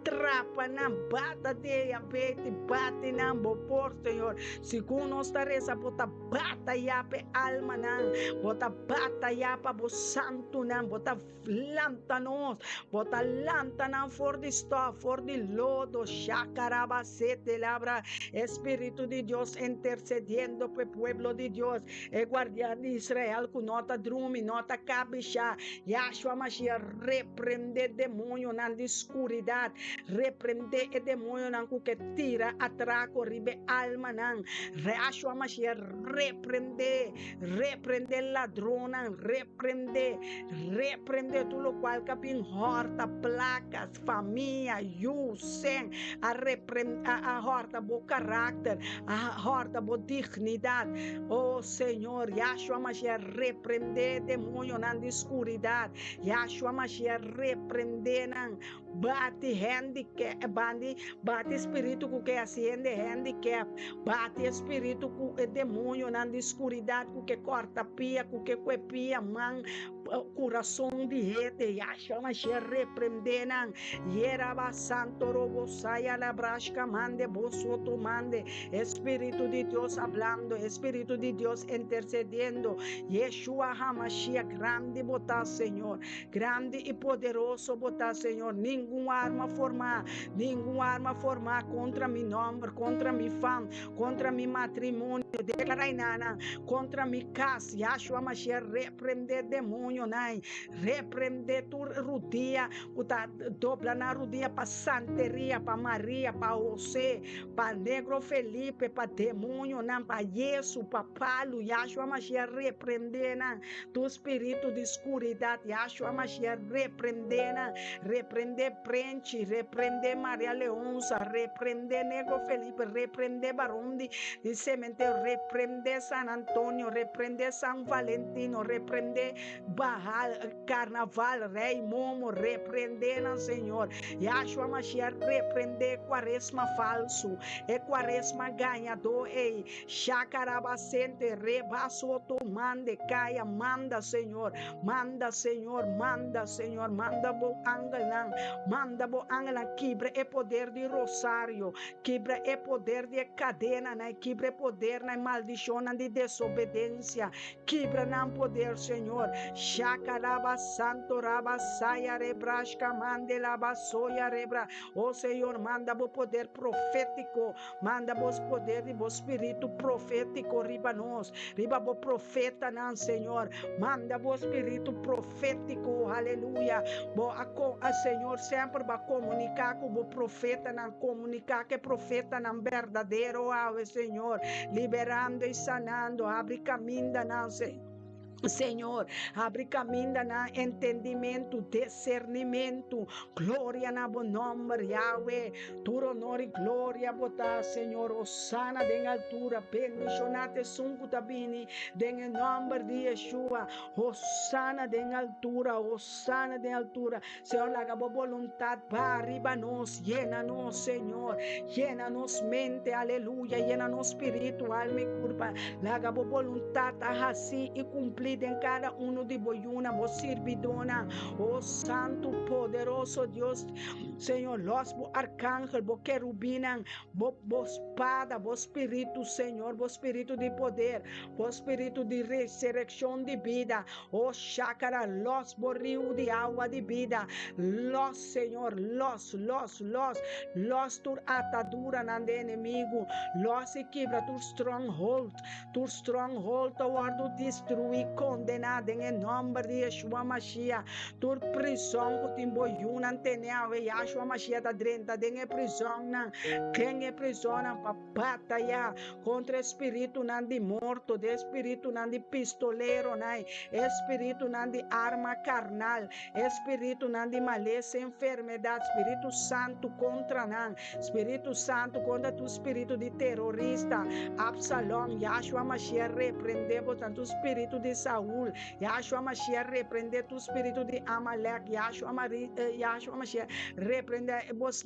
trapa na bata de abete, bate na bopor, Senhor. Segundo nossa reza, bota bata yape alma nan, bota bata yapa bo santo nan, bota lantanos, bota lantanan for the stuff, for the lodo, shakaraba sete labra, Espíritu de Dios intercediendo por pueblo de Dios, e guardián de Israel con nota drumi, nota cabisha, Yahshua Mashiach, reprende demônio na escuridade, reprende e demônio nan que tira atraco ribe alma nan, Yahshua Mashiach, reprende ladrona, reprende tudo lo qual capim horta, placas, família, sen, a horta bo caráter, a horta bo dignidade, oh Senhor, Yahshua Mashiach, reprende demônio na escuridade, Yahshua Mashiach, reprende nan bate handicap, bate espírito que acende handicap, bate espírito que demônio na escuridade que corta pia, que pia man coração de rede, Yahshua Mashiach, reprende nan Yeraba Santo Robo Saya Labrasca mande bosoto mande, Espírito de Deus hablando, Espírito de Deus intercedendo, Yeshua HaMashiach, grande botar, Senhor, grande e poderoso botar, Senhor, nenhuma arma formar contra mi nome, contra mi fama, contra mi matrimônio, declarai nana, contra mi casa, Yahshua Mashiach, repreender demônio, repreender tu rodia, dobla na rodia para santeria, para Maria, para José, para negro Felipe, para demônio, para Jesus, para Paulo, Yahshua Mashiach, repreender tu espírito de escuridade, Yahshua Mashiach, repreender Prente, repreender Maria Leonça, repreender negro Felipe, repreender Barundi de Cemitério, repreender San Antônio, repreender San Valentino, repreender Bahal, Carnaval, Rei Momo, repreender, Senhor, Yahshua Mashiach, repreender quaresma falso, quaresma ganhador, chacarabacente, rebasoto, mande, caia, manda, Senhor, manda, Senhor, manda, Senhor, manda bo angelan, manda bo angelan, quebra é poder de rosário, quebra é poder de cadena, quebra é poder na maldição de desobediência, quebra não poder, Senhor, chacaraba santo raba saia rebrasca mande laba soia rebra, oh Senhor, manda bo poder profético, manda bo poder de bo espírito profético riba nós, riba bo profeta não, Senhor, manda bo espírito profético, aleluia, bo a Senhor sempre vai comunicar com o profeta, não comunicar que profeta não verdadeiro, Senhor, liberando e sanando, abre caminho, não, Senhor, abre caminho na entendimento, discernimento, glória na bom nome, Yahweh, tu honor e glória botar, Senhor, Osana de altura, bendicionate sunku tabini, em nome de Yeshua, Osana de altura, Senhor, laga bo vontade, para nos, llena-nos, Senhor, llena-nos mente, aleluia, llena-nos espírito, alma e corpo, laga bo vontade, assim e cumprir em cada de boiuna, vos servidona, oh Santo, poderoso Deus, Senhor, los arcángel, vos querubina, vos espada, vos espírito, Senhor, vos espírito de poder, vos espírito de ressurreição de vida, oh chácara, los rio de água de vida, los, Senhor, los tu atadura na de inimigo, los e quebra tu stronghold toward destruir condenada en el nombre de Yeshua Mashiach. Tu prisão que timbo yunan teneawe Yeshua Mashiach da drenta den prisão na quem é prisão na batalha contra espírito nan de morto, de espírito nan de pistoleiro, nai espírito nan de arma carnal, espírito nan de maleza, enfermidade, Espírito Santo contra nan, Espírito Santo contra tu espírito de terrorista, Absalom, Yeshua Mashiach repreendemos tanto espírito de Saúl, Yeshua Mashiach repreende tu espírito de Amalek, Yeshua Mashiach repreendemos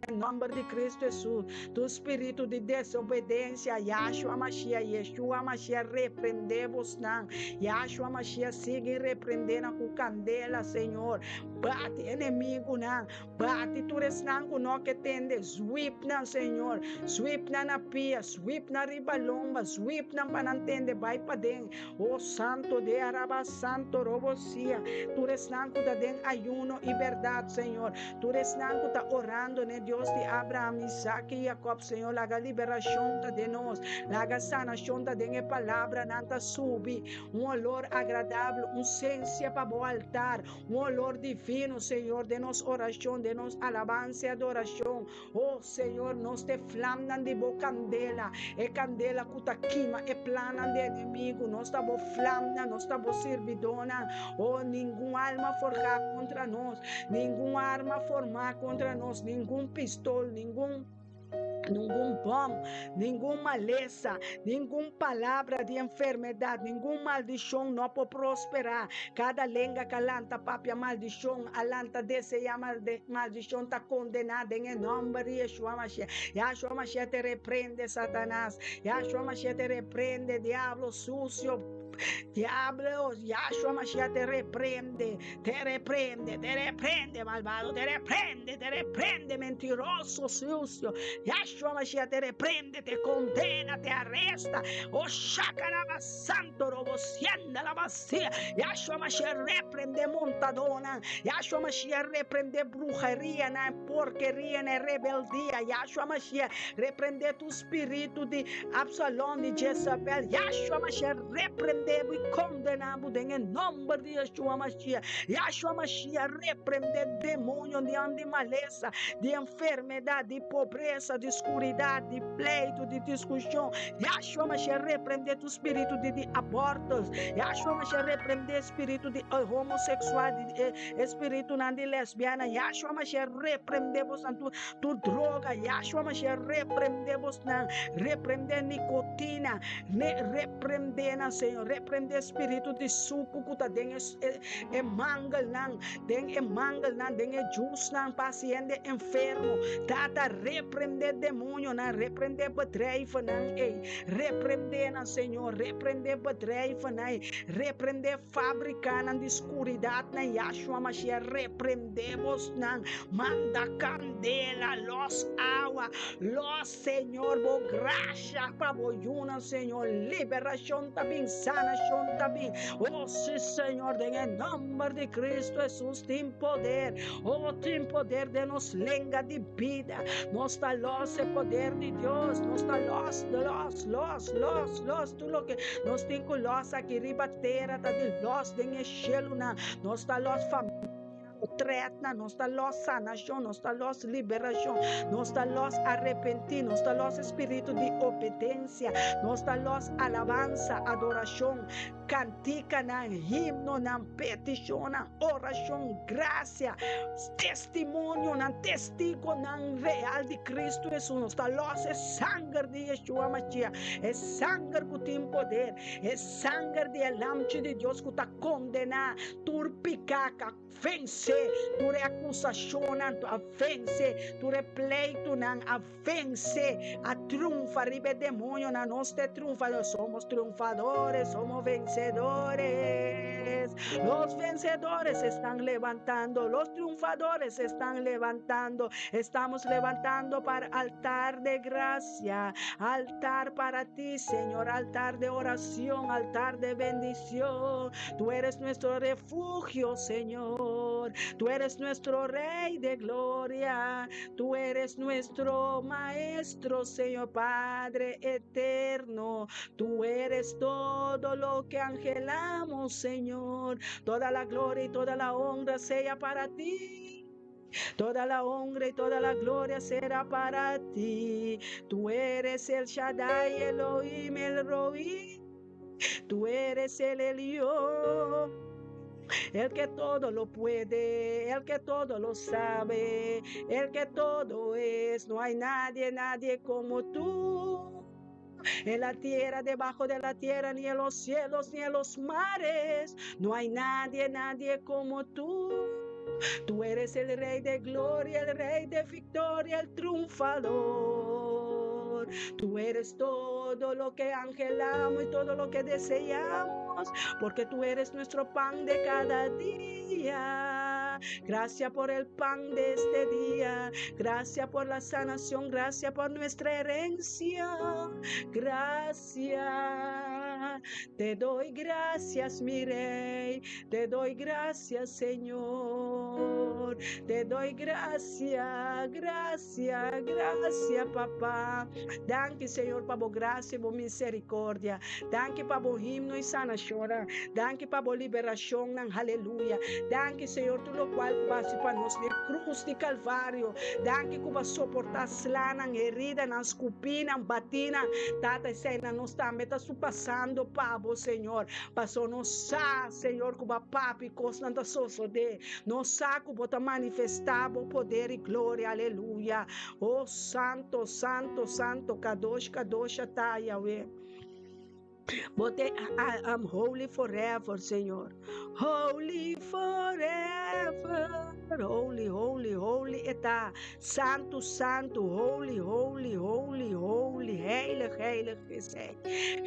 em nome de Cristo Jesus, tu espírito de desobediência, Yeshua Mashiach repreendemos nan, Yeshua Mashiach sigue repreendendo com candela, Senhor, bate inimigo nan, bate tu resnan com no que tende, sweep nan, Senhor, sweep nan na pia, sweep na ribalomba, sweep nan panantende, vai pa den, oh santo de Araba, santo robosia, tu resnan com da den ayuno e verdade, Senhor, tu resnan com tá orando, né, Deus de Abraham, Isaac e Jacob, Senhor, laga liberação de nós, laga sanação da den palavra, nanta subi, olor agradável, ciência para o altar, olor divino, Senhor, de nos oração, de nos alabança e adoração, oh Senhor, nos te flamnan de bo candela, e candela kutaquima, e plana de inimigo, nos ta bo flamna, nos ta bo servidona, oh nenhuma alma forjar contra nós, nenhuma arma formar contra nós, nenhum pistol, nenhum bom, nenhuma maleza, nenhuma palavra de enfermidade, nenhuma maldição não pode prosperar. Cada lenga calanta, papi, maldição, alanta desse maldição está condenada em nome de Yeshua Mashiach. Yeshua Mashiach te repreende, Satanás. Yeshua Mashiach te repreende, diablo sucio. Diablo, Yeshua Mashiach te reprende, malvado, te reprende, mentiroso, sucio. Yeshua Mashiach te reprende, te condena, te arresta. Oh, Shakaraba Santo, Robosianda la vacía. Yeshua Mashiach reprende montadona. Yeshua Mashiach reprende brujería, na porquería, na rebeldía. Yeshua Mashiach reprende tu espíritu de Absalom, de Jezabel. Yeshua Mashiach reprende e condenamos em nome de Yeshua Mashiach. Yeshua Mashiach repreende demônio de maleza, de enfermidade, de pobreza, de escuridade, de pleito, de discussão. Yeshua Mashiach repreende o espírito de abortos. Yeshua Mashiach repreende o espírito de homossexual, de espírito de lesbiana. Yeshua Mashiach repreendemos tu droga. Yeshua Mashiach repreendemos repreende nicotina, repreende, Senhor, repreende espírito de suco que tá den e mangal nan, den e mangal nan, den e jus nan, paciente enfermo, tata repreende demônio nan, repreende bedrijven nan, repreende nan, Senhor, repreende bedrijven nan, repreende fábrica nan, de escuridade nan, Yeshua Mashiach, repreendemos nan, manda candela, los agua, los Senhor, bo graça para boyuna, Senhor, liberação também, sanação também, oh sim, Senhor, em nome de Cristo Jesus, tem poder, oh tem poder de nos lenga de vida, nos está los el poder de Deus, nos está los, tu lo que nos tem com los aqui ribatera, tá de los, de enchelo na, nos está los família, tretna, nos está los sanação, nos está los liberação, nos está los arrepentir, nos está los espírito de obediência, nos está los alabança, adoração, cantica, himno, petição, oração, graça, testemunho, testigo real de Cristo Jesus, nos está los sangue de Yeshua Mashiach, é sangue que tem poder, é sangue de lamche de Deus que está condenar, turpicaca, vence, tu acusação, a vence, tu pleito, a vence, a triunfa, ribe demônio, nós te triunfadores, somos triunfadores, somos vencedores, los vencedores se están levantando, los triunfadores se están levantando, estamos levantando para altar de gracia, altar para ti, Señor, altar de oración, altar de bendición, tú eres nuestro refugio, Señor. Señor. Tú eres nuestro Rey de gloria. Tú eres nuestro Maestro, Señor Padre eterno. Tú eres todo lo que anhelamos, Señor. Toda la gloria y toda la honra sea para ti. Toda la honra y toda la gloria será para ti. Tú eres el Shaddai, Elohim, el Roi. Tú eres el Elión, el que todo lo puede, el que todo lo sabe, el que todo es. No hay nadie como tú. En la tierra, debajo de la tierra, ni en los cielos, ni en los mares. No hay nadie como tú. Tú eres el Rey de gloria, el Rey de victoria, el triunfador. Tú eres todo lo que anhelamos y todo lo que deseamos, porque tú eres nuestro pan de cada día. Gracias por el pan de este día. Gracias por la sanación. Gracias por nuestra herencia. Gracias. Te doy gracias, mi Rey. Te doy gracias, Señor. Te doy gracias, papá. Danke, Senhor, para a graça e a misericórdia. Danke para o himno e sanação. Danke para a liberação, aleluia. Danke, Senhor, tudo o qual passe para nós na cruz de Calvário. Danke que vai suportar slana, herida, nas cupinas, batina. Tata, Senhor, nós também está passando, Pabo, Senhor. Passou no sa, Senhor, que vai papi, constante de. No saco, bota manifestar o poder e glória, aleluia. Oh, santo, santo, santo, kadosh, kadosh, tá, Yahweh. But I'm holy forever, Senhor. Holy forever. Holy, holy, holy. Eta santo, santo. Holy, holy, holy, holy. Heilig, heilig is Hij.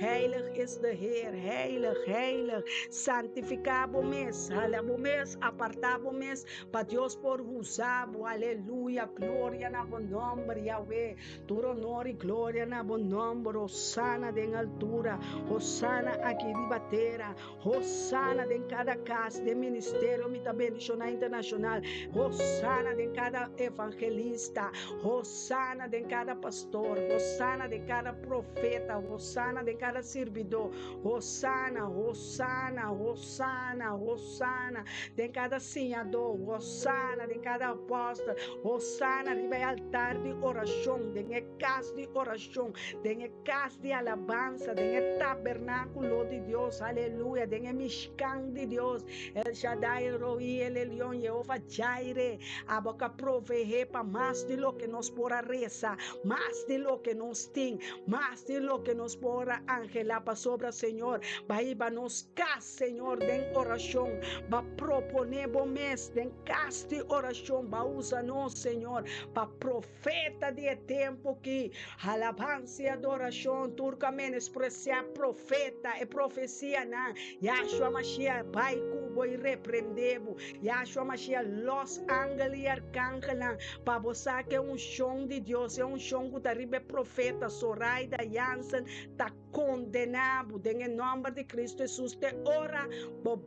Heilig is de Heer. Heilig, heilig. Santificabo mes. Halabo mes. Apartabo mes. Para Deus por usabo. Aleluia. Glória na bom nome, Yahweh. Tu honor e glória na bom nome. Osana em altura. Hosanna aqui de Batera, Hosanna em cada casa de ministério missionário internacional, Hosanna em cada evangelista, Hosanna em cada pastor, Hosanna de cada profeta, Hosanna de cada servidor, Hosanna, Hosanna, Hosanna, Hosanna de cada senhador, Hosanna de cada apóstolo, Hosanna de altar de oração, de casa de oração, de casa de alabança, de tabernáculo de Dios, aleluya, den el Mishkan de Dios, el Shaddai, el Roi, el Elión, Jehová Jaire, a boca proveer para más de lo que nos podrá rezar, más de lo que nos tiene, más de lo que nos podrá angelar para sobra, Señor, va a nos cas, Señor, den oración, va a proponer bom mes, den cas de oración, va a usarnos, Señor, para profeta de tiempo que alabanza y adoración, turcamente expressar profeta e profecia na Yahshua Mashiach vai cubo e repreendebo Yahshua Mashiach los ángeles e arcángeles para você que é chão de Deus, é chão que tá ribe profeta Soraida Jansen tá condenado em nome de Cristo Jesus. Te ora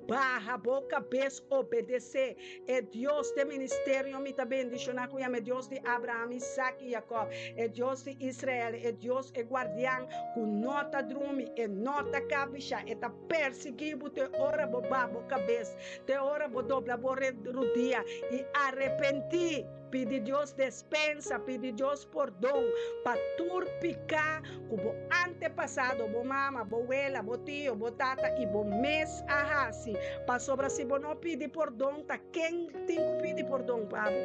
barra boca cabeça obedecer é Deus de ministério me tá bendicionar com é Deus de Abraão, Isaac e Jacob, é Deus de Israel, é Deus é guardião com nota drume e nota cabeça e tá perseguindo te ora babo cabeça te ora dobra rodia e arrepentir. Pede Deus dispensa, pede Deus perdão para turpicar como antepassado, bo mama, bo abuela, bo tio, bo tata e bo mês ahasi. Para sobra se bo não pedir perdão, tá quem tem que pedir perdão, pabo?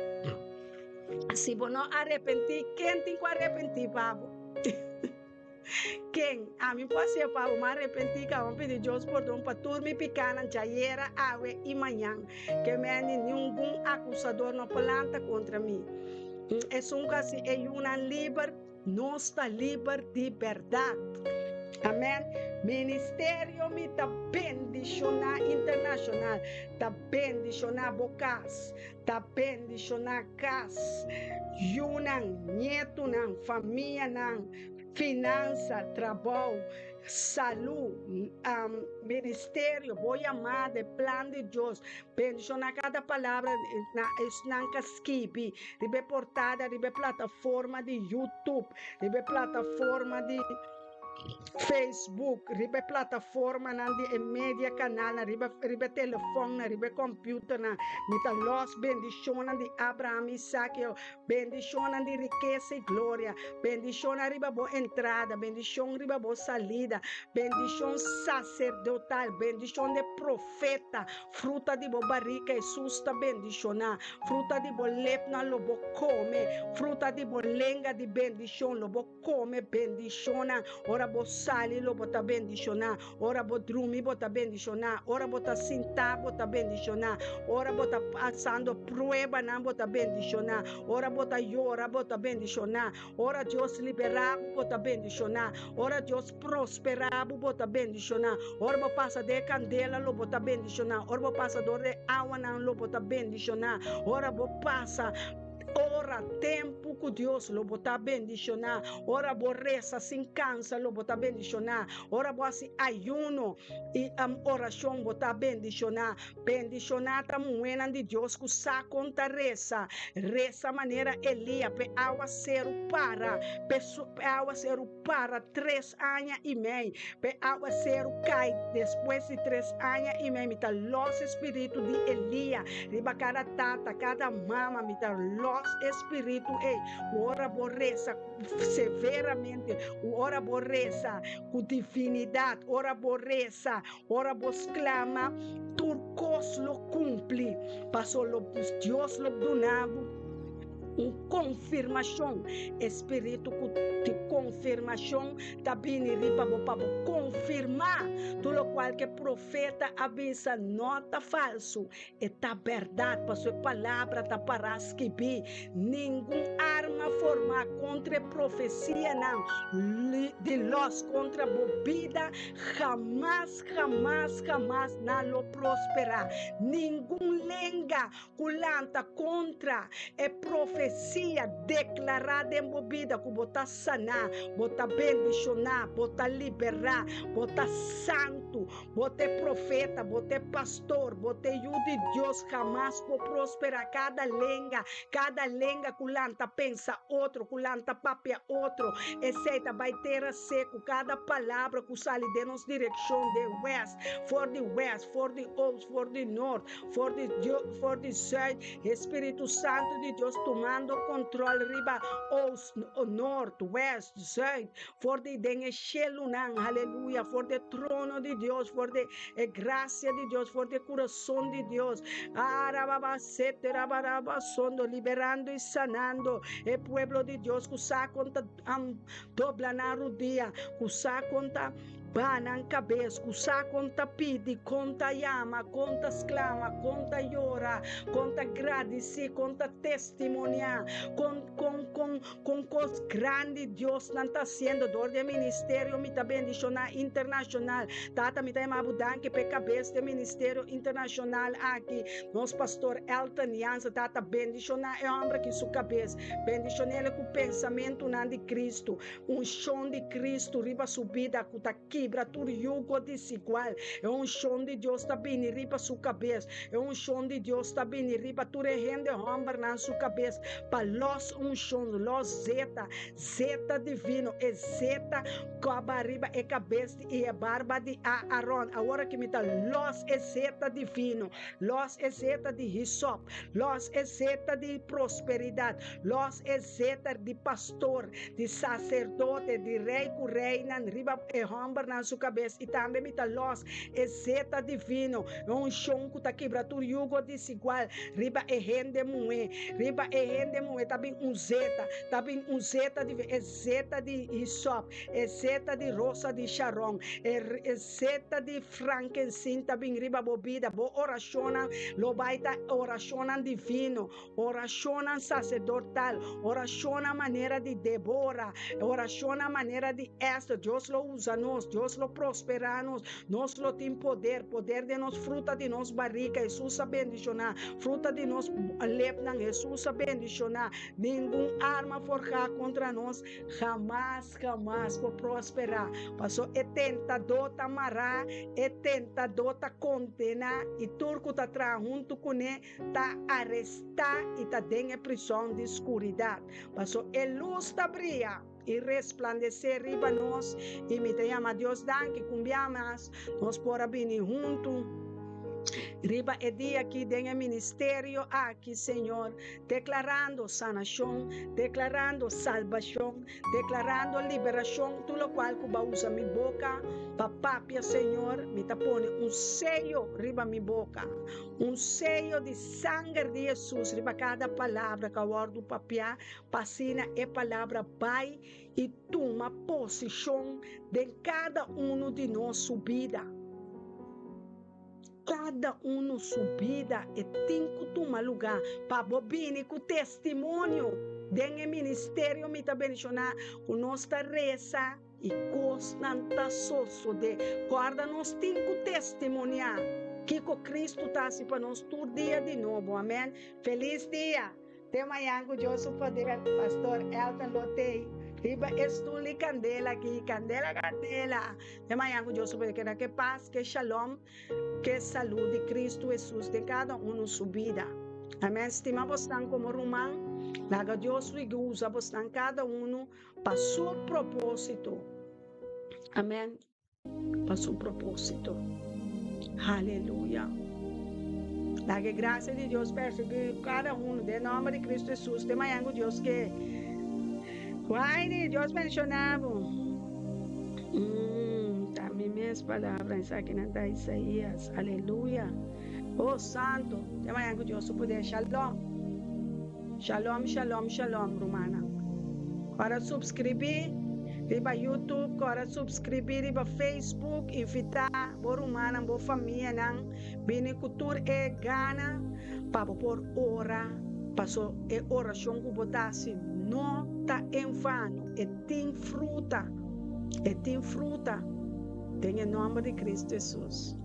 Se bo não arrepentir, quem tem que arrepentir, pabo? Quem? A mim pode ser para me arrepentir, que eu pedir Deus perdão para tudo me picar na jaira, água e manhã, que me nenhum bom acusador não planta contra mim. É um caso, é uma livre, nossa livre de verdade. Amém? Ministério me está bendicionar internacional, está bendicionar bocas, está bendicionar casa, yunan, neto nan, família nan, finança, trabalho, saúde, ministério, boa amada, plano de Deus. Bendicionar cada palavra na skip, ribe portada, ribe plataforma de YouTube, ribe plataforma de Facebook, ribe plataforma de media canal, ribe telefone, ribe computer, mita los bendiciones de Abraham, Isaac, bendiciones de riqueza y gloria, bendición riba bo entrada, bendición riba bo salida, bendición sacerdotal, bendición de profeta, fruta de bo barrica e susta bendicionar, fruta de bo lepna lo bo come, fruta de bo lenga de bendición lo bo come, bendiciona, ora bo sali lo bota bendicionar, ora bo drumi bota bendicionar, ora bota sinta bota bendicionar, ora bota passando prueba não bota bendicionar, ora bota llora bota bendicionar, ora Deus liberar bota bendicionar, ora Deus prosperar bota bendicionar, ora bo passa de candela lo bota bendicionar, ora bo passa de água não lo bota bendicionar, ora bo passa ora tempo que Deus lo bota bendicionar, ora borreza sem cansa lo bota bendicionar, ora bo assim ayuno e oração bota bendicionar, bendicionar tamuena de Deus que sa conta reza maneira Elia pe água ser para, pe água ser para 3 anos e meio, pe água ser cai depois de 3 anos e meio, mita los espírito de Elia, riba cada tata, cada mama, mita los espírito, ora borreza severamente, ora borreza com divinidade, ora borreza, ora busclama, turcos lo cumpre, passou lo Deus lo donava confirmação, espírito de confirmação, também riba para confirmar tudo qual que profeta avisa nota falso, e tá verdade, para sua palavra tá para escrever, nenhum arma formar contra profecia não, de los contra bebida, jamás não lo prosperar, nenhum lenga culanta contra é profecia declarada em bebida, que bota sanar, bota bendicionar, bota liberar, bota santo, bota profeta, bota pastor, bota de Deus, jamás por prosperar. Cada lenga culanta pensa outro, culanta papia outro, exceto vai ter seco, cada palavra que sai de nos direção de west, for the east, for the north, for the south, Espírito Santo de Deus tomando controle riba norte, west, south, for the dengechelunan, aleluia, for the trono de Deus, for the graça de Deus, for the coração de Deus, sondo, liberando e sanando, o pueblo de Deus, que sa conta dobla na rodilha, que sa conta banan cabeça, sa conta pidi, conta llama, conta exclama, conta llora, conta agradece, conta testemunha, com coisas grandes Deus não está sendo, dor de ministério, me está bendicionar internacional, tata me está mabudan que pe cabeça de ministério internacional aqui, nosso pastor Elton Jansen, tata bendicionar é homem que sua cabeça, bendicionar ele com o pensamento de Cristo, chão de Cristo, riba subida, que está quebra tudo jugo desigual, é chão de Deus também riba sua cabeça, é chão de Deus também riba tudo rende homem na sua cabeça, para los chão, los zeta divino, é zeta com a barriba e cabeça e a barba de Aaron, agora que me está los é zeta divino, los é zeta de Hisop, los é zeta de prosperidade, los é zeta de pastor, de sacerdote, de rei com reina, riba e homem na sua cabeça, e também me está los é zeta divino, é chão que está quebra tudo jugo desigual, riba e rende moe, também zeta de zeta de Hisop, zeta de rosa de Sharon, zeta de frankincense, também riba bobida, bo oração, lo baita oração divino, oração sacerdotal, oração maneira de Débora, oração maneira de Esther, Deus lo usa nós, Deus lo prosperar-nos, nós lo tem poder de nós, fruta de nós barriga, Jesus a bendicionar, fruta de nós lepna, Jesus a bendicionar, nenhum arma forjada contra nós, jamás por prosperar. Passou e tentador tá amarrar, e tentador tá condenar, e turco tá atrás junto com ele, tá arrestar e tá dentro de prisão de escuridão. Passou e luz tá brilha e resplandecer riba nós, e me te llama Deus dan que cumbiamas, nós pora vir junto. Riba é dia aqui dentro do ministério aqui, Senhor, declarando sanação, declarando salvação, declarando liberação, tudo qual que vai usar minha boca, papapia, Senhor, me tá pone sello riba minha boca, sello de sangue de Jesus, riba cada palavra que eu do papia, passina é palavra vai e toma posição de cada de nós subida. Cada subida e tem que tomar lugar para bobine com testemunho dentro do ministério me tá bendicionar com nossa reza e constante sosso de guarda nós tem que testemunhar que o Cristo tá assim para nós todo dia de novo, amém. Feliz dia. Até amanhã com Deus o poder, pastor Elton Lotei. Riba estuli candela aqui, candela. De manhã com Deus, que paz, que shalom, que saúde de Cristo Jesus de cada sua vida. Amém. Estima você como romano, laga Deus usa você cada para seu propósito. Amém. Para seu propósito. Aleluia. Laga graça de Deus perseguir cada de nome de Cristo Jesus. De manhã com Deus que Deus mencionava. Também minhas palavras aqui na Isaías. Aleluia. Oh Santo, de manhã com Deus poder. Shalom. Shalom, Romana. Para subscrever, riba YouTube, para subscrever, riba Facebook, invitar, por Romana, por família, nang, binicultura e gana, para por hora, passou e oração que botasse. Não está em vano, e tem fruta, tem em nome de Cristo Jesus.